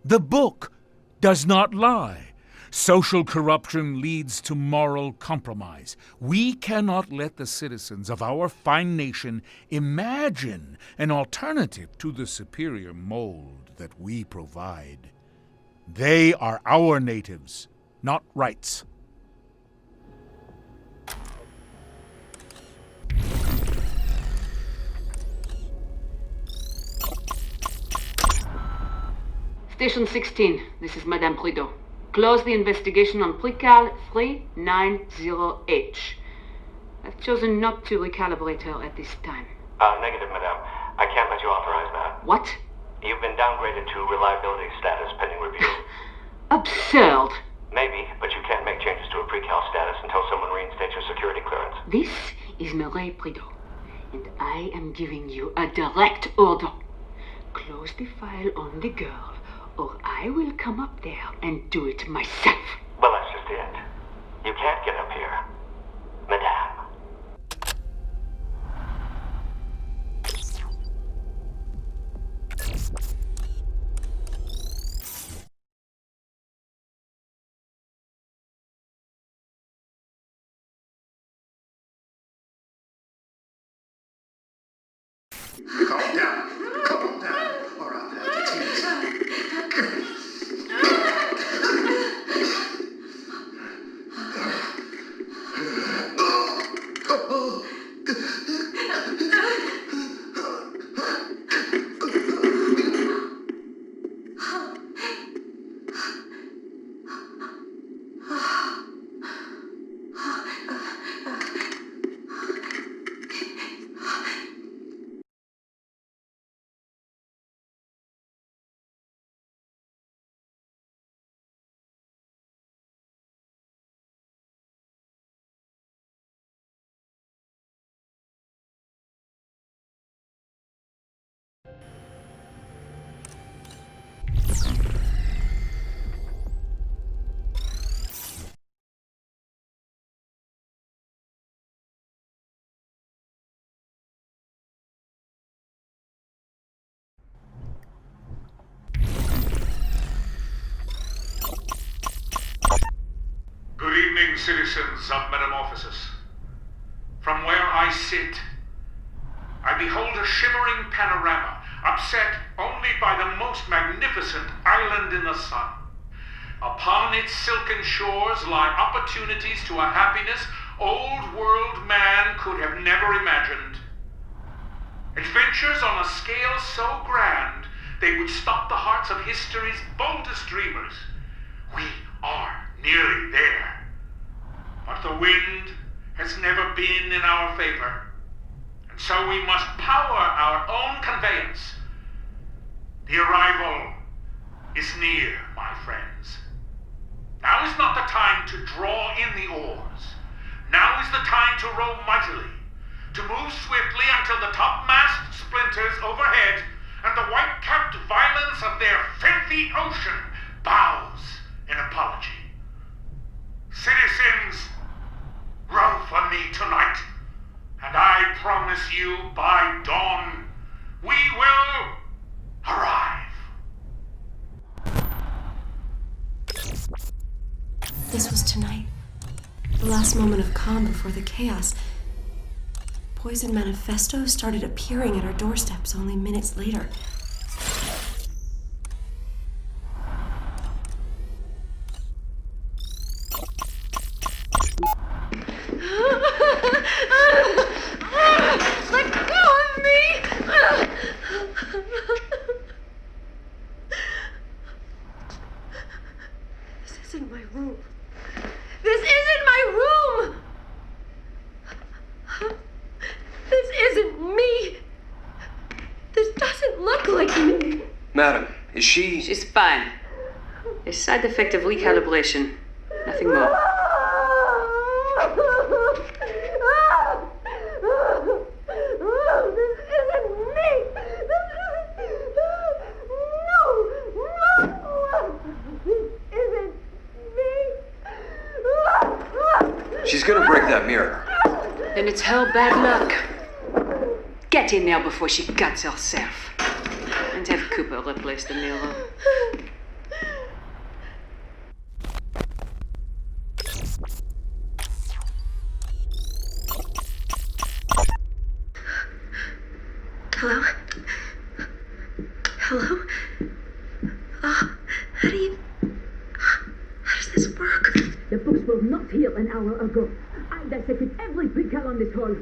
The book does not lie. Social corruption leads to moral compromise. We cannot let the citizens of our fine nation imagine an alternative to the superior mold that we provide. They are our natives, not Wright's. Station 16, this is Madame Prideaux. Close the investigation on Precal 390H. I've chosen not to recalibrate her at this time. Negative, madame. I can't let you authorize that. What? You've been downgraded to reliability status pending review. Absurd. Maybe, but you can't make changes to a pre-cal status until someone reinstates your security clearance. This is Marie Prideaux, and I am giving you a direct order. Close the file on the girl, or I will come up there and do it myself. Well, that's just it. You can't get up here, madame. Calm down. Calm down. Or I'll have to tease you. Good evening, citizens of Metamorphosis. From where I sit, I behold a shimmering panorama, upset only by the most magnificent island in the sun. Upon its silken shores lie opportunities to a happiness old world man could have never imagined. Adventures on a scale so grand, they would stop the hearts of history's boldest dreamers. We are nearly there. But the wind has never been in our favor, and so we must power our own conveyance. The arrival is near, my friends. Now is not the time to draw in the oars. Now is the time to row mightily, to move swiftly until the topmast splinters overhead and the white-capped violence of their filthy ocean bows in apology. Citizens, row for me tonight, and I promise you by dawn we will arrive. This was tonight. The last moment of calm before the chaos. Poison manifestos started appearing at our doorsteps only minutes later. Let go of me! This isn't my room. This isn't my room! This isn't me! This doesn't look like me! Madam, is she... She's fine. A side effect of recalibration. Nothing more. She's gonna break that mirror. Then it's her bad luck. Get in there before she cuts herself. And have Cooper replace the mirror. Hello? Hello? How does this work? The books were not here an hour ago. I dissected every picture on this hall.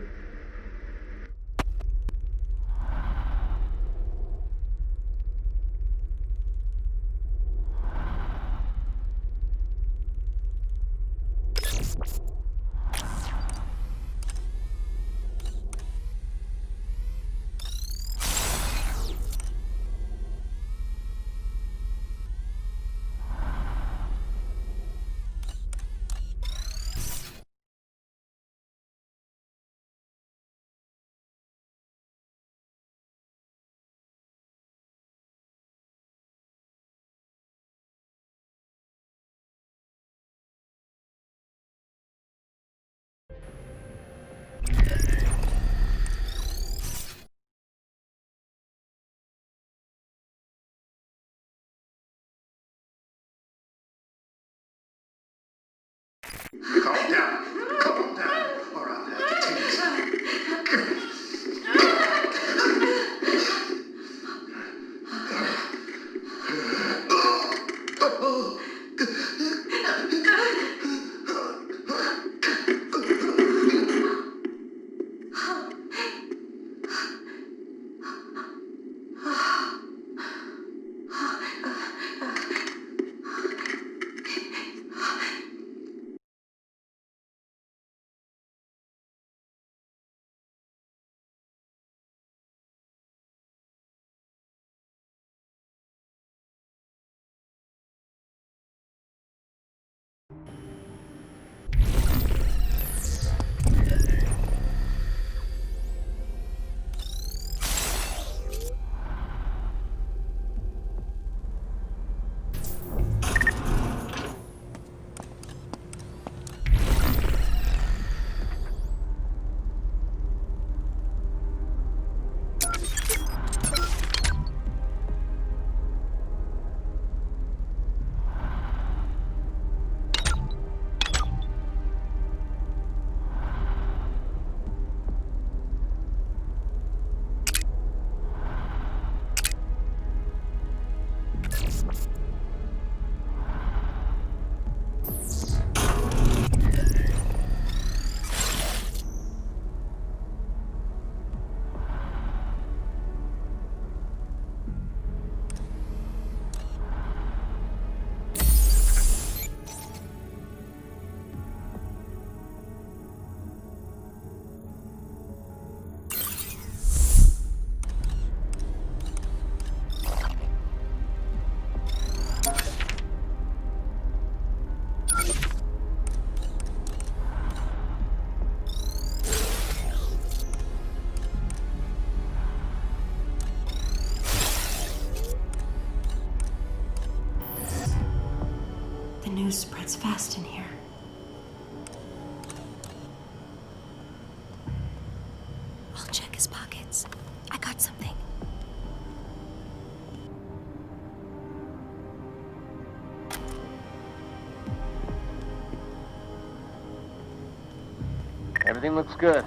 Calm down. Calm down, or I'll have to take it. fast in here. I'll check his pockets. I got something. Everything looks good.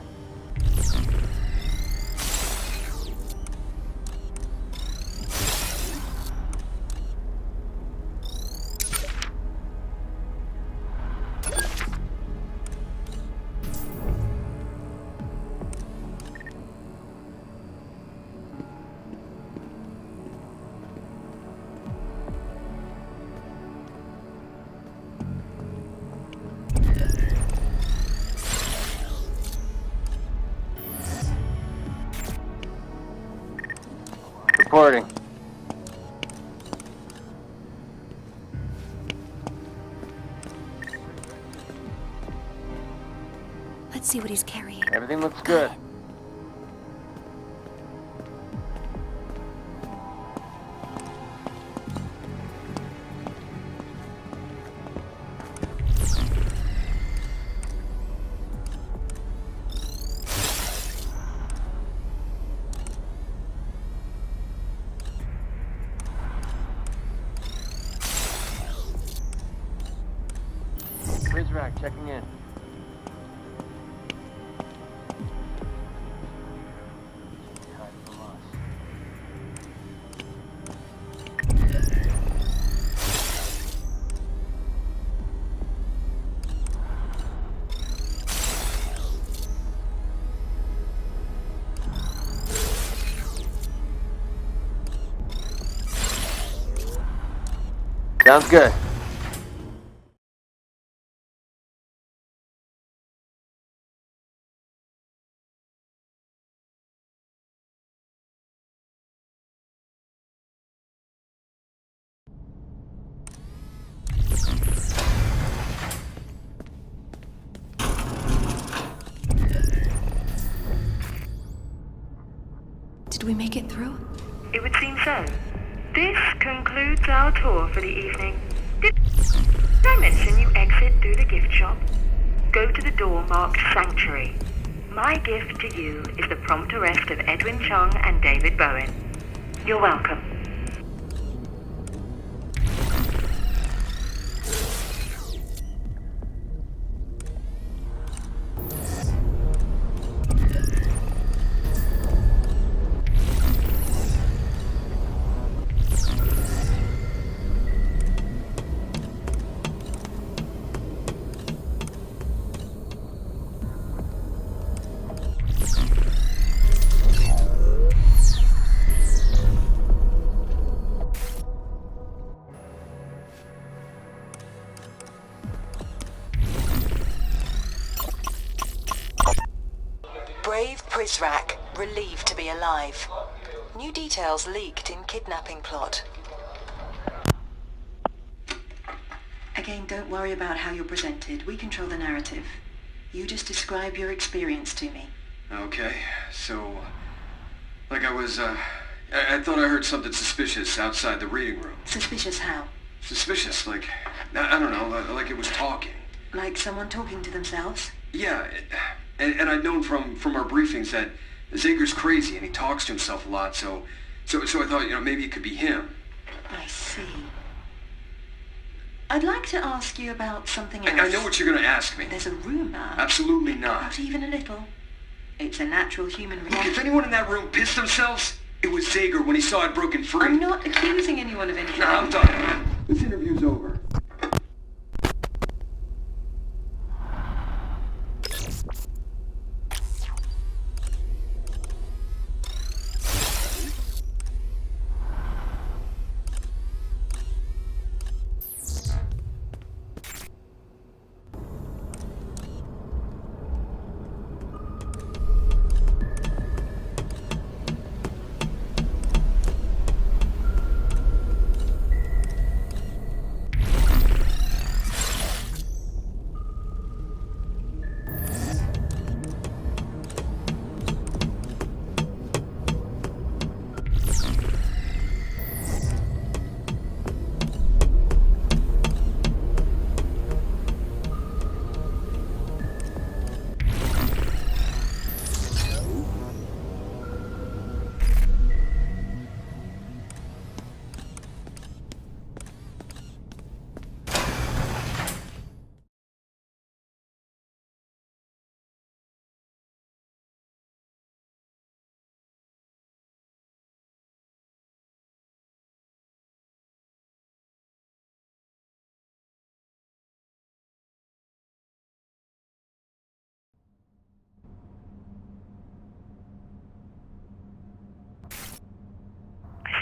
Reporting. Let's see what he's carrying. Everything looks good. Rack checking in. Sounds good. Did we make it through? It would seem so. This concludes our tour for the evening. Did I mention you exit through the gift shop? Go to the door marked Sanctuary. My gift to you is the prompt arrest of Edwin Chung and David Bowen. You're welcome. Brave Prizrak, relieved to be alive. New details leaked in kidnapping plot. Again, don't worry about how you're presented. We control the narrative. You just describe your experience to me. Okay, so... Like I thought I heard something suspicious outside the reading room. Suspicious how? Suspicious, like... I don't know, like it was talking. Like someone talking to themselves? Yeah, and I'd known from our briefings that Zager's crazy and he talks to himself a lot, so I thought, maybe it could be him. I see. I'd like to ask you about something else. I know what you're going to ask me. There's a rumor. Absolutely not. Not even a little. It's a natural human reaction. Look, if anyone in that room pissed themselves, it was Zager when he saw I'd broken free. I'm not accusing anyone of anything. No, I'm done. This interview's over.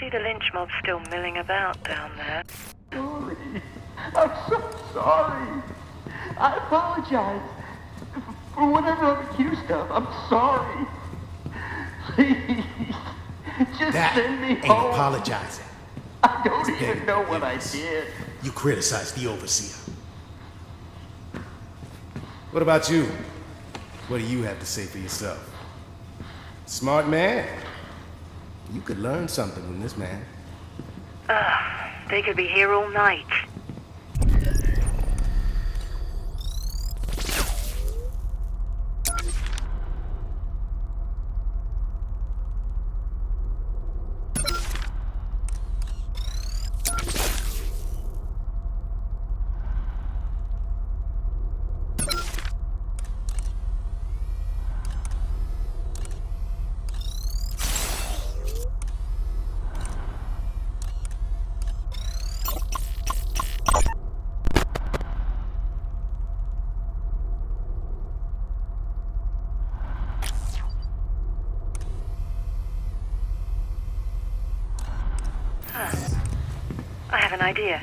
see the lynch mob still milling about down there. Sorry. I'm so sorry. I apologize for whatever I'm accused of. I'm sorry. Please, just send me ain't home. apologizing. I don't even know what I did. You criticized the overseer. What about you? What do you have to say for yourself? Smart man. You could learn something from this man. They could be here all night. I have an idea.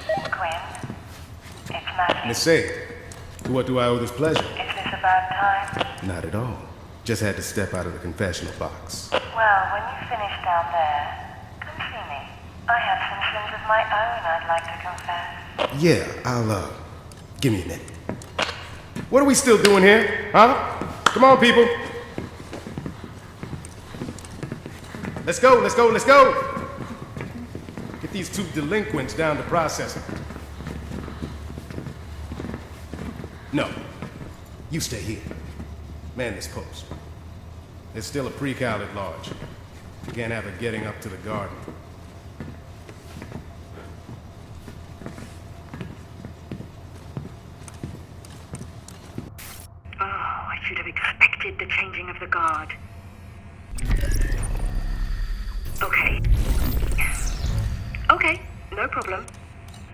Quinn, it's Matty. Miss Say, to what do I owe this pleasure? Is this a bad time? Not at all. Just had to step out of the confessional box. Well, when you finish down there, come see me. I have some sins of my own I'd like to confess. Yeah, I'll, give me a minute. What are we still doing here, huh? Come on, people. Let's go, let's go, let's go! Get these two delinquents down to processing. No, you stay here. Man this post. There's still a pre-cal at large. You can't have it getting up to the garden. Oh, I should have expected the changing of the guard. Okay, no problem.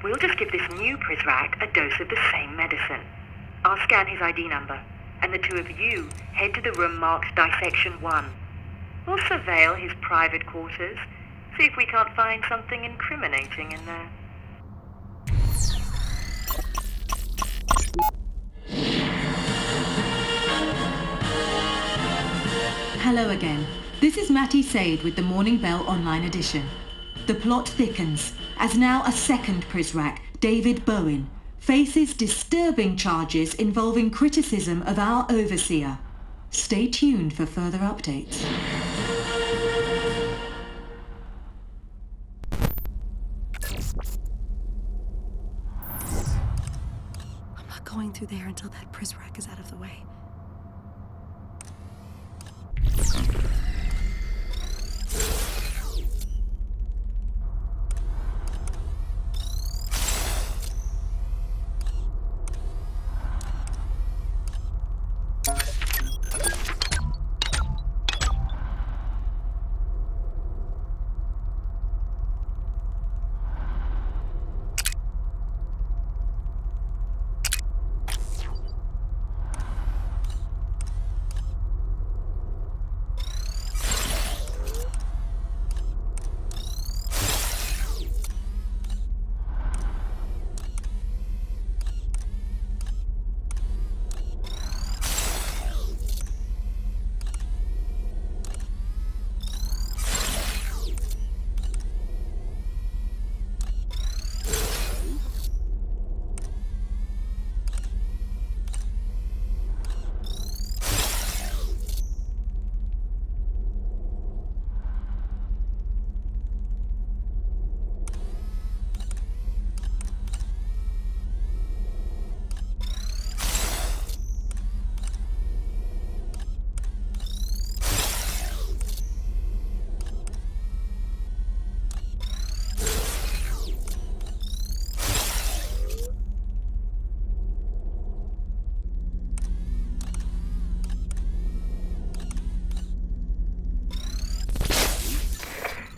We'll just give this new Prizrak a dose of the same medicine. I'll scan his ID number, and the two of you head to the room marked Dissection 1. We'll surveil his private quarters, see if we can't find something incriminating in there. Hello again. This is Matty Sade with the Morning Bell Online Edition. The plot thickens, as now a second Prizrak, David Bowen, faces disturbing charges involving criticism of our overseer. Stay tuned for further updates. I'm not going through there until that Prizrak is out of the way.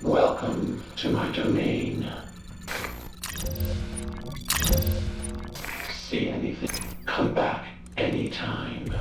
Welcome to my domain. See anything? Come back anytime.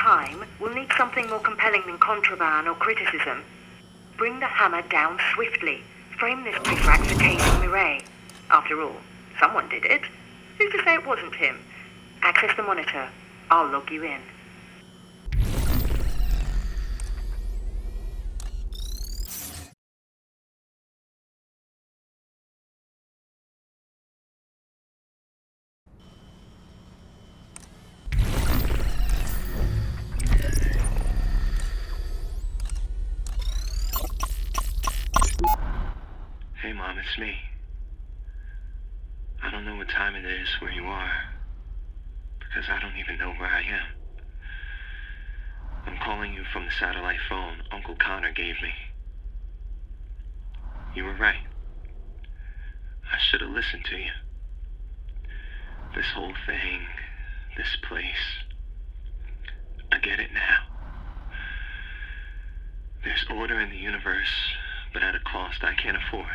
time, we'll need something more compelling than contraband or criticism. Bring the hammer down swiftly. Frame this Prizrak for tasing Mireille. After all, someone did it. Who's to say it wasn't him? Access the monitor. I'll log you in. Hey, Mom, it's me. I don't know what time it is where you are, because I don't even know where I am. I'm calling you from the satellite phone Uncle Connor gave me. You were right. I should have listened to you. This whole thing, this place, I get it now. There's order in the universe, but at a cost I can't afford.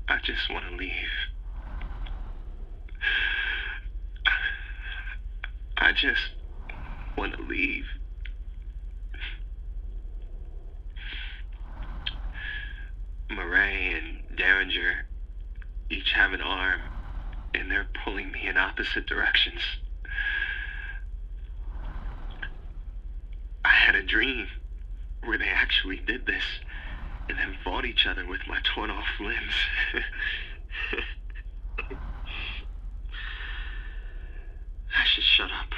I just want to leave. I just want to leave. Murray and Derringer each have an arm, and they're pulling me in opposite directions. I had a dream where they actually did this and then fought each other with my torn off limbs. I should shut up.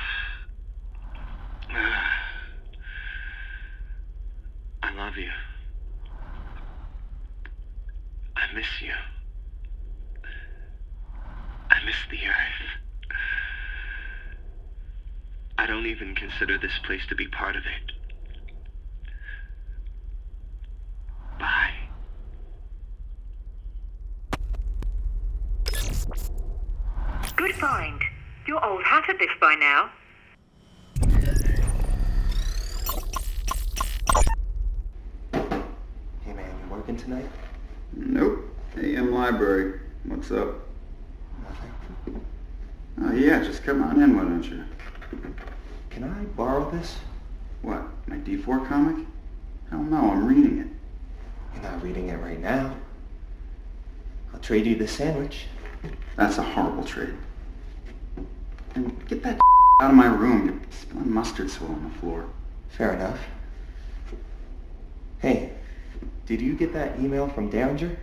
I love you. I miss you. I miss the earth. I don't even consider this place to be part of it. Bye. Good find. You're old hat at this by now. Hey man, you working tonight? Nope. AM library. What's up? Nothing. Oh yeah, just come on in, why don't you? Can I borrow this? What, my D4 comic? Hell no, I'm reading it. You're not reading it right now. I'll trade you this sandwich. That's a horrible trade. And get that out of my room. You're spilling mustard swill on the floor. Fair enough. Hey, did you get that email from Derringer?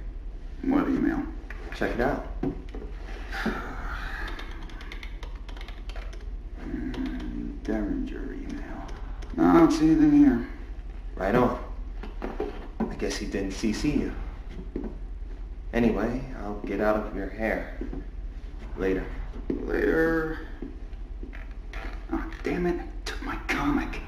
What email? Check it out. Derringer email. No, I don't see anything here. Right on. I guess he didn't CC you. Anyway, I'll get out of your hair. Later. Later. Oh, damn it. Took my comic.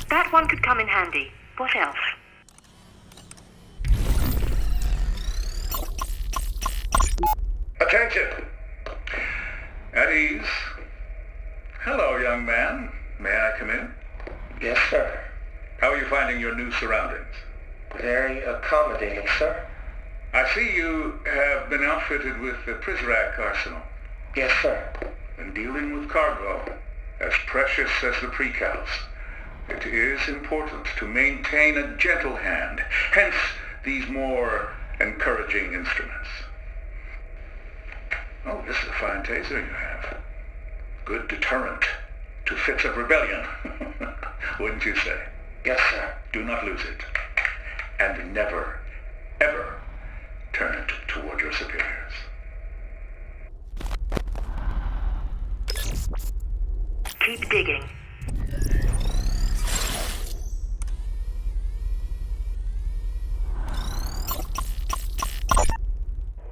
That one could come in handy. What else? Attention! At ease. Hello, young man. May I come in? Yes, sir. How are you finding your new surroundings? Very accommodating, sir. I see you have been outfitted with the Prizrak arsenal. Yes, sir. And dealing with cargo, as precious as the precals, it is important to maintain a gentle hand, hence these more encouraging instruments. Oh, this is a fine taser you have. Good deterrent to fits of rebellion, wouldn't you say? Yes, sir. Do not lose it. And never, ever turn it toward your superiors. Keep digging.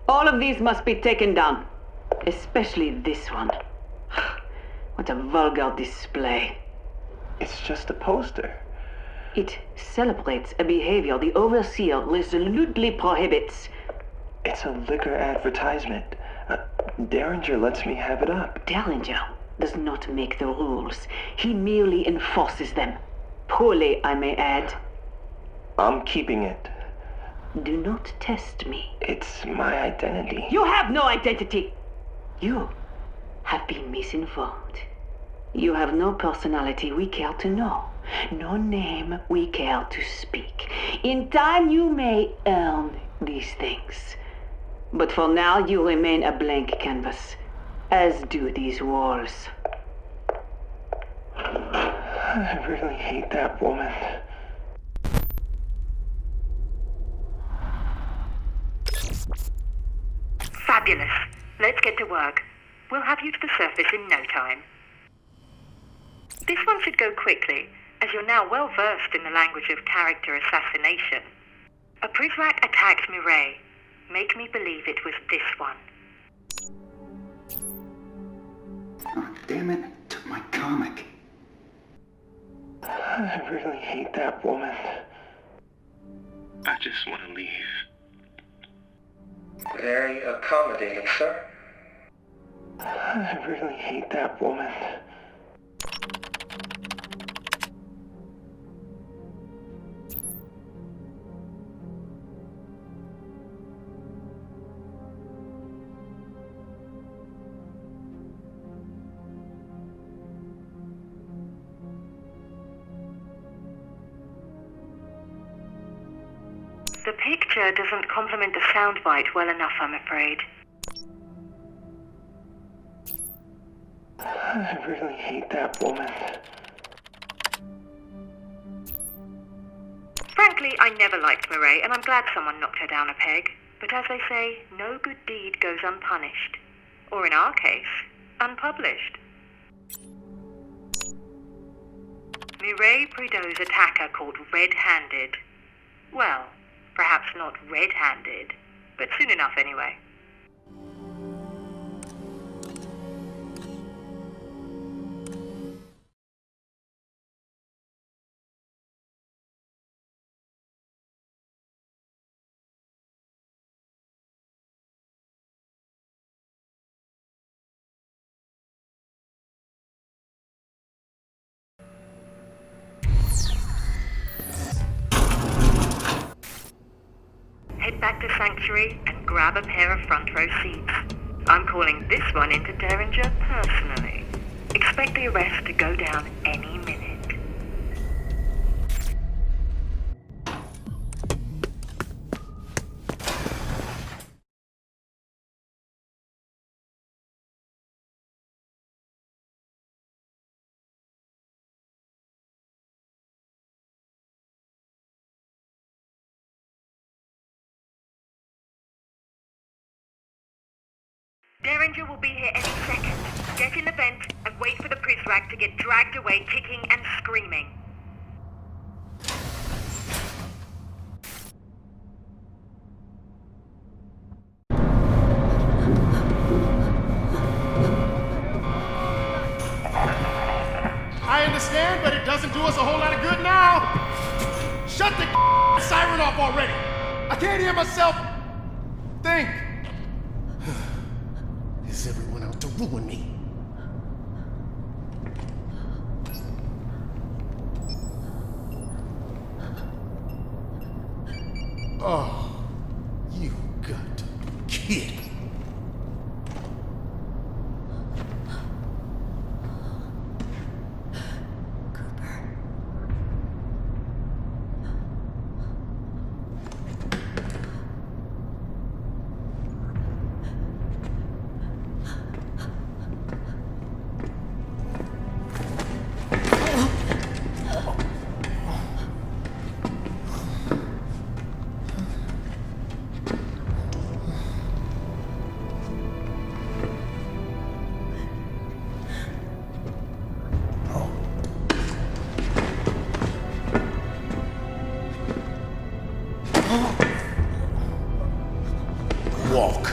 All of these must be taken down. Especially this one. What a vulgar display. It's just a poster. It celebrates a behavior the overseer resolutely prohibits. It's a liquor advertisement. Derringer lets me have it up. Derringer does not make the rules. He merely enforces them. Poorly, I may add. I'm keeping it. Do not test me. It's my identity. You have no identity! You have been misinformed. You have no personality we care to know. No name we care to speak. In time you may earn these things. But for now you remain a blank canvas, as do these walls. I really hate that woman. Fabulous. Let's get to work. We'll have you to the surface in no time. This one should go quickly, as you're now well versed in the language of character assassination. A Prizrak attacked Mireille. Make me believe it was this one. Oh, damn it. I took my comic. I really hate that woman. I just want to leave. Very accommodating, sir. I really hate that woman. The picture doesn't complement the soundbite well enough, I'm afraid. I really hate that woman. Frankly, I never liked Mireille, and I'm glad someone knocked her down a peg. But as they say, no good deed goes unpunished. Or in our case, unpublished. Mireille Prideaux's attacker called red-handed. Well, perhaps not red-handed, but soon enough anyway. Head back to Sanctuary and grab a pair of front row seats. I'm calling this one into Derringer personally. Expect the arrest to go down any minute. Derringer will be here any second. Get in the vent and wait for the Prizrak to get dragged away kicking and screaming. I understand, but it doesn't do us a whole lot of good now. Shut the siren off already. I can't hear myself think. Is everyone out to ruin me? Oh, you got to be kidding. Walk.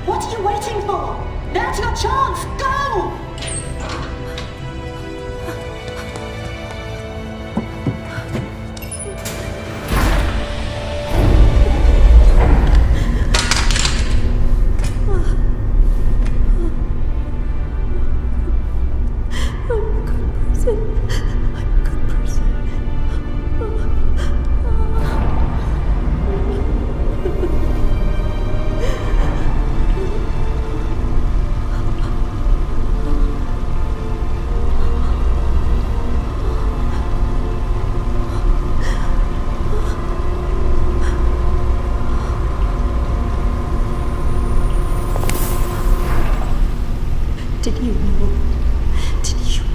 What are you waiting for? Now's your chance! Go! Did you know? Did you know?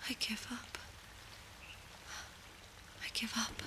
I give up. I give up.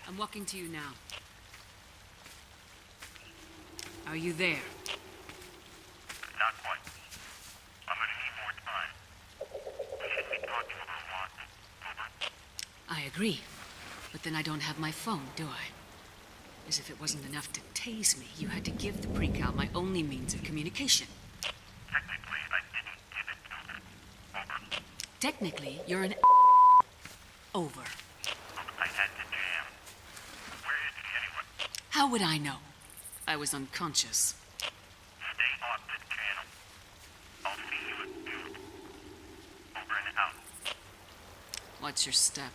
I'm walking to you now. Are you there? Not quite. I'm gonna need more time. We shouldn't be talking for a lot. Over. I agree. But then I don't have my phone, do I? As if it wasn't enough to tase me, you had to give the pre-cal my only means of communication. Technically, I didn't give it to her. Over. Technically, you're an over. I had to jam. Where is he anyway? How would I know? I was unconscious. Stay off this channel. I'll see you at noon. Over and out. What's your step?